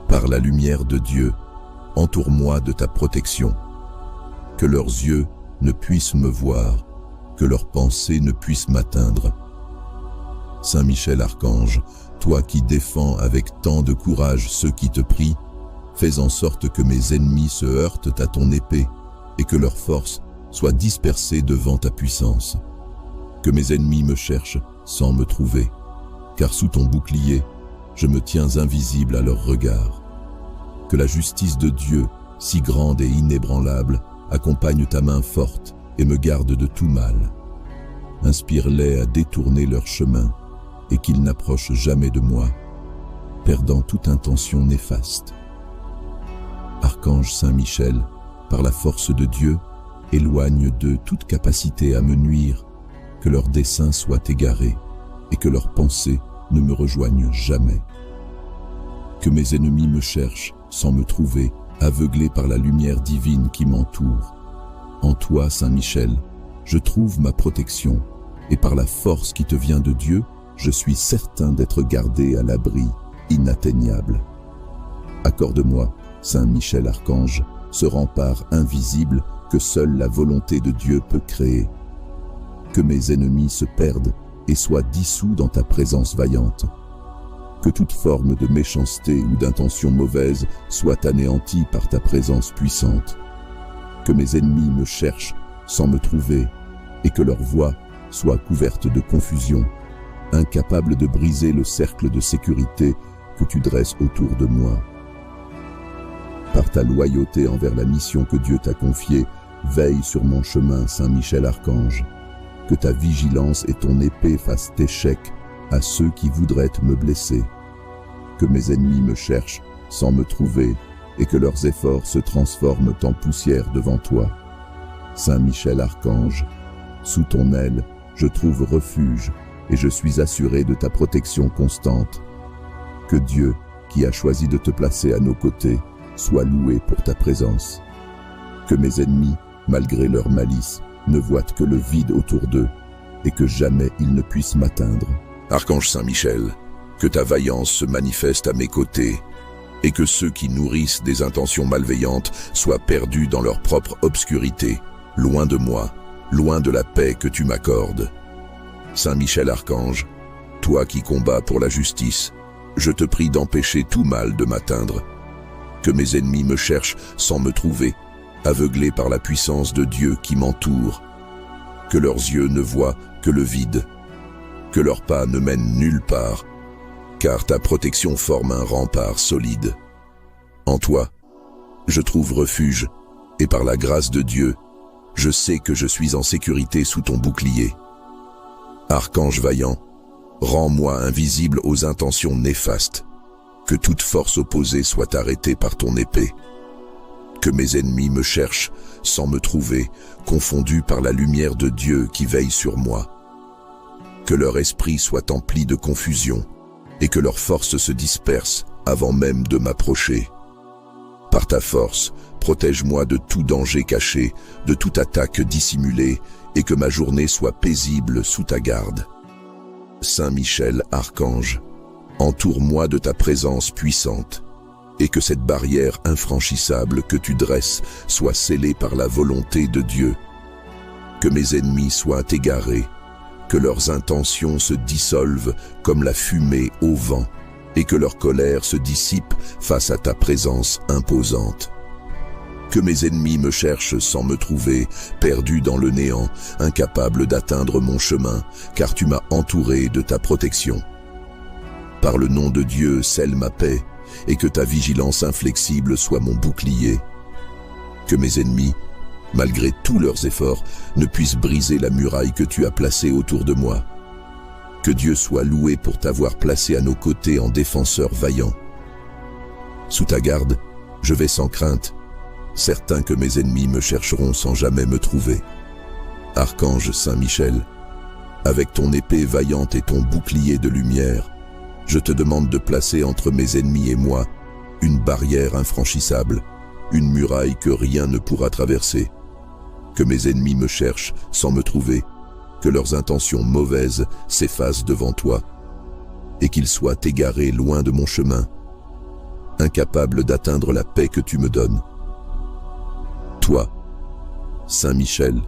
Par la lumière de Dieu, entoure-moi de ta protection. Que leurs yeux ne puissent me voir, que leurs pensées ne puissent m'atteindre. Saint Michel Archange, toi qui défends avec tant de courage ceux qui te prient, fais en sorte que mes ennemis se heurtent à ton épée et que leurs forces soient dispersées devant ta puissance. Que mes ennemis me cherchent sans me trouver, car sous ton bouclier, je me tiens invisible à leurs regards. Que la justice de Dieu, si grande et inébranlable, accompagne ta main forte et me garde de tout mal. Inspire-les à détourner leur chemin et qu'ils n'approchent jamais de moi, perdant toute intention néfaste. Archange Saint-Michel, par la force de Dieu, éloigne d'eux toute capacité à me nuire, que leurs desseins soient égarés et que leurs pensées ne me rejoignent jamais. Que mes ennemis me cherchent sans me trouver, aveuglés par la lumière divine qui m'entoure. En toi, Saint Michel, je trouve ma protection, et par la force qui te vient de Dieu, je suis certain d'être gardé à l'abri inatteignable. Accorde-moi, Saint Michel Archange, ce rempart invisible que seule la volonté de Dieu peut créer. Que mes ennemis se perdent et soient dissous dans ta présence vaillante. Que toute forme de méchanceté ou d'intention mauvaise soit anéantie par ta présence puissante. Que mes ennemis me cherchent sans me trouver et que leur voix soit couverte de confusion, incapable de briser le cercle de sécurité que tu dresses autour de moi. Par ta loyauté envers la mission que Dieu t'a confiée, veille sur mon chemin, Saint Michel Archange.
que ta vigilance et ton épée fassent échec à ceux qui voudraient me blesser. Que mes ennemis me cherchent sans me trouver et que leurs efforts se transforment en poussière devant toi. Saint Michel Archange, sous ton aile, je trouve refuge et je suis assuré de ta protection constante. Que Dieu, qui a choisi de te placer à nos côtés, soit loué pour ta présence. Que mes ennemis, malgré leur malice, ne voient que le vide autour d'eux et que jamais ils ne puissent m'atteindre.
Archange Saint Michel, que ta vaillance se manifeste à mes côtés et que ceux qui nourrissent des intentions malveillantes soient perdus dans leur propre obscurité, loin de moi, loin de la paix que tu m'accordes. Saint Michel Archange, toi qui combats pour la justice, je te prie d'empêcher tout mal de m'atteindre. Que mes ennemis me cherchent sans me trouver, aveuglés par la puissance de Dieu qui m'entoure. Que leurs yeux ne voient que le vide, que leurs pas ne mènent nulle part, car ta protection forme un rempart solide. En toi, je trouve refuge, et par la grâce de Dieu, je sais que je suis en sécurité sous ton bouclier. Archange vaillant, rends-moi invisible aux intentions néfastes, que toute force opposée soit arrêtée par ton épée. Que mes ennemis me cherchent sans me trouver, confondus par la lumière de Dieu qui veille sur moi. Que leur esprit soit empli de confusion, et que leurs forces se dispersent avant même de m'approcher. Par ta force, protège-moi de tout danger caché, de toute attaque dissimulée, et que ma journée soit paisible sous ta garde. Saint Michel Archange, entoure-moi de ta présence puissante, et que cette barrière infranchissable que tu dresses soit scellée par la volonté de Dieu. Que mes ennemis soient égarés, que leurs intentions se dissolvent comme la fumée au vent, et que leur colère se dissipe face à ta présence imposante. Que mes ennemis me cherchent sans me trouver, perdu dans le néant, incapable d'atteindre mon chemin, car tu m'as entouré de ta protection. Par le nom de Dieu, scelle ma paix, et que ta vigilance inflexible soit mon bouclier. Que mes ennemis, malgré tous leurs efforts, ne puissent briser la muraille que tu as placée autour de moi. Que Dieu soit loué pour t'avoir placé à nos côtés en défenseur vaillant. Sous ta garde, je vais sans crainte, certain que mes ennemis me chercheront sans jamais me trouver. Archange Saint Michel, avec ton épée vaillante et ton bouclier de lumière, je te demande de placer entre mes ennemis et moi une barrière infranchissable, une muraille que rien ne pourra traverser. Que mes ennemis me cherchent sans me trouver, que leurs intentions mauvaises s'effacent devant toi, et qu'ils soient égarés loin de mon chemin, incapables d'atteindre la paix que tu me donnes. Toi, Saint Michel,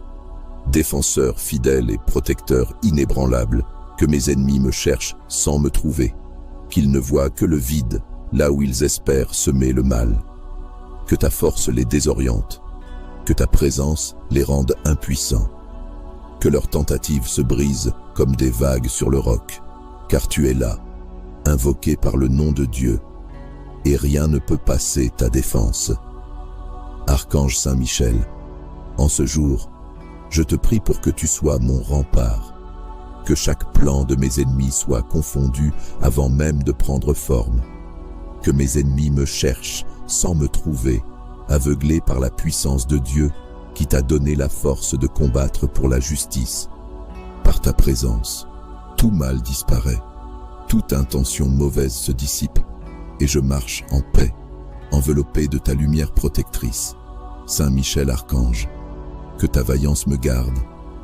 défenseur fidèle et protecteur inébranlable, que mes ennemis me cherchent sans me trouver, qu'ils ne voient que le vide là où ils espèrent semer le mal. Que ta force les désoriente, que ta présence les rende impuissants, que leurs tentatives se brisent comme des vagues sur le roc, car tu es là, invoqué par le nom de Dieu, et rien ne peut passer ta défense. Archange Saint Michel, en ce jour, je te prie pour que tu sois mon rempart, que chaque plan de mes ennemis soit confondu avant même de prendre forme, que mes ennemis me cherchent sans me trouver, aveuglés par la puissance de Dieu qui t'a donné la force de combattre pour la justice. Par ta présence, tout mal disparaît, toute intention mauvaise se dissipe, et je marche en paix, enveloppé de ta lumière protectrice. Saint Michel Archange, que ta vaillance me garde,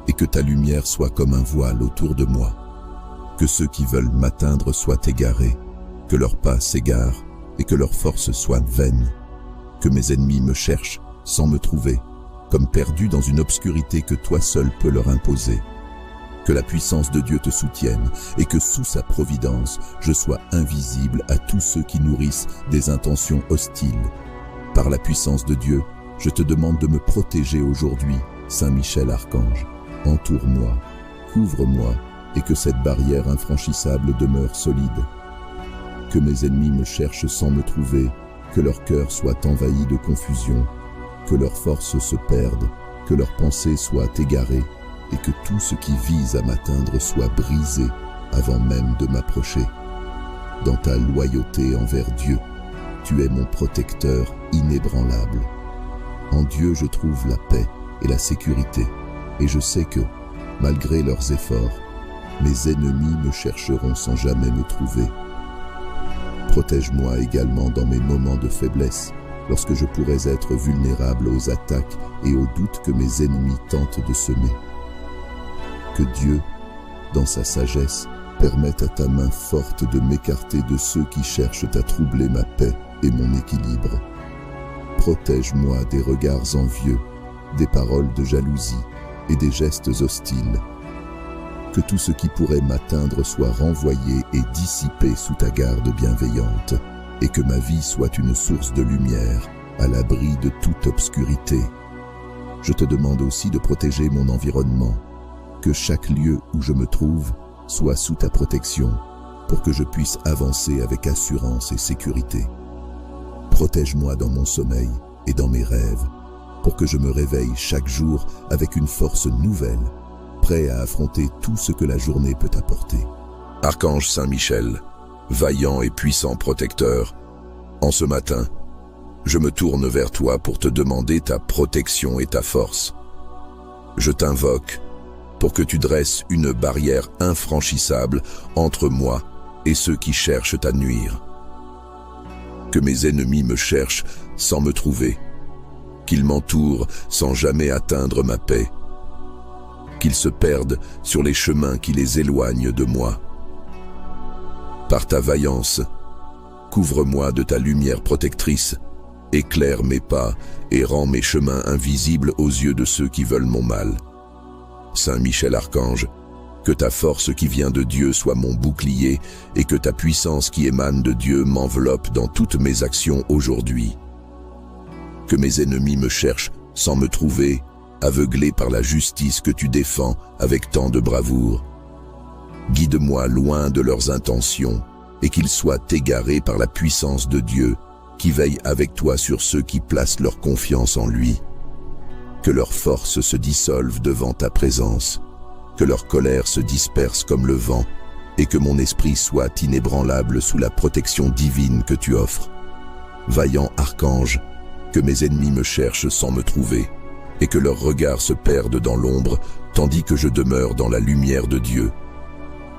et que ta lumière soit comme un voile autour de moi. Que ceux qui veulent m'atteindre soient égarés, que leurs pas s'égarent, et que leurs forces soient vaines. Que mes ennemis me cherchent sans me trouver, comme perdus dans une obscurité que toi seul peux leur imposer. Que la puissance de Dieu te soutienne, et que sous sa providence, je sois invisible à tous ceux qui nourrissent des intentions hostiles. Par la puissance de Dieu, je te demande de me protéger aujourd'hui, Saint Michel Archange. Entoure-moi, couvre-moi, et que cette barrière infranchissable demeure solide. Que mes ennemis me cherchent sans me trouver, que leur cœur soit envahi de confusion, que leurs forces se perdent, que leurs pensées soient égarées,
et que tout ce qui vise à m'atteindre soit brisé avant même de m'approcher. Dans ta loyauté envers Dieu, tu es mon protecteur inébranlable. En Dieu, je trouve la paix et la sécurité, et je sais que, malgré leurs efforts, mes ennemis me chercheront sans jamais me trouver. Protège-moi également dans mes moments de faiblesse, lorsque je pourrais être vulnérable aux attaques et aux doutes que mes ennemis tentent de semer. Que Dieu, dans sa sagesse, permette à ta main forte de m'écarter de ceux qui cherchent à troubler ma paix et mon équilibre. Protège-moi des regards envieux, des paroles de jalousie et des gestes hostiles. Que tout ce qui pourrait m'atteindre soit renvoyé et dissipé sous ta garde bienveillante, et que ma vie soit une source de lumière, à l'abri de toute obscurité. Je te demande aussi de protéger mon environnement, que chaque lieu où je me trouve soit sous ta protection, pour que je puisse avancer avec assurance et sécurité. Protège-moi dans mon sommeil et dans mes rêves, pour que je me réveille chaque jour avec une force nouvelle, prêt à affronter tout ce que la journée peut apporter.
Archange Saint Michel, vaillant et puissant protecteur, en ce matin, je me tourne vers toi pour te demander ta protection et ta force. Je t'invoque pour que tu dresses une barrière infranchissable entre moi et ceux qui cherchent à nuire. Que mes ennemis me cherchent sans me trouver, qu'ils m'entourent sans jamais atteindre ma paix, qu'ils se perdent sur les chemins qui les éloignent de moi. Par ta vaillance, couvre-moi de ta lumière protectrice, éclaire mes pas et rends mes chemins invisibles aux yeux de ceux qui veulent mon mal. Saint Michel Archange, que ta force qui vient de Dieu soit mon bouclier et que ta puissance qui émane de Dieu m'enveloppe dans toutes mes actions aujourd'hui. Que mes ennemis me cherchent sans me trouver, aveuglés par la justice que tu défends avec tant de bravoure. Guide-moi loin de leurs intentions et qu'ils soient égarés par la puissance de Dieu qui veille avec toi sur ceux qui placent leur confiance en lui. Que leurs forces se dissolvent devant ta présence, que leur colère se disperse comme le vent et que mon esprit soit inébranlable sous la protection divine que tu offres. Vaillant archange, que mes ennemis me cherchent sans me trouver et que leurs regards se perdent dans l'ombre tandis que je demeure dans la lumière de Dieu.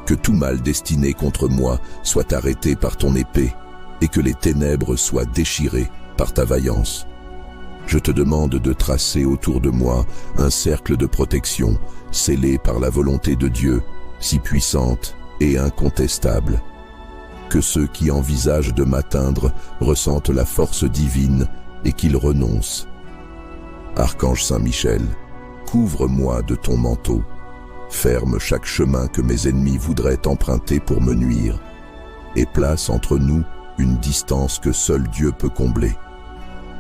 Que tout mal destiné contre moi soit arrêté par ton épée et que les ténèbres soient déchirées par ta vaillance. Je te demande de tracer autour de moi un cercle de protection scellé par la volonté de Dieu, si puissante et incontestable. Que ceux qui envisagent de m'atteindre ressentent la force divine et qu'ils renoncent. Archange Saint Michel, couvre-moi de ton manteau. Ferme chaque chemin que mes ennemis voudraient emprunter pour me nuire et place entre nous une distance que seul Dieu peut combler.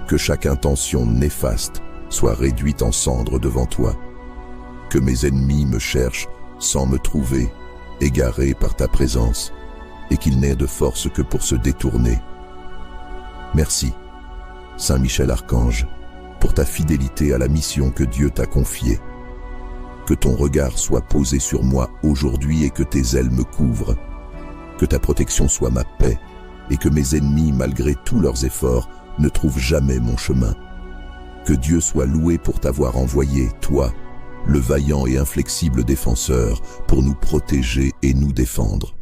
Que chaque intention néfaste soit réduite en cendres devant toi. Que mes ennemis me cherchent sans me trouver, égarés par ta présence, et qu'ils n'aient de force que pour se détourner. Merci, Saint Michel Archange, pour ta fidélité à la mission que Dieu t'a confiée. Que ton regard soit posé sur moi aujourd'hui et que tes ailes me couvrent. Que ta protection soit ma paix et que mes ennemis, malgré tous leurs efforts, ne trouvent jamais mon chemin. Que Dieu soit loué pour t'avoir envoyé, toi, le vaillant et inflexible défenseur, pour nous protéger et nous défendre.